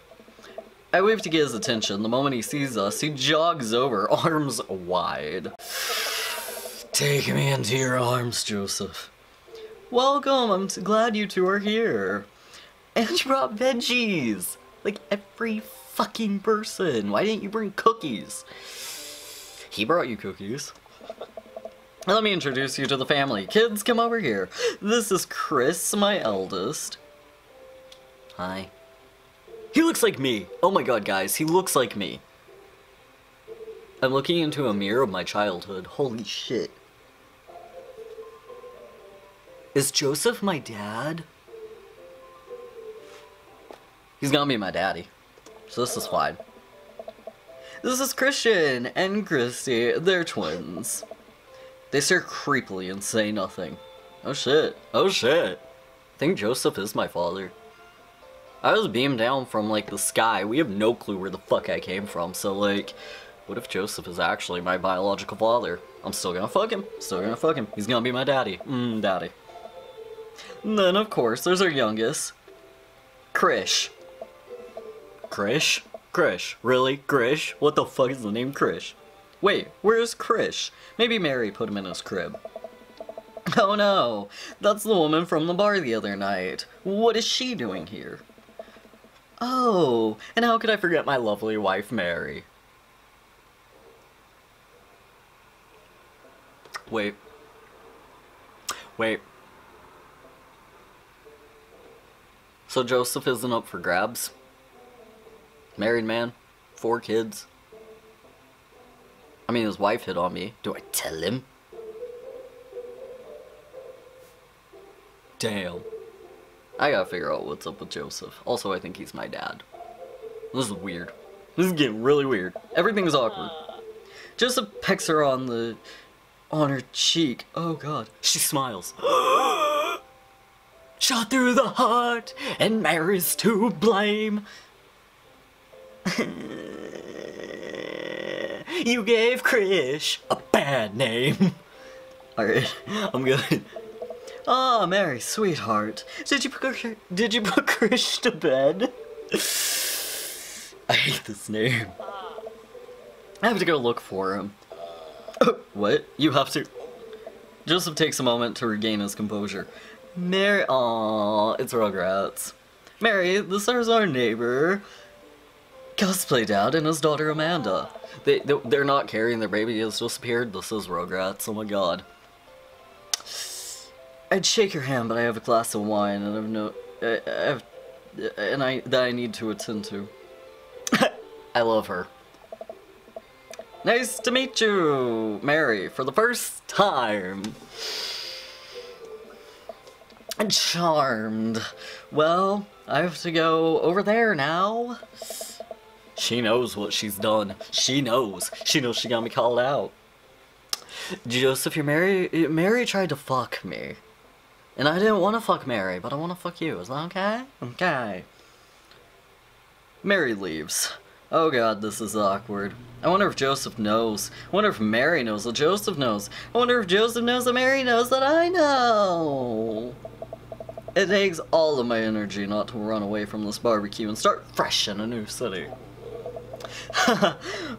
[SPEAKER 1] I wave to get his attention. The moment he sees us, he jogs over, arms wide. Take me into your arms, Joseph. Welcome, I'm glad you two are here. And you brought veggies! Like every fucking person. Why didn't you bring cookies? He brought you cookies. Let me introduce you to the family. Kids, come over here. This is Chris, my eldest. Hi. He looks like me. Oh my god, guys, he looks like me. I'm looking into a mirror of my childhood. Holy shit. Is Joseph my dad? He's gonna be my daddy. So this is fine. This is Christian and Christy. They're twins. They stare creepily and say nothing. Oh shit. Oh shit. I think Joseph is my father. I was beamed down from, like, the sky. We have no clue where the fuck I came from, so, like, what if Joseph is actually my biological father? I'm still gonna fuck him. Still gonna fuck him. He's gonna be my daddy. Daddy. And then, of course, there's our youngest. Krish. Krish? Krish. Really? Krish? What the fuck is the name Krish? Wait, where's Krish? Maybe Mary put him in his crib. Oh no, that's the woman from the bar the other night. What is she doing here? Oh, and how could I forget my lovely wife, Mary? Wait. Wait. So Joseph isn't up for grabs? Married man, 4 kids. I mean, his wife hit on me. Do I tell him? Damn. I gotta figure out what's up with Joseph. Also, I think he's my dad. This is weird. This is getting really weird. Everything's awkward. Joseph pecks her on her cheek. Oh god. She smiles. Shot through the heart, and Mary's to blame. You gave Krish a bad name. Alright, I'm good. Ah, Mary, sweetheart. Did you put Krish to bed? I hate this name. I have to go look for him. What? You have to? Joseph takes a moment to regain his composure. Mary, aww, it's Rugrats. Mary, this is our neighbor. Cosplay Dad and his daughter Amanda. They're not carrying their baby, he has disappeared. This is Rugrats, oh my god. I'd shake your hand, but I have a glass of wine and that I need to attend to. I love her. Nice to meet you, Mary, for the first time. Charmed. Well, I have to go over there now. She knows what she's done. She knows. She knows she got me called out. Joseph, Mary tried to fuck me. And I didn't want to fuck Mary, but I want to fuck you. Is that okay? Okay. Mary leaves. Oh god, this is awkward. I wonder if Joseph knows. I wonder if Mary knows that Joseph knows. I wonder if Joseph knows that Mary knows that I know. It takes all of my energy not to run away from this barbecue and start fresh in a new city.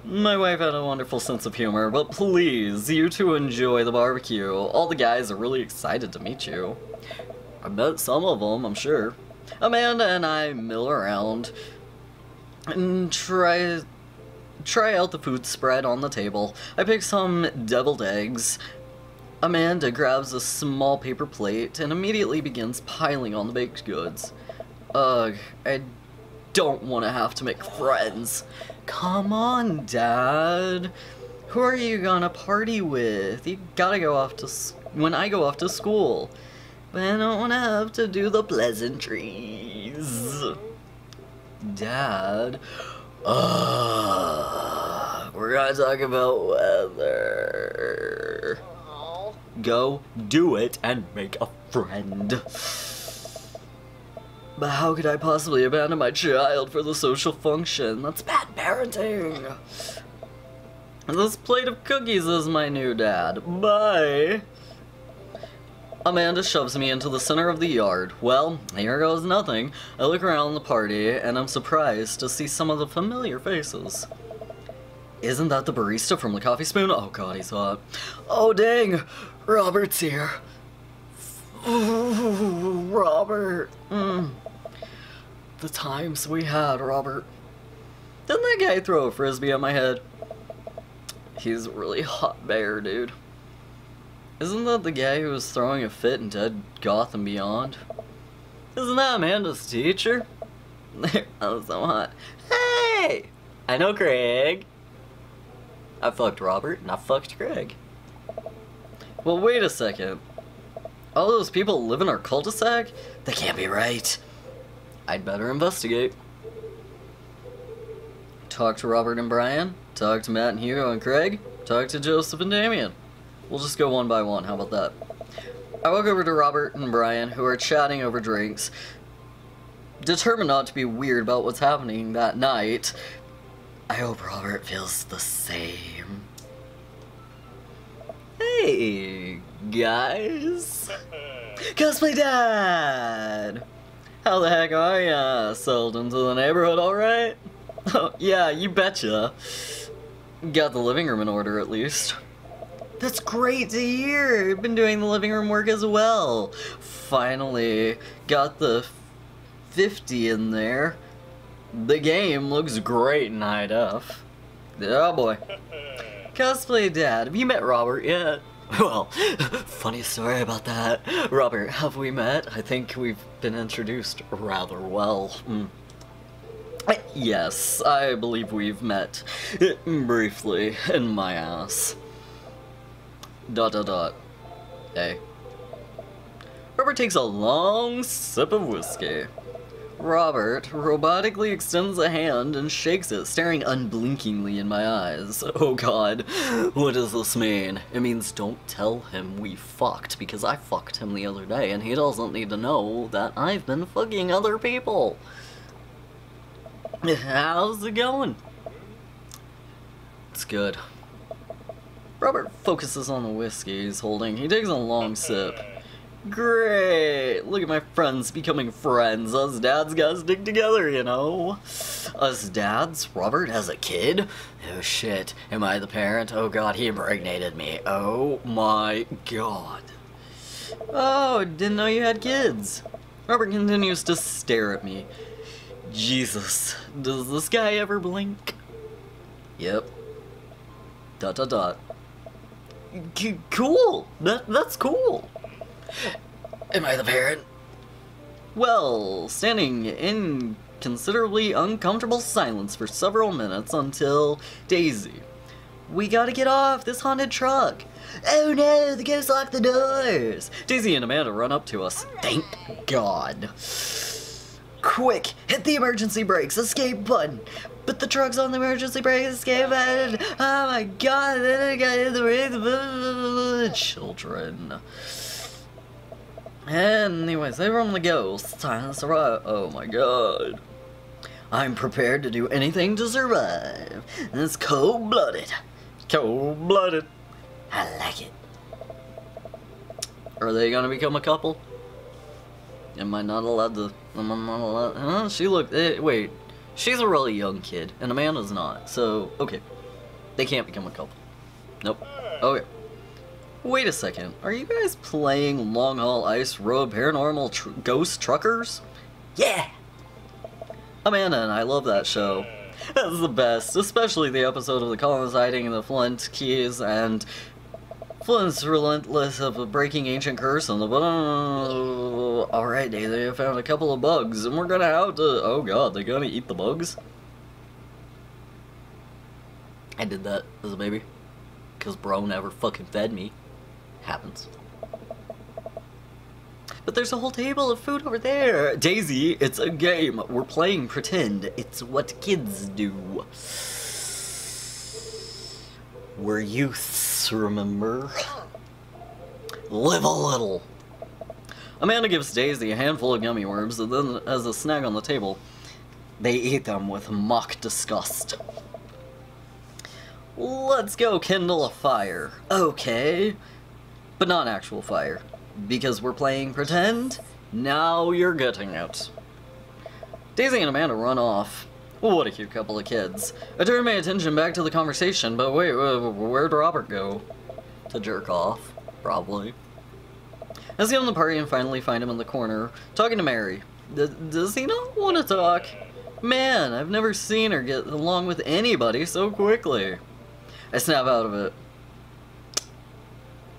[SPEAKER 1] My wife had a wonderful sense of humor, but please, you two enjoy the barbecue. All the guys are really excited to meet you. I bet some of them, I'm sure. Amanda and I mill around and try out the food spread on the table. I pick some deviled eggs. Amanda grabs a small paper plate and immediately begins piling on the baked goods. Ugh, I don't want to have to make friends. Come on, Dad. Who are you gonna party with? You gotta go off to when I go off to school. But I don't want to have to do the pleasantries. Dad. We're gonna talk about weather. Go do it and make a friend. But how could I possibly abandon my child for the social function? That's bad parenting. This plate of cookies is my new dad. Bye. Amanda shoves me into the center of the yard. Well, here goes nothing. I look around the party, and I'm surprised to see some of the familiar faces. Isn't that the barista from the Coffee Spoon? Oh god, he's hot. Oh dang, Robert's here. Ooh, Robert. The times we had, Robert. Didn't that guy throw a frisbee at my head? He's a really hot bear, dude. Isn't that the guy who was throwing a fit in Dead Gotham Beyond? Isn't that Amanda's teacher? Oh, so hot. Hey! I know Craig. I fucked Robert and I fucked Craig. Well, wait a second. All those people live in our cul-de-sac? That can't be right. I'd better investigate. Talk to Robert and Brian. Talk to Matt and Hugo and Craig. Talk to Joseph and Damian. We'll just go one by one, how about that? I walk over to Robert and Brian, who are chatting over drinks. Determined not to be weird about what's happening that night. I hope Robert feels the same. Hey, guys. Cosplay Dad! How the heck are ya? Settled into the neighborhood alright? Oh, yeah, you betcha. Got the living room in order, at least. That's great to hear! You've been doing the living room work as well. Finally, got the 50 in there. The game looks great in high def. Oh boy. Cosplay Dad, have you met Robert yet? Well, funny story about that. Robert, have we met? I think we've been introduced rather well. Yes, I believe we've met briefly in my ass. ... Hey. Robert takes a long sip of whiskey. Robert robotically extends a hand and shakes it, staring unblinkingly in my eyes. Oh god, what does this mean? It means don't tell him we fucked, because I fucked him the other day, and he doesn't need to know that I've been fucking other people. How's it going? It's good. Robert focuses on the whiskey he's holding. He takes a long sip. Great! Look at my friends becoming friends. Us dads gotta stick together, you know? Us dads? Robert has a kid? Oh shit. Am I the parent? Oh god, he impregnated me. Oh my god. Oh, didn't know you had kids. Robert continues to stare at me. Jesus. Does this guy ever blink? Yep. ... Cool! That's cool! Am I the parent? Well, standing in considerably uncomfortable silence for several minutes until Daisy. We gotta get off this haunted truck. Oh no, the ghost locked the doors. Daisy and Amanda run up to us. Thank God. Quick, hit the emergency brakes, escape button. But the truck's on the emergency brake, escape button. Oh my god, then I got hit the brakes. Children. Anyways, they from the ghost. Time to survive. Oh my god. I'm prepared to do anything to survive. It's cold-blooded. Cold-blooded. I like it. Are they gonna become a couple? Am I not allowed to... Am I not allowed... Huh? She looked... wait. She's a really young kid, and Amanda's not. So, okay. They can't become a couple. Nope. Okay. Wait a second. Are you guys playing Long Haul Ice Road Paranormal Ghost Truckers? Yeah! Amanda and I love that show. That's the best, especially the episode of the colonizing in the Flint Keys and Flint's relentless of breaking ancient curse on the alright, they found a couple of bugs and we're gonna have to... Oh god, they're gonna eat the bugs? I did that as a baby. Cause bro never fucking fed me. Happens. But there's a whole table of food over there. Daisy, it's a game. We're playing pretend. It's what kids do. We're youths, remember? Live a little. Amanda gives Daisy a handful of gummy worms, and then as a snack on the table, they eat them with mock disgust. Let's go kindle a fire. Okay. But not actual fire. Because we're playing pretend, now you're getting it. Daisy and Amanda run off. What a cute couple of kids. I turn my attention back to the conversation, but wait, where'd Robert go? To jerk off, probably. I see him in the party and finally find him in the corner, talking to Mary. Does he not want to talk? Man, I've never seen her get along with anybody so quickly. I snap out of it.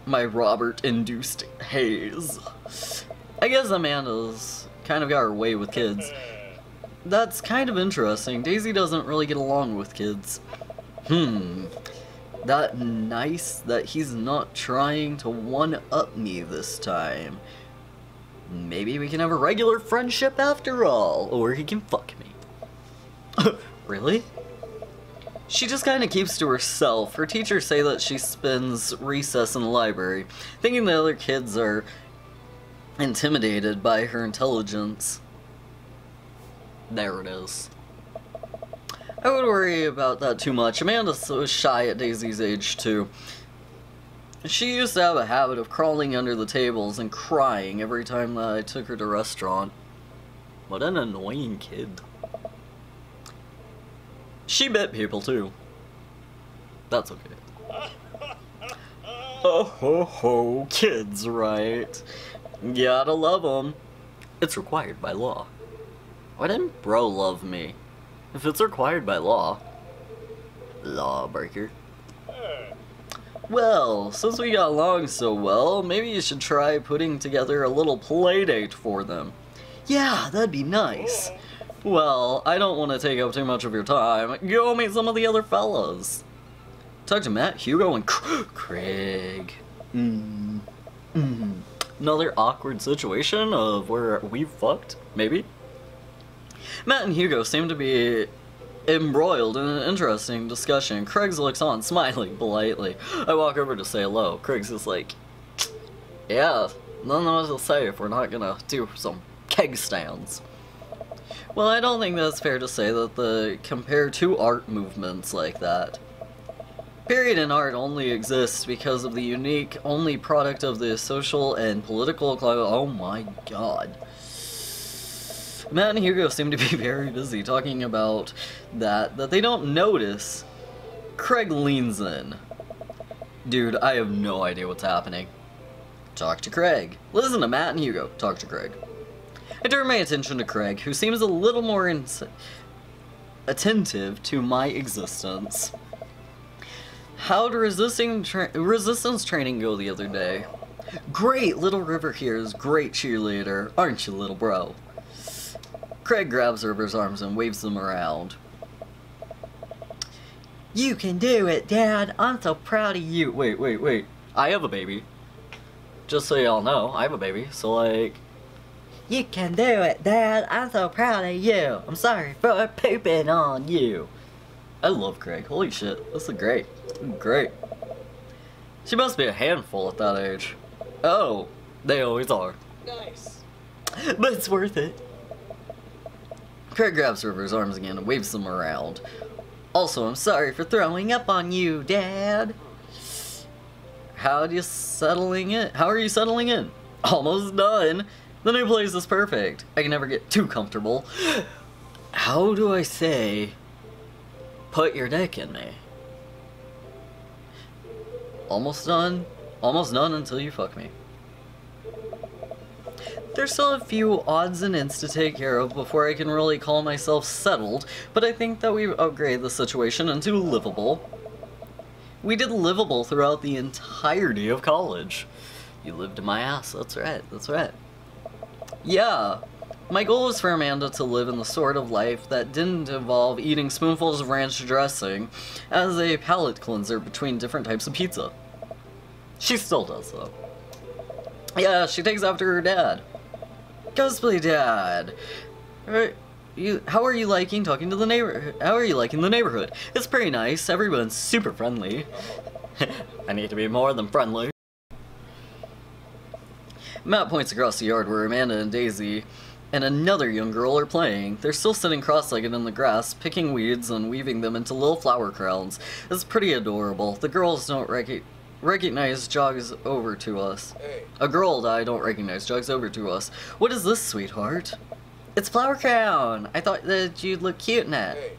[SPEAKER 1] my Robert-induced haze. I guess Amanda's kind of got her way with kids. That's kind of interesting. Daisy doesn't really get along with kids. That nice that he's not trying to one-up me this time. Maybe we can have a regular friendship after all, or he can fuck me. Really? She just kind of keeps to herself. Her teachers say that she spends recess in the library, thinking the other kids are intimidated by her intelligence. There it is. I would worry about that too much. Amanda's so shy at Daisy's age too. She used to have a habit of crawling under the tables and crying every time that I took her to a restaurant. What an annoying kid. She bit people too. That's okay. Oh ho ho, kids, right? Gotta love them. It's required by law. Why didn't bro love me? If it's required by law. Lawbreaker. Well, since we got along so well, maybe you should try putting together a little play date for them. Yeah, that'd be nice. Well, I don't want to take up too much of your time. Go meet some of the other fellas. Talk to Matt, Hugo, and Craig. Another awkward situation of where we fucked, maybe? Matt and Hugo seem to be embroiled in an interesting discussion. Craig looks on, smiling politely. I walk over to say hello. Craig's just like, yeah, nothing else to say if we're not gonna do some keg stands. Well, I don't think that's fair to say that the compare two art movements like that. Period in art only exists because of the unique, only product of the social and political climate. Oh my god. Matt and Hugo seem to be very busy talking about that they don't notice. Craig leans in. Dude, I have no idea what's happening. Talk to Craig. Listen to Matt and Hugo. Talk to Craig. I turn my attention to Craig, who seems a little more attentive to my existence. How'd resistance training go the other day? Great, Little River here is great cheerleader, aren't you, little bro? Craig grabs River's arms and waves them around. You can do it, Dad. I'm so proud of you. Wait. I have a baby. Just so y'all know, I have a baby, so like... You can do it, Dad. I'm so proud of you. I'm sorry for pooping on you. I love Craig. Holy shit. This is great. Great. She must be a handful at that age. Oh, they always are.
[SPEAKER 2] Nice.
[SPEAKER 1] But it's worth it. Craig grabs River's arms again and waves them around. Also, I'm sorry for throwing up on you, Dad. How are you settling in? Almost done. The new place is perfect. I can never get too comfortable. How do I say, put your dick in me? Almost done. Almost done until you fuck me. There's still a few odds and ends to take care of before I can really call myself settled, but I think that we've upgraded the situation into livable. We did livable throughout the entirety of college. You lived in my ass, that's right, that's right. Yeah, my goal was for Amanda to live in the sort of life that didn't involve eating spoonfuls of ranch dressing as a palate cleanser between different types of pizza. She still does, though. Yeah, she takes after her dad. Cosplay Dad. How are you liking talking to the neighbor? How are you liking the neighborhood? It's pretty nice. Everyone's super friendly. I need to be more than friendly. Matt points across the yard where Amanda and Daisy and another young girl are playing. They're still sitting cross-legged in the grass, picking weeds and weaving them into little flower crowns. It's pretty adorable. The girls don't recognize jogs over to us.
[SPEAKER 2] Hey.
[SPEAKER 1] A girl that I don't recognize jogs over to us. What is this, sweetheart? It's flower crown. I thought that you'd look cute in it.
[SPEAKER 2] Hey.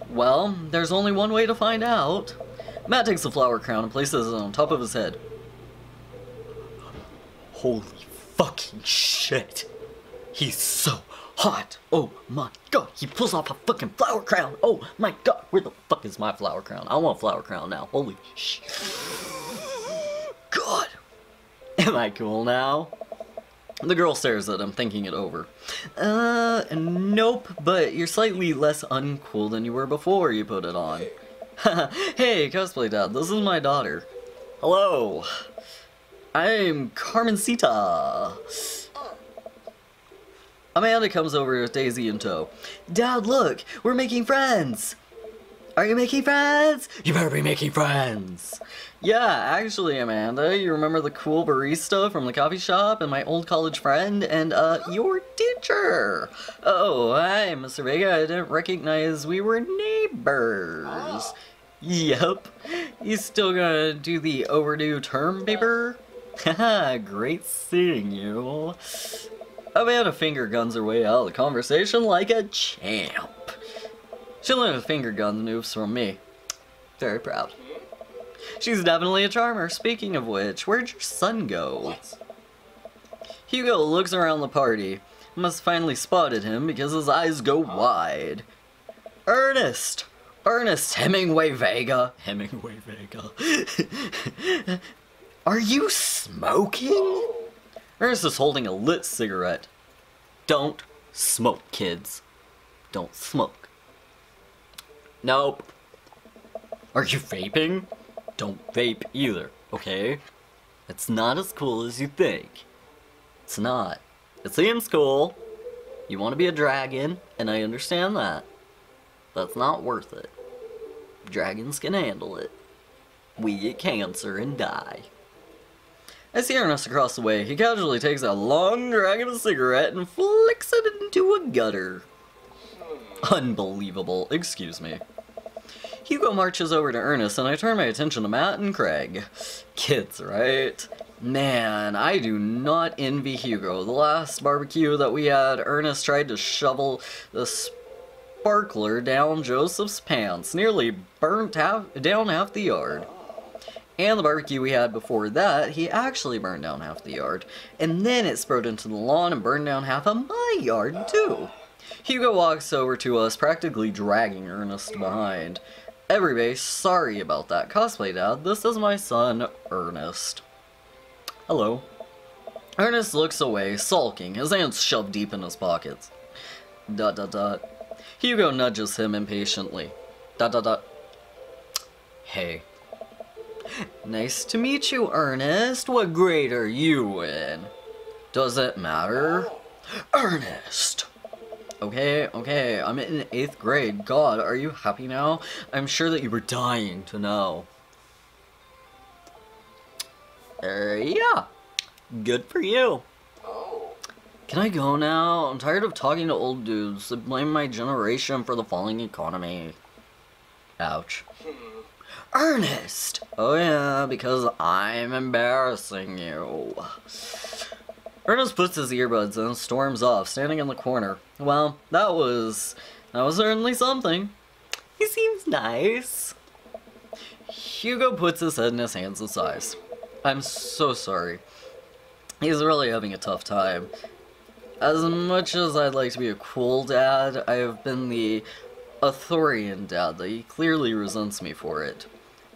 [SPEAKER 1] Well, there's only one way to find out. Matt takes the flower crown and places it on top of his head. Holy fucking shit. He's so hot. Oh my god. He pulls off a fucking flower crown. Oh my god. Where the fuck is my flower crown? I want a flower crown now. Holy shit. God Am I cool now? The girl stares at him, thinking it over. Nope, but you're slightly less uncool than you were before you put it on. Hey, cosplay dad, this is my daughter. Hello. I'm Carmencita. Amanda comes over with Daisy in tow. Dad, look, we're making friends. Are you making friends? You better be making friends. Yeah, actually, Amanda, you remember the cool barista from the coffee shop and my old college friend and, your teacher. Oh, hi, Mr. Vega. I didn't recognize we were neighbors. Yep. You still gonna do the overdue term paper? Haha, great seeing you. Amanda finger guns her way out of the conversation like a champ. She learned finger gun moves from me. Very proud. She's definitely a charmer. Speaking of which, where'd your son go? Hugo looks around the party. Must finally spotted him because his eyes go wide. Ernest! Ernest Hemingway Vega. Hemingway Vega. Are you smoking? Ernest is holding a lit cigarette. Don't smoke, kids. Don't smoke. Nope. Are you vaping? Don't vape either, okay? It's not as cool as you think. It's not. It seems cool. You want to be a dragon, and I understand that. That's not worth it. Dragons can handle it. We get cancer and die. I see Ernest across the way. He casually takes a long drag of a cigarette and flicks it into a gutter. Unbelievable. Excuse me. Hugo marches over to Ernest, and I turn my attention to Matt and Craig. Kids, right? Man, I do not envy Hugo. The last barbecue that we had, Ernest tried to shovel the sparkler down Joseph's pants, nearly burnt down half the yard. And the barbecue we had before that, he actually burned down half the yard. And then it spread into the lawn and burned down half of my yard, too. Hugo walks over to us, practically dragging Ernest behind. Everybody, sorry about that. Cosplay dad, this is my son, Ernest. Hello. Ernest looks away, sulking, his hands shoved deep in his pockets. ... Hugo nudges him impatiently. ... Hey. Nice to meet you, Ernest. What grade are you in? Does it matter? Ernest! Okay, I'm in 8th grade. God, are you happy now? I'm sure that you were dying to know. Yeah. Good for you. Can I go now? I'm tired of talking to old dudes that blame my generation for the falling economy. Ouch. Ernest! Oh yeah, because I'm embarrassing you. Ernest puts his earbuds in and storms off, standing in the corner. Well, that was certainly something. He seems nice. Hugo puts his head in his hands and sighs. I'm so sorry. He's really having a tough time. As much as I'd like to be a cool dad, I have been the authorian dad that he clearly resents me for it.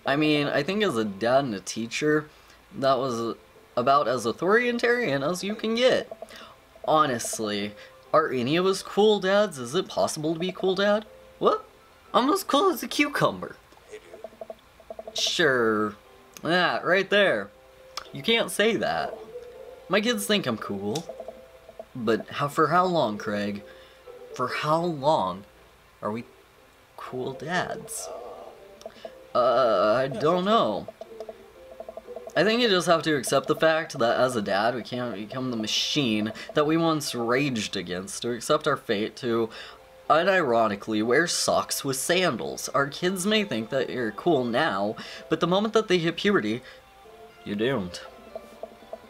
[SPEAKER 1] I mean, I think as a dad and a teacher, that was about as authoritarian as you can get. Honestly, are any of us cool dads? Is it possible to be a cool dad? What? I'm as cool as a cucumber. Sure. That, right there. You can't say that. My kids think I'm cool. But for how long, Craig? For how long are we cool dads? I don't know. I think you just have to accept the fact that as a dad, we can't become the machine that we once raged against, to accept our fate to, unironically, wear socks with sandals. Our kids may think that you're cool now, but the moment that they hit puberty, you're doomed.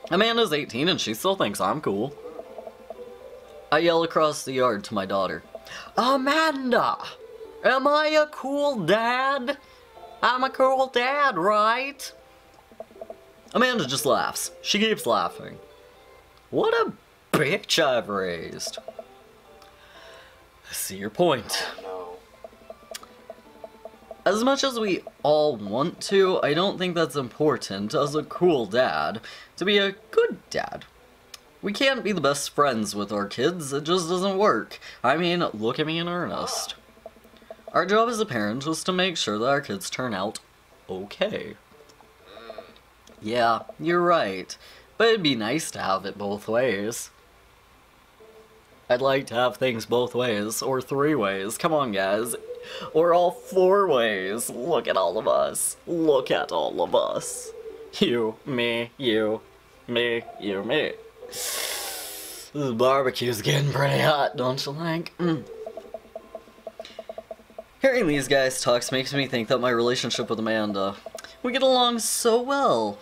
[SPEAKER 1] Amanda's 18 and she still thinks I'm cool. I yell across the yard to my daughter. Amanda! Am I a cool dad? I'm a cool dad, right? Amanda just laughs. She keeps laughing. What a bitch I've raised. I see your point. As much as we all want to, I don't think that's important as a cool dad to be a good dad. We can't be the best friends with our kids, it just doesn't work. I mean, look at me in Earnest. Our job as a parent is to make sure that our kids turn out okay. Yeah, you're right, but it'd be nice to have it both ways. I'd like to have things both ways, or 3 ways, come on guys. Or all 4 ways. Look at all of us. Look at all of us. You, me, you, me, you, me. This barbecue's getting pretty hot, don't you think? Hearing these guys' talks makes me think that my relationship with Amanda, we get along so well.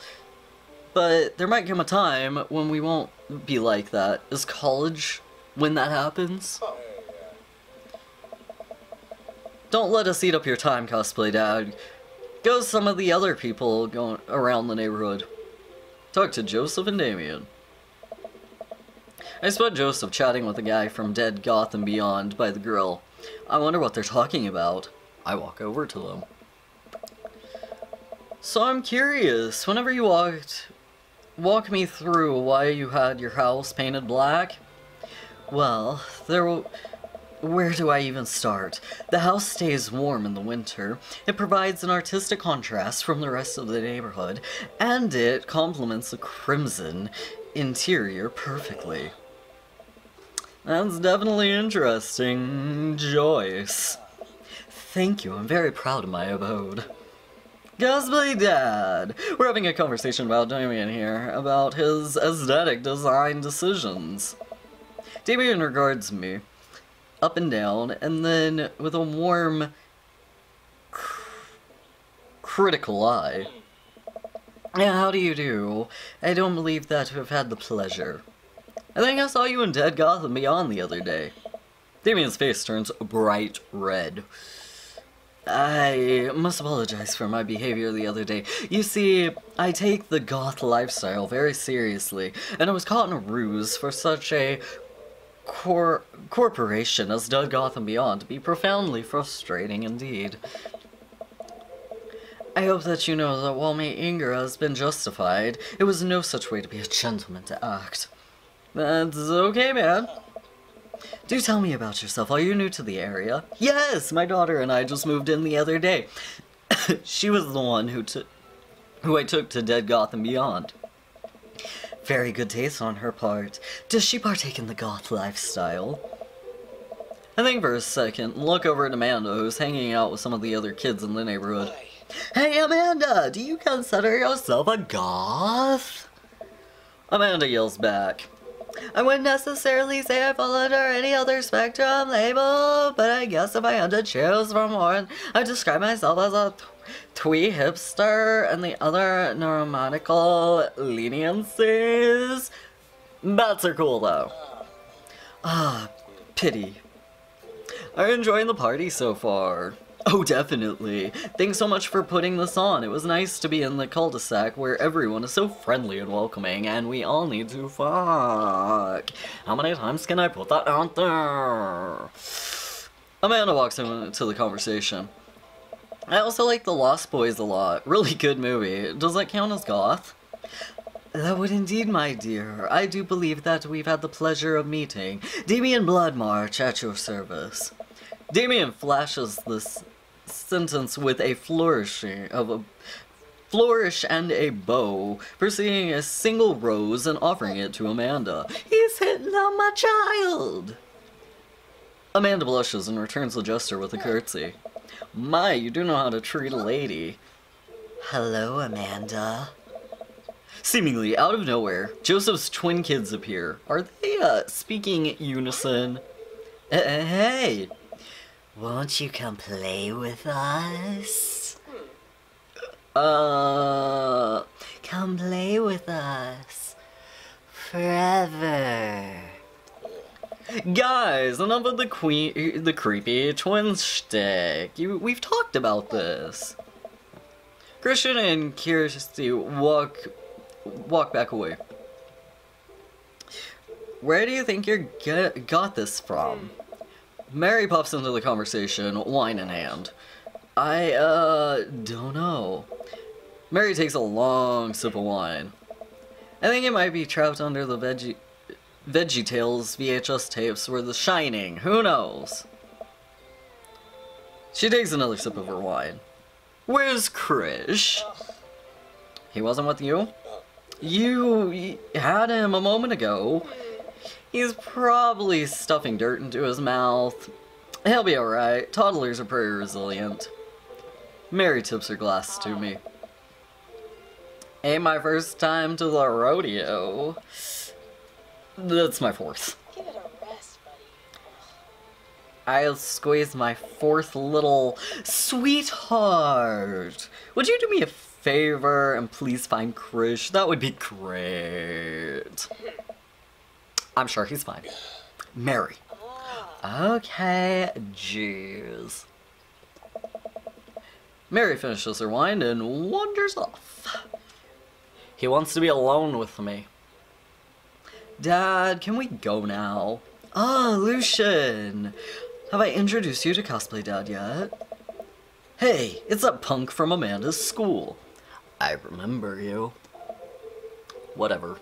[SPEAKER 1] But there might come a time when we won't be like that. Is college when that happens? Don't let us eat up your time, cosplay dad. Go with some of the other people going around the neighborhood. Talk to Joseph and Damian. I spot Joseph chatting with a guy from Dead Goth and Beyond by the grill. I wonder what they're talking about. I walk over to them. So I'm curious, whenever you walk me through why you had your house painted black? Well, where do I even start? The house stays warm in the winter, it provides an artistic contrast from the rest of the neighborhood, and it complements the crimson interior perfectly. That's definitely interesting, Joyce. Thank you, I'm very proud of my abode. Cosplay Dad! We're having a conversation about Damian here, about his aesthetic design decisions. Damian regards me up and down, and then with a warm, critical eye. Yeah, how do you do? I don't believe that to have had the pleasure. I think I saw you in Dead Goth and Beyond the other day. Damian's face turns bright red. I must apologize for my behavior the other day. You see, I take the goth lifestyle very seriously, and I was caught in a ruse for such a corporation as Dead Goth and Beyond to be profoundly frustrating indeed. I hope that you know that while my anger has been justified, it was no such way to be a gentleman to act. That's okay, man. Do tell me about yourself. Are you new to the area? Yes, my daughter and I just moved in the other day. She was the one who I took to Dead Goth and Beyond. Very good taste on her part. Does she partake in the goth lifestyle? I think for a second, look over at Amanda, who's hanging out with some of the other kids in the neighborhood. Hey Amanda, do you consider yourself a goth? Amanda yells back. I wouldn't necessarily say I fall under any other spectrum label, but I guess if I had to choose from one, I'd describe myself as a twee hipster and the other neuromatical leniencies. Bats are cool though. Ah, pity. Are you enjoying the party so far? Oh, definitely. Thanks so much for putting this on. It was nice to be in the cul-de-sac where everyone is so friendly and welcoming, and we all need to fuck. How many times can I put that out there? Amanda walks into the conversation. I also like The Lost Boys a lot. Really good movie. Does that count as goth? That would indeed, my dear. I do believe that we've had the pleasure of meeting. Damian Bloodmarch at your service. Damian flashes this sentence with a flourish and a bow, proceeding a single rose and offering it to Amanda. He's hitting on my child! Amanda blushes and returns the gesture with a curtsy. My, you do know how to treat a lady. Hello, Amanda. Seemingly out of nowhere, Joseph's twin kids appear. Are they, speaking unison? Hey! Won't you come play with us? Come play with us. Forever. Guys, enough of the creepy twin shtick. We've talked about this. Christian and Kirsty walk back away. Where do you think you got this from? Mary pops into the conversation, wine in hand. I, don't know. Mary takes a long sip of wine. I think it might be trapped under the VeggieTales VHS tapes or The Shining. Who knows? She takes another sip of her wine. Where's Krish? He wasn't with you? You had him a moment ago. He's probably stuffing dirt into his mouth. He'll be alright. Toddlers are pretty resilient. Mary tips her glass to me. Ain't my first time to the rodeo. That's my fourth.
[SPEAKER 2] Give it a rest, buddy.
[SPEAKER 1] I'll squeeze my fourth little sweetheart. Would you do me a favor and please find Krish? That would be great. I'm sure he's fine. Mary. Okay, jeez. Mary finishes her wine and wanders off. He wants to be alone with me. Dad, can we go now? Ah, Lucian! Have I introduced you to Cosplay Dad yet? Hey, it's that punk from Amanda's school. I remember you. Whatever.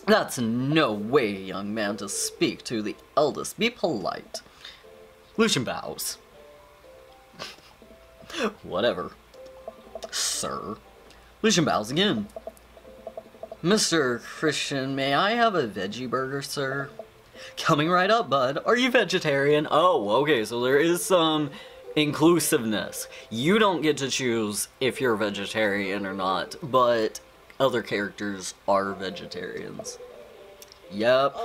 [SPEAKER 1] That's no way, young man, to speak to the eldest. Be polite. Lucian bows. Whatever. Sir. Lucian bows again. Mr. Christian, may I have a veggie burger, sir? Coming right up, bud. Are you vegetarian? Oh, okay, so there is some inclusiveness. You don't get to choose if you're vegetarian or not, but other characters are vegetarians. Yep.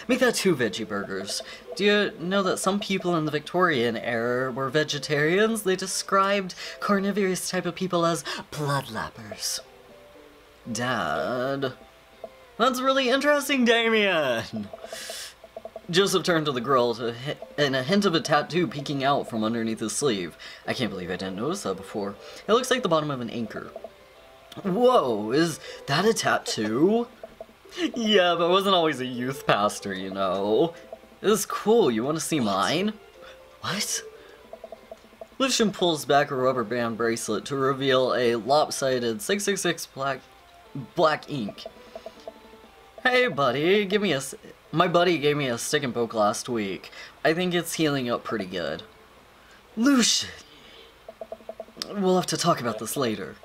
[SPEAKER 1] Make that 2 veggie burgers. Do you know that some people in the Victorian era were vegetarians? They described carnivorous type of people as bloodlappers. Dad. That's really interesting, Damian! Joseph turned to the grill and a hint of a tattoo peeking out from underneath his sleeve. I can't believe I didn't notice that before. It looks like the bottom of an anchor. Whoa, is that a tattoo? Yeah, but I wasn't always a youth pastor, you know. This is cool, you want to see mine? What? Lucian pulls back a rubber band bracelet to reveal a lopsided 666 black ink. Hey buddy, my buddy gave me a stick and poke last week. I think it's healing up pretty good. Lucian! We'll have to talk about this later.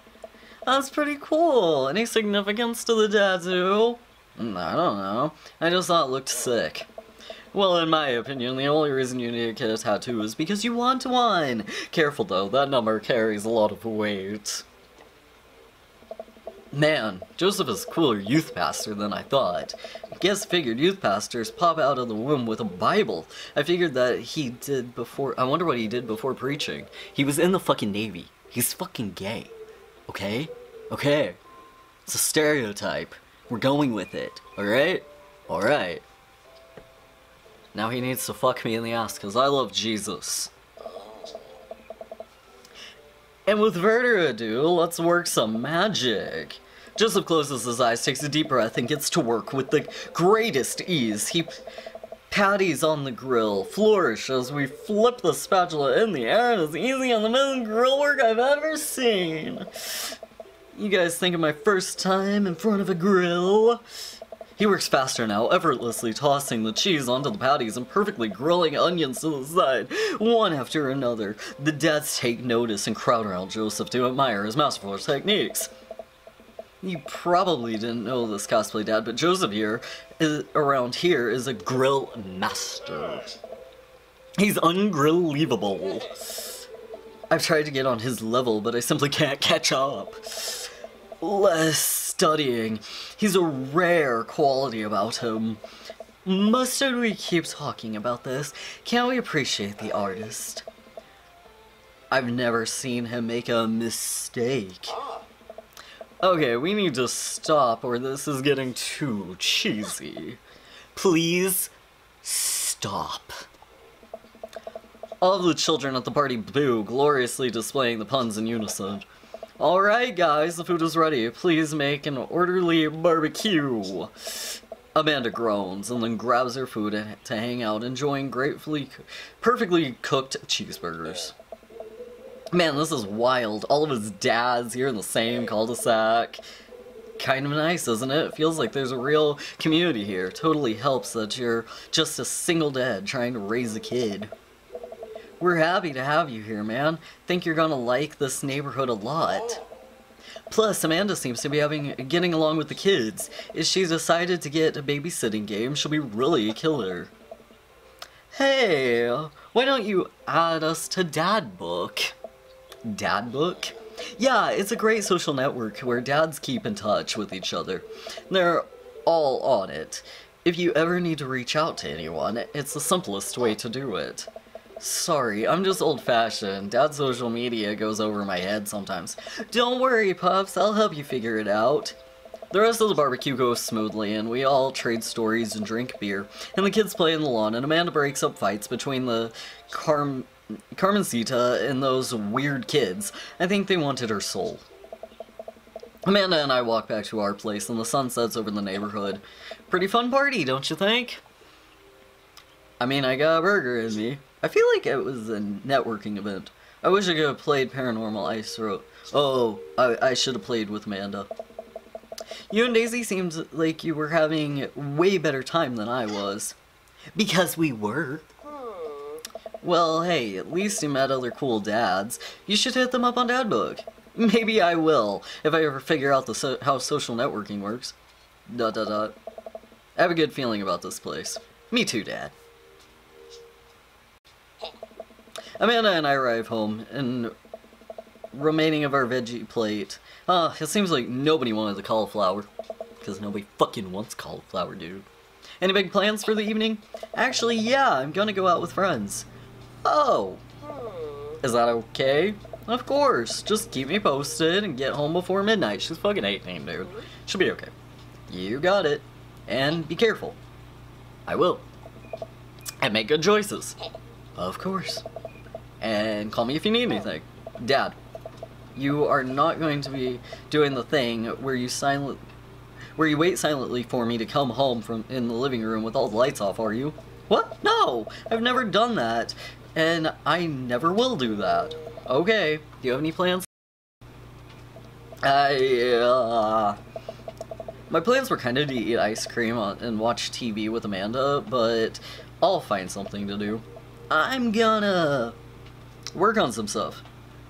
[SPEAKER 1] That's pretty cool. Any significance to the tattoo? I don't know. I just thought it looked sick. Well, in my opinion, the only reason you need to get a tattoo is because you want one. Careful though, that number carries a lot of weight. Man, Joseph is a cooler youth pastor than I thought. Figured youth pastors pop out of the womb with a Bible. I figured that he did before. I wonder what he did before preaching. He was in the fucking Navy. He's fucking gay. Okay? Okay. It's a stereotype. We're going with it. Alright? Alright. Now he needs to fuck me in the ass because I love Jesus. And with further ado, let's work some magic. Joseph closes his eyes, takes a deep breath, and gets to work with the greatest ease. He patties on the grill, flourish as we flip the spatula in the air, and it's easy on the most grill work I've ever seen. You guys think of my first time in front of a grill? He works faster now, effortlessly tossing the cheese onto the patties and perfectly grilling onions to the side, one after another. The dads take notice and crowd around Joseph to admire his masterful techniques. You probably didn't know this, Cosplay Dad, but Joseph around here is a grill master. He's ungrill-leavable. I've tried to get on his level, but I simply can't catch up. Less studying. He's a rare quality about him. Mustard, we keep talking about this. Can't we appreciate the artist? I've never seen him make a mistake. Okay, we need to stop or this is getting too cheesy. Please stop. All of the children at the party boo, gloriously displaying the puns in unison. Alright guys, the food is ready. Please make an orderly barbecue. Amanda groans and then grabs her food to hang out, enjoying perfectly cooked cheeseburgers. Man, this is wild. All of his dads here in the same cul-de-sac. Kind of nice, isn't it? It feels like there's a real community here. Totally helps that you're just a single dad trying to raise a kid. We're happy to have you here, man. Think you're gonna like this neighborhood a lot. Plus, Amanda seems to be getting along with the kids. If she's decided to get a babysitting game, she'll be really a killer. Hey, why don't you add us to Dad Book? Dad Book? Yeah, it's a great social network where dads keep in touch with each other. They're all on it. If you ever need to reach out to anyone, it's the simplest way to do it. Sorry, I'm just old-fashioned. Dad's social media goes over my head sometimes. Don't worry, Puffs, I'll help you figure it out. The rest of the barbecue goes smoothly, and we all trade stories and drink beer. And the kids play in the lawn, and Amanda breaks up fights between the Carmencita and those weird kids. I think they wanted her soul. Amanda and I walk back to our place, and the sun sets over the neighborhood. Pretty fun party, don't you think? I mean, I got a burger in me. I feel like it was a networking event. I wish I could have played Paranormal Ice Road. Oh, I should have played with Amanda. You and Daisy seemed like you were having way better time than I was. Because we were. Well, hey, at least you met other cool dads. You should hit them up on Dad Book. Maybe I will, if I ever figure out how social networking works. ... I have a good feeling about this place. Me too, Dad. Amanda and I arrive home, and remaining of our veggie plate. It seems like nobody wanted the cauliflower. Because nobody fucking wants cauliflower, dude. Any big plans for the evening? Actually, yeah, I'm gonna go out with friends. Oh! Is that okay? Of course. Just keep me posted and get home before midnight. She's fucking 18, dude. She'll be okay. You got it. And be careful. I will. And make good choices. Of course. And call me if you need anything. Dad, you are not going to be doing the thing where you wait silently for me to come home from in the living room with all the lights off, are you? What? No! I've never done that. And I never will do that. Okay. Do you have any plans? My plans were kind of to eat ice cream and watch TV with Amanda, but I'll find something to do. I'm gonna work on some stuff.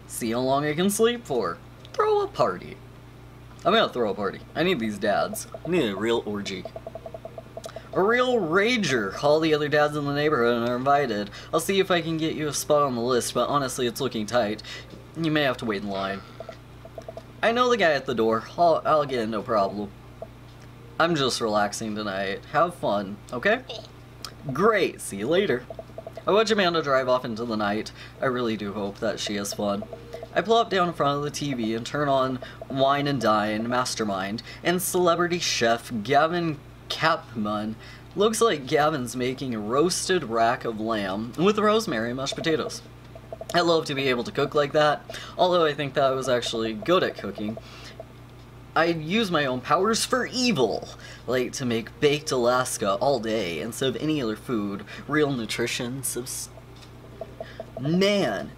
[SPEAKER 1] See how long I can sleep for. Throw a party. I'm gonna throw a party. I need these dads. I need a real orgy. A real rager. All the other dads in the neighborhood are invited. I'll see if I can get you a spot on the list, but honestly it's looking tight. You may have to wait in line. I know the guy at the door. I'll get in, no problem. I'm just relaxing tonight. Have fun, okay? Great, see you later. I watch Amanda drive off into the night. I really do hope that she has fun. I plop down in front of the TV and turn on Wine and Dine, Mastermind, and celebrity chef Gavin Capman. Looks like Gavin's making a roasted rack of lamb with rosemary and mashed potatoes. I love to be able to cook like that, although I think that I was actually good at cooking. I'd use my own powers for evil, like to make baked Alaska all day instead of any other food. Real nutrition. Man,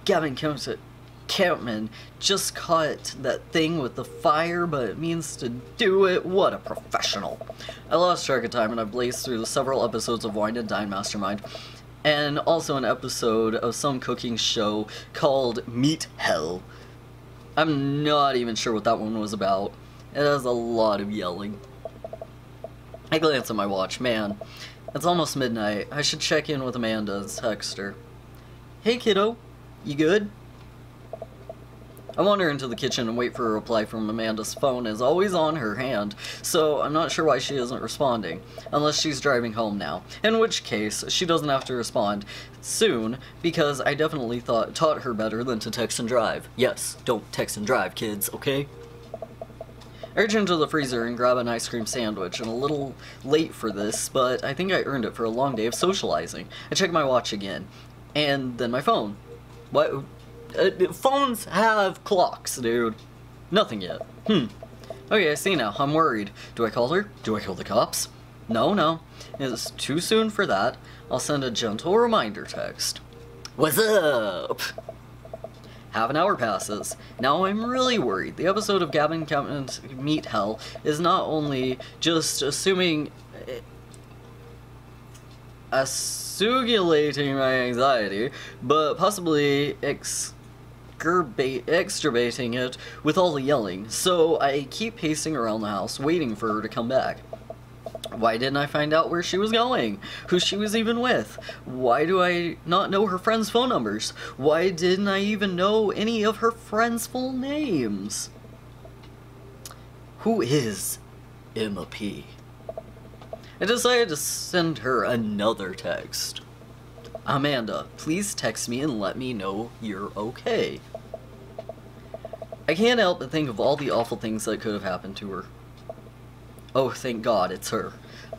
[SPEAKER 1] Gavin Campman just caught that thing with the fire, but it means to do it. What a professional. I lost track of time and I blazed through the several episodes of Wine and Dine Mastermind, and also an episode of some cooking show called Meat Hell. I'm not even sure what that one was about. It has a lot of yelling. I glance at my watch. Man, it's almost midnight. I should check in with Amanda and text her. Hey kiddo, you good? I wander into the kitchen and wait for a reply from Amanda's phone is always on her hand, so I'm not sure why she isn't responding, unless she's driving home now, in which case she doesn't have to respond soon, because I definitely taught her better than to text and drive. Yes, don't text and drive, kids, okay? I reach into the freezer and grab an ice cream sandwich. I'm a little late for this, but I think I earned it for a long day of socializing. I check my watch again, and then my phone. What? Phones have clocks, dude. Nothing yet. Okay, I see now. I'm worried. Do I call her? Do I call the cops? No. It's too soon for that. I'll send a gentle reminder text. What's up? Half an hour passes. Now I'm really worried. The episode of Gavin Captain's Meet Hell is not only just assuming... Assugulating my anxiety, but possibly exturbating it with all the yelling. So I keep pacing around the house, waiting for her to come back. Why didn't I find out where she was going? Who she was even with? Why do I not know her friends' phone numbers? Why didn't I even know any of her friends' full names? Who is Emma P? I decided to send her another text. Amanda, please text me and let me know you're okay. I can't help but think of all the awful things that could have happened to her. Oh, thank God, it's her.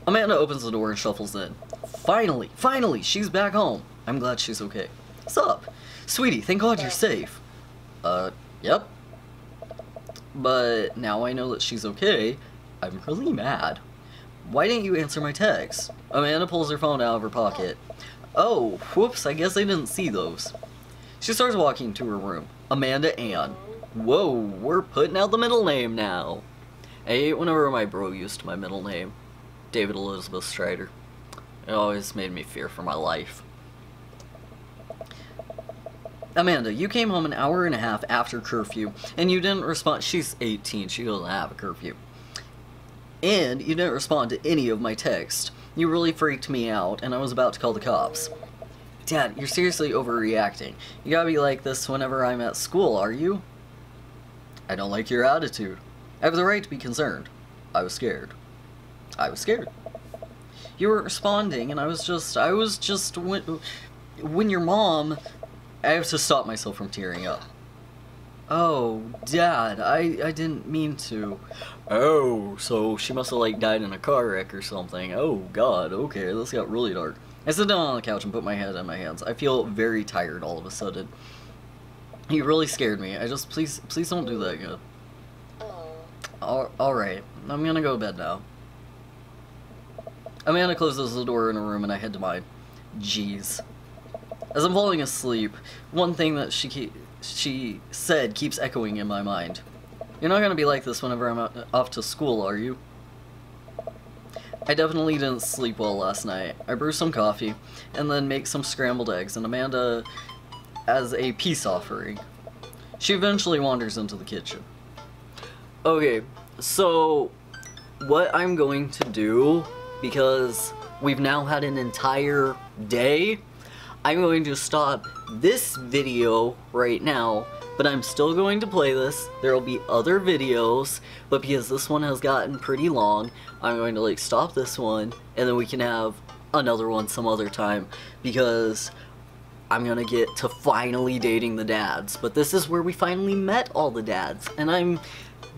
[SPEAKER 1] Amanda opens the door and shuffles in. Finally, she's back home. I'm glad she's okay. What's up? Sweetie, thank God you're safe. Yep. But now I know that she's okay, I'm really mad. Why didn't you answer my text? Amanda pulls her phone out of her pocket. Oh, whoops, I guess I didn't see those. She starts walking to her room. Amanda Ann. Whoa, we're putting out the middle name now. I hate whenever my bro used my middle name. David Elizabeth Strider. It always made me fear for my life. Amanda, you came home an hour and a half after curfew, and you didn't respond. She's 18, she doesn't have a curfew. And you didn't respond to any of my texts. You really freaked me out, and I was about to call the cops. Dad, you're seriously overreacting. You gotta be like this whenever I'm at school, are you? I don't like your attitude. I have the right to be concerned. I was scared. You weren't responding, and I was just, when your mom, I have to stop myself from tearing up. Oh, Dad, I didn't mean to. Oh, so she must have, like, died in a car wreck or something. Oh, God, okay, this got really dark. I sit down on the couch and put my head in my hands. I feel very tired all of a sudden. You really scared me. Please don't do that again. Alright, I'm gonna go to bed now. Amanda closes the door in her room and I head to mine. Jeez. As I'm falling asleep, one thing that she said keeps echoing in my mind. You're not gonna be like this whenever I'm off to school, are you? I definitely didn't sleep well last night. I brew some coffee, and then make some scrambled eggs, and Amanda as a peace offering. She eventually wanders into the kitchen. Okay, so what I'm going to do, because we've now had an entire day, I'm going to stop this video right now, but I'm still going to play this. There will be other videos, but because this one has gotten pretty long, I'm going to, like, stop this one, and then we can have another one some other time, because I'm gonna get to finally dating the dads. But this is where we finally met all the dads, and I'm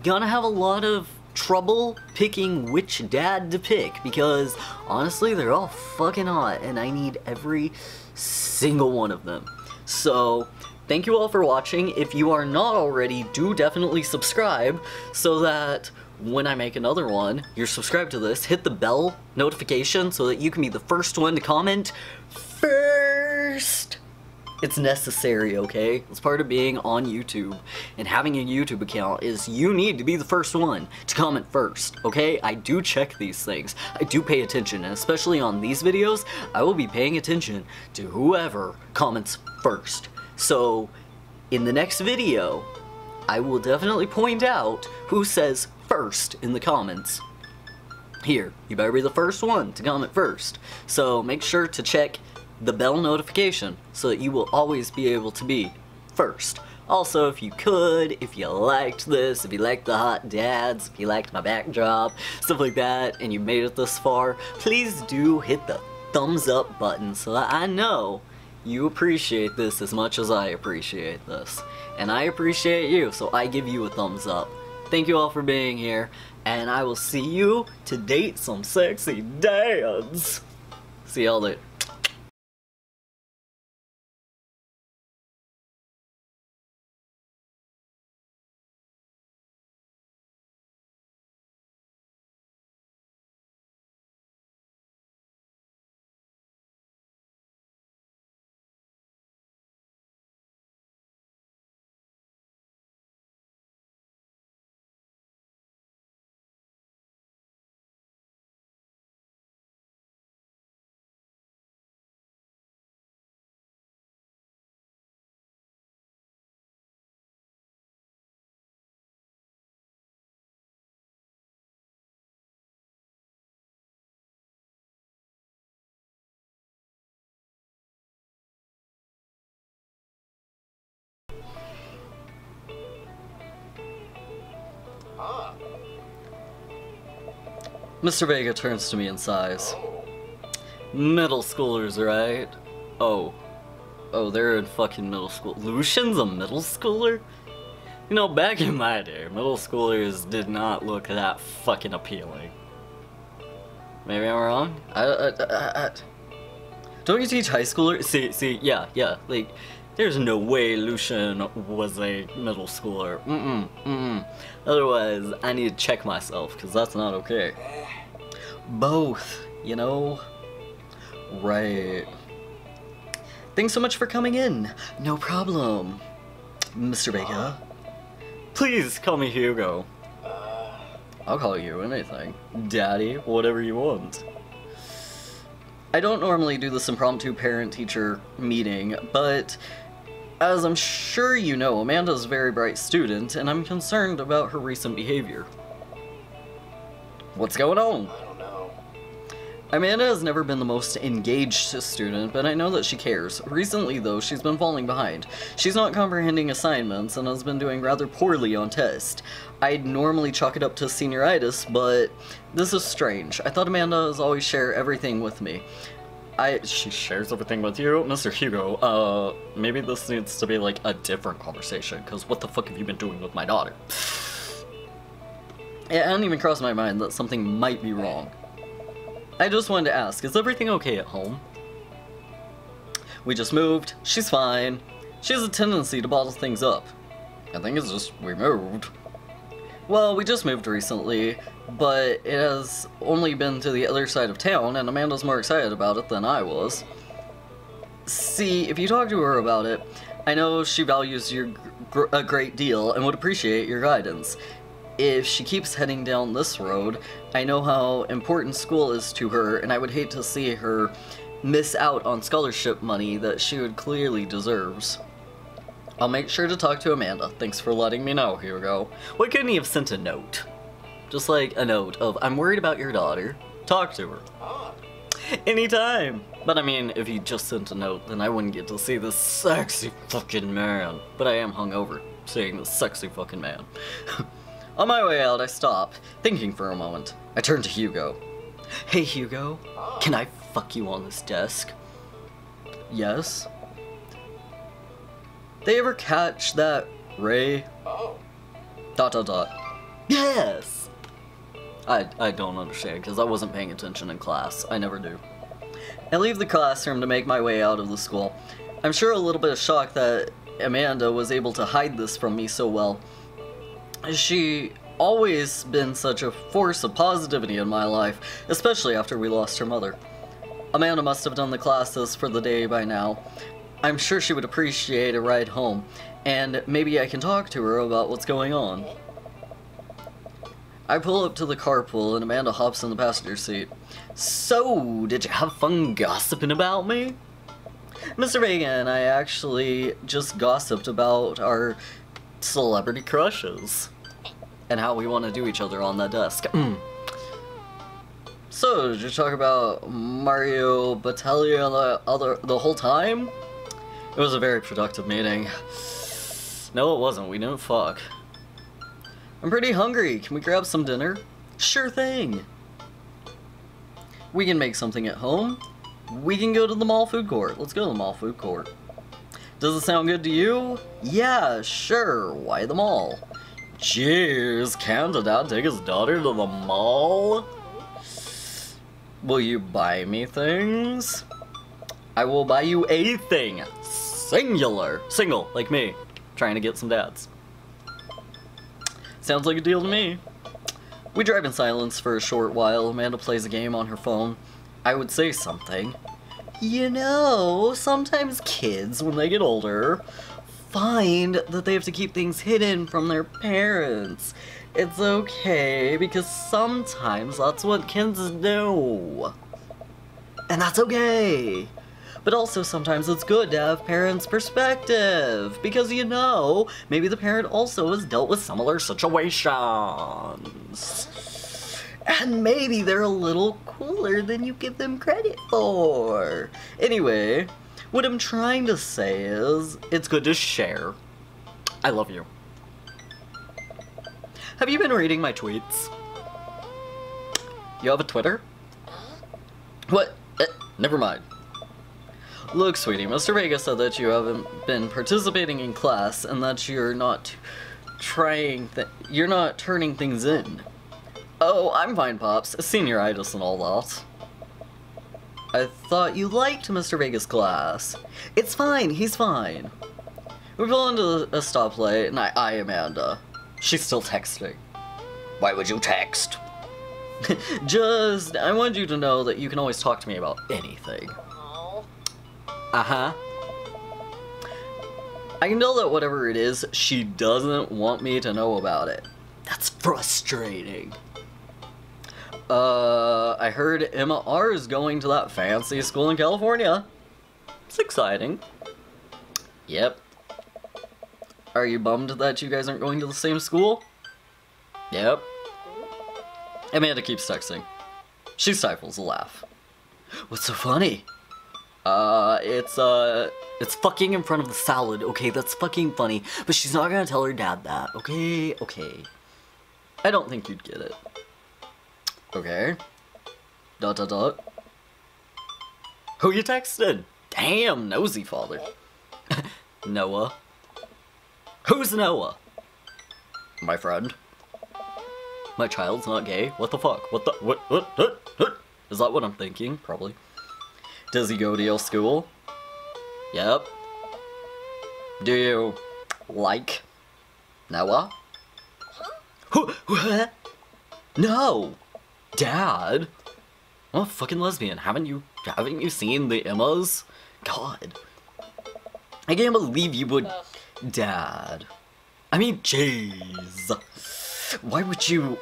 [SPEAKER 1] gonna have a lot of trouble picking which dad to pick, because honestly, they're all fucking hot, and I need every single one of them. So, thank you all for watching. If you are not already, do definitely subscribe, so that when I make another one, you're subscribed to this. Hit the bell notification so that you can be the first one to comment first. It's necessary, okay? It's part of being on YouTube, and having a YouTube account is you need to be the first one to comment first, okay? I do check these things. I do pay attention, and especially on these videos, I will be paying attention to whoever comments first. So, in the next video, I will definitely point out who says first in the comments. Here, you better be the first one to comment first. So, make sure to check the bell notification so that you will always be able to be first. Also, if you could, if you liked this, if you liked the hot dads, if you liked my backdrop, stuff like that, and you made it this far, please do hit the thumbs up button so that I know you appreciate this as much as I appreciate this. And I appreciate you, so I give you a thumbs up. Thank you all for being here, and I will see you to date some sexy dads. See y'all later. Mr. Vega turns to me and sighs. Middle schoolers, right? Oh, they're in fucking middle school. Lucian's a middle schooler? You know, back in my day, middle schoolers did not look that fucking appealing. Maybe I'm wrong? Don't you teach high schoolers? See, yeah, like, there's no way Lucian was a middle schooler. Otherwise, I need to check myself, because that's not okay. Both, you know? Right. Thanks so much for coming in. No problem. Mr. Vega. Please call me Hugo. I'll call you anything. Daddy, whatever you want. I don't normally do this impromptu parent-teacher meeting, but as I'm sure you know, Amanda's a very bright student, and I'm concerned about her recent behavior. What's going on?
[SPEAKER 2] I don't know.
[SPEAKER 1] Amanda has never been the most engaged student, but I know that she cares. Recently, though, she's been falling behind. She's not comprehending assignments and has been doing rather poorly on tests. I'd normally chalk it up to senioritis, but this is strange. I thought Amanda has always shared everything with me. She shares everything with you? Mr. Hugo, maybe this needs to be like a different conversation, because what the fuck have you been doing with my daughter? It hadn't even crossed my mind that something might be wrong. I just wanted to ask, is everything okay at home? We just moved, she's fine. She has a tendency to bottle things up. I think it's just we moved. Well, we just moved recently, but it has only been to the other side of town, and Amanda's more excited about it than I was. See, if you talk to her about it, I know she values you a great deal and would appreciate your guidance. If she keeps heading down this road, I know how important school is to her, and I would hate to see her miss out on scholarship money that she would clearly deserves. I'll make sure to talk to Amanda. Thanks for letting me know, Hugo. Why couldn't he have sent a note? Just like a note of, I'm worried about your daughter. Talk to her. Anytime. But I mean, if he just sent a note, then I wouldn't get to see this sexy fucking man. But I am hungover, seeing this sexy fucking man. On my way out, I stop, thinking for a moment. I turn to Hugo. Hey, Hugo. Can I fuck you on this desk? Yes. They ever catch that Ray? Dot. Yes! I don't understand, because I wasn't paying attention in class. I never do. I leave the classroom to make my way out of the school. I'm sure a little bit of shock that Amanda was able to hide this from me so well. She always been such a force of positivity in my life, especially after we lost her mother. Amanda must have done the classes for the day by now. I'm sure she would appreciate a ride home, and maybe I can talk to her about what's going on. I pull up to the carpool and Amanda hops in the passenger seat. So, did you have fun gossiping about me? Mr. Vega and I actually just gossiped about our celebrity crushes and how we want to do each other on that desk. So, did you talk about Mario Bataglia the whole time? It was a very productive meeting. No, it wasn't. We didn't fuck. I'm pretty hungry. Can we grab some dinner? Sure thing. We can make something at home. We can go to the mall food court. Let's go to the mall food court. Does it sound good to you? Yeah, sure. Why the mall? Jeez, can Dad take his daughter to the mall? Will you buy me things? I will buy you a thing. Singular. Single, like me. Trying to get some dads. Sounds like a deal to me. We drive in silence for a short while. Amanda plays a game on her phone. I would say something. You know, sometimes kids, when they get older, find that they have to keep things hidden from their parents. It's okay, because sometimes that's what kids do. And that's okay. But also sometimes it's good to have parents' perspective, because you know, maybe the parent also has dealt with similar situations. And maybe they're a little cooler than you give them credit for. Anyway, what I'm trying to say is, it's good to share. I love you. Have you been reading my tweets? You have a Twitter? What? Never mind. Look, sweetie, Mr. Vega said that you haven't been participating in class and that you're not you're not turning things in. Oh, I'm fine, Pops. Senioritis and all that. I thought you liked Mr. Vega's class. It's fine, he's fine. We pull into a stoplight and I eye Amanda. She's still texting. Why would you text? I want you to know that you can always talk to me about anything. Uh-huh. I can tell that whatever it is, she doesn't want me to know about it. That's frustrating. I heard Emma R is going to that fancy school in California. It's exciting. Yep. Are you bummed that you guys aren't going to the same school? Yep. Amanda keeps texting. She stifles a laugh. What's so funny? It's fucking in front of the salad, okay? That's fucking funny. But she's not gonna tell her dad that, okay? Okay. I don't think you'd get it. Okay. ... Who you texted? Damn, nosy father. Noah. Who's Noah? My friend. My child's not gay? What the fuck? What? Is that what I'm thinking? Probably. Does he go to your school? Yep. Do you like Noah? What? No! Dad? I'm a fucking lesbian. Haven't you seen the Emmas? God. I can't believe you would... Dad. I mean, jeez. Why would you...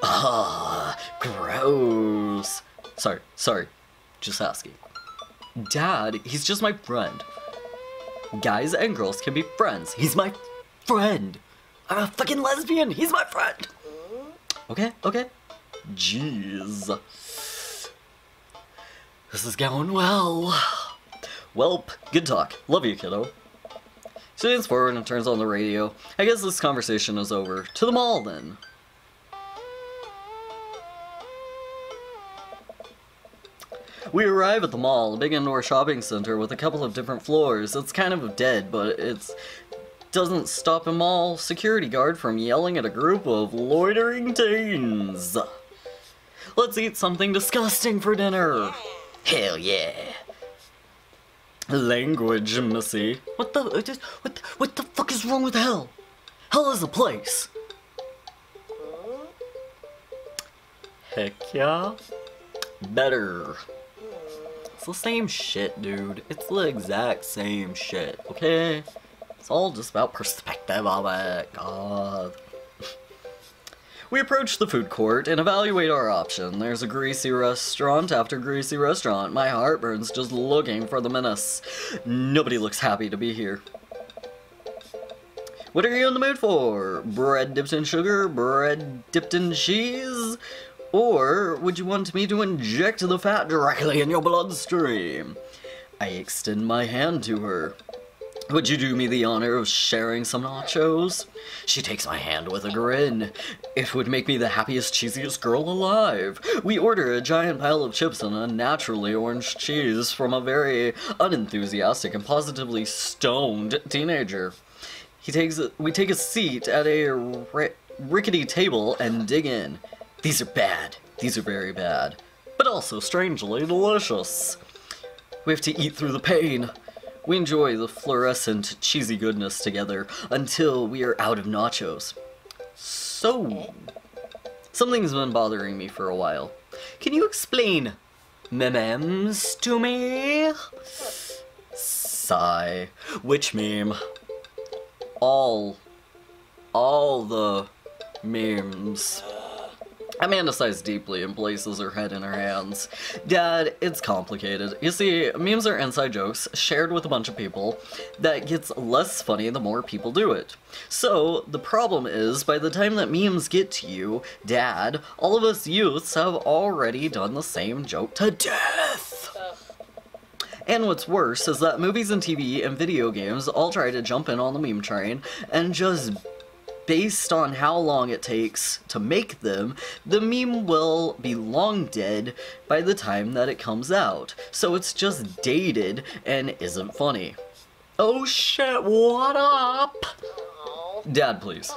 [SPEAKER 1] gross. Sorry. Just asking. Dad, he's just my friend. Guys and girls can be friends. He's my friend. I'm a fucking lesbian. He's my friend. Okay. Jeez. This is going well. Welp, good talk. Love you, kiddo. She leans forward and turns on the radio. I guess this conversation is over. To the mall, then. We arrive at the mall, a big indoor shopping center with a couple of different floors. It's kind of dead, but it doesn't stop a mall security guard from yelling at a group of loitering teens. Let's eat something disgusting for dinner. Hell yeah. Language, missy. What the fuck is wrong with hell? Hell is a place. Heck yeah. Better. It's the same shit, dude. It's the exact same shit, okay? It's all just about perspective of it. God. We approach the food court and evaluate our option. There's a greasy restaurant after greasy restaurant. My heart burns just looking for the menace. Nobody looks happy to be here. What are you in the mood for? Bread dipped in sugar? Bread dipped in cheese? Or would you want me to inject the fat directly in your bloodstream? I extend my hand to her. Would you do me the honor of sharing some nachos? She takes my hand with a grin. It would make me the happiest, cheesiest girl alive. We order a giant pile of chips and a naturally orange cheese from a very unenthusiastic and positively stoned teenager. We take a seat at a rickety table and dig in. These are bad. These are very bad. But also strangely delicious. We have to eat through the pain. We enjoy the fluorescent, cheesy goodness together until we are out of nachos. So, something's been bothering me for a while. Can you explain memes to me? Sigh. Which meme? All the memes. Amanda sighs deeply and places her head in her hands. Dad, it's complicated. You see, memes are inside jokes shared with a bunch of people that gets less funny the more people do it. So, the problem is, by the time that memes get to you, Dad, all of us youths have already done the same joke to death! And what's worse is that movies and TV and video games all try to jump in on the meme train and just based on how long it takes to make them, the meme will be long dead by the time that it comes out. So it's just dated and isn't funny. Oh shit, what up? Dad, please.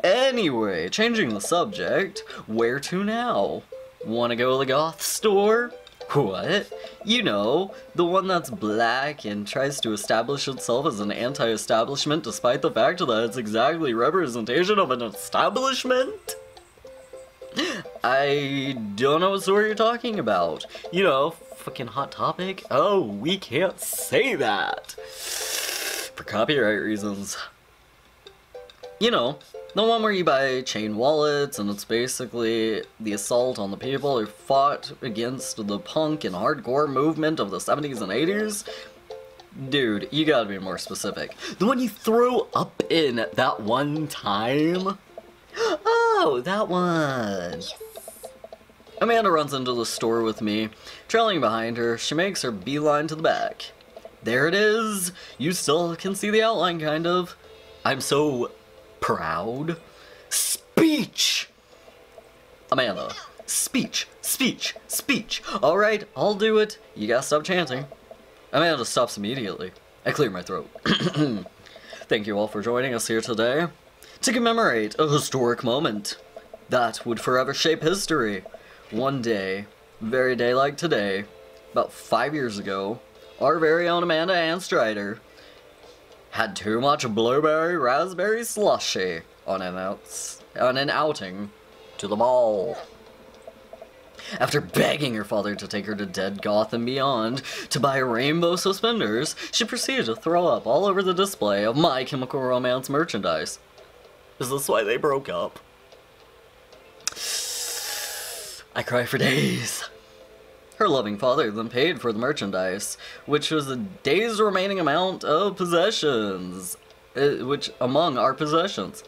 [SPEAKER 1] Anyway, changing the subject, where to now? Wanna go to the goth store? What? You know, the one that's black and tries to establish itself as an anti-establishment despite the fact that it's exactly representation of an establishment? I don't know what store you're talking about. You know, fucking Hot Topic? Oh, we can't say that. For copyright reasons. You know, the one where you buy chain wallets, and it's basically the assault on the people who fought against the punk and hardcore movement of the 70s and 80s? Dude, you gotta be more specific. The one you threw up in that one time? Oh, that one! Amanda runs into the store with me. Trailing behind her, she makes her beeline to the back. There it is! You still can see the outline, kind of. I'm so proud. Speech! Amanda. Speech. Speech. Speech. Alright, I'll do it. You gotta stop chanting. Amanda stops immediately. I clear my throat. Thank you all for joining us here today to commemorate a historic moment that would forever shape history. One day, very day like today, about 5 years ago, our very own Amanda Ann Strider had too much blueberry raspberry slushy on an outing to the mall. After begging her father to take her to Dead Goth and Beyond to buy rainbow suspenders, she proceeded to throw up all over the display of My Chemical Romance merchandise. Is this why they broke up? I cry for days. Her loving father then paid for the merchandise, which was a day's remaining amount of possessions, which among our possessions.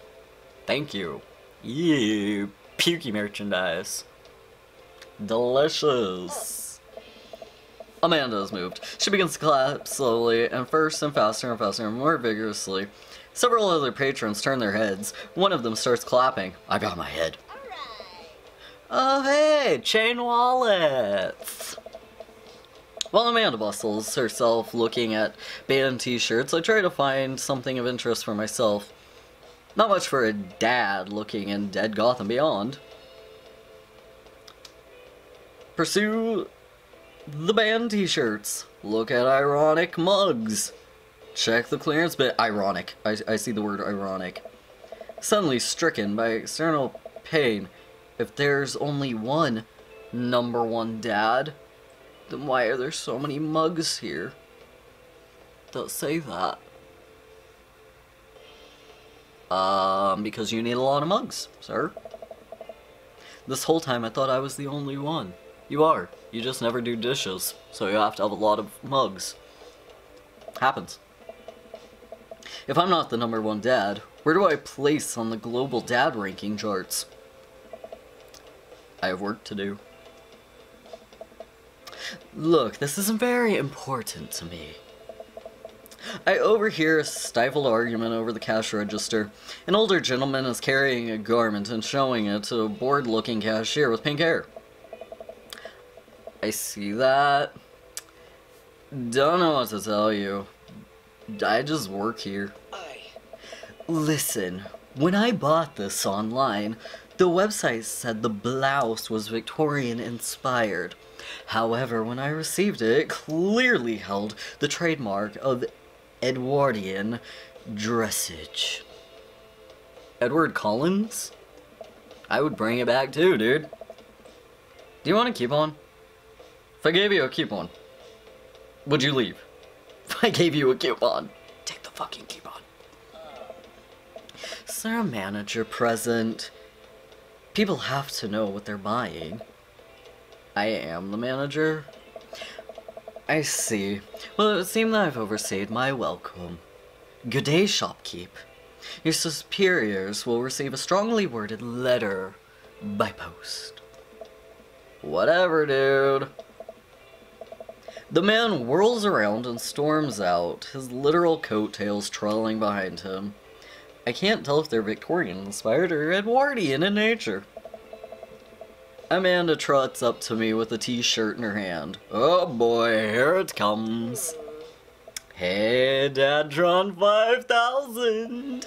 [SPEAKER 1] Thank you. Ew, pukey merchandise. Delicious. Amanda is moved. She begins to clap slowly, and first and faster and more vigorously. Several other patrons turn their heads. One of them starts clapping. I got my head. Oh hey, chain wallets! While Amanda bustles herself looking at band t-shirts, I try to find something of interest for myself. Not much for a dad looking in Dead Goth and Beyond. Pursue the band t-shirts. Look at ironic mugs. Check the clearance bit. Ironic. I see the word ironic. Suddenly stricken by external pain. If there's only one #1 dad, then why are there so many mugs here? Don't say that. Because you need a lot of mugs, sir. This whole time I thought I was the only one. You are. You just never do dishes, so you have to have a lot of mugs. Happens. If I'm not the #1 dad, where do I place on the global dad ranking charts? I have work to do. Look, this isn't very important to me. I overhear a stifled argument over the cash register. An older gentleman is carrying a garment and showing it to a bored-looking cashier with pink hair. I see that. Don't know what to tell you. I just work here. Listen, when I bought this online, the website said the blouse was Victorian inspired. However, when I received it, it clearly held the trademark of Edwardian dressage. Edward Collins? I would bring it back too, dude. Do you want a coupon? If I gave you a coupon, would you leave? If I gave you a coupon, take the fucking coupon. Is there a manager present? People have to know what they're buying. I am the manager. I see. Well, it would seem that I've overstayed my welcome. Good day, shopkeep. Your superiors will receive a strongly worded letter by post. Whatever, dude. The man whirls around and storms out, his literal coattails trailing behind him. I can't tell if they're Victorian-inspired or Edwardian in nature. Amanda trots up to me with a t-shirt in her hand. Oh boy, here it comes. Hey, Dadtron 5000!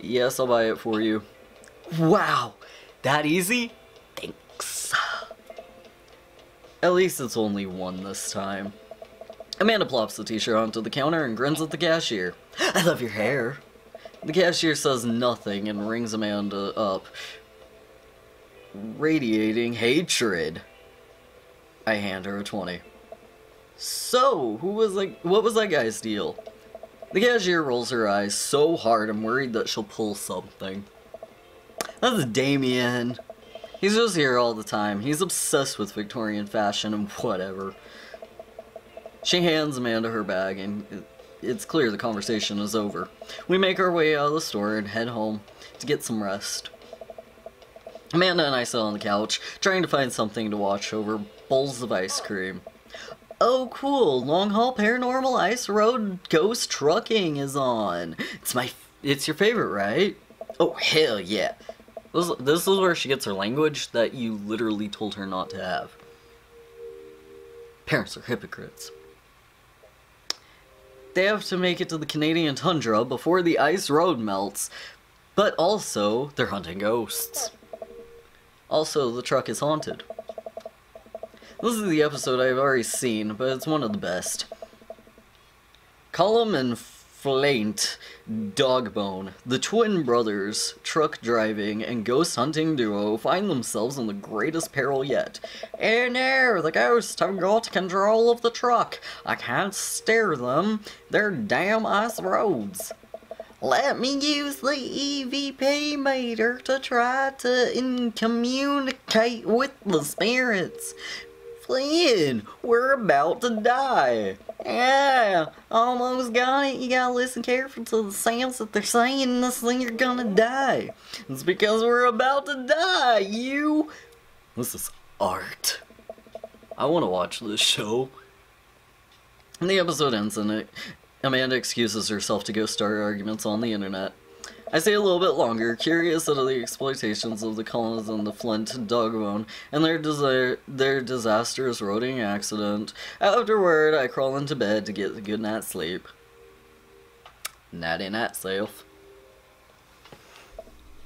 [SPEAKER 1] Yes, I'll buy it for you. Wow, that easy? Thanks. At least it's only one this time. Amanda plops the t-shirt onto the counter and grins at the cashier. I love your hair. The cashier says nothing and rings Amanda up, radiating hatred. I hand her a 20. So, what was that guy's deal? The cashier rolls her eyes so hard I'm worried that she'll pull something. That's Damian. He's just here all the time. He's obsessed with Victorian fashion and whatever. She hands Amanda her bag and it's clear the conversation is over. We make our way out of the store and head home to get some rest. Amanda and I sit on the couch, trying to find something to watch over bowls of ice cream. Oh cool, Long Haul Paranormal Ice Road Ghost Trucking is on. It's your favorite, right? Oh hell yeah. This is where she gets her language that you literally told her not to have. Parents are hypocrites. They have to make it to the Canadian tundra before the ice road melts, but also they're hunting ghosts. Also, the truck is haunted. This is the episode I've already seen, but it's one of the best. Colum and Flaint Dogbone, the twin brothers, truck driving and ghost hunting duo, find themselves in the greatest peril yet. In there, the ghosts have got control of the truck. I can't steer them. They're damn ice roads. Let me use the EVP meter to try to communicate with the spirits. Flynn, we're about to die. Yeah, almost got it. You gotta listen careful to the sounds that they're saying in this thing, you're gonna die. It's because we're about to die, you. This is art. I want to watch this show. And the episode ends and Amanda excuses herself to go start arguments on the internet. I stay a little bit longer, curious at the exploitations of the Collins and the Flint Dogbone and their disastrous roading accident. Afterward, I crawl into bed to get a good night's sleep. Natty night, self.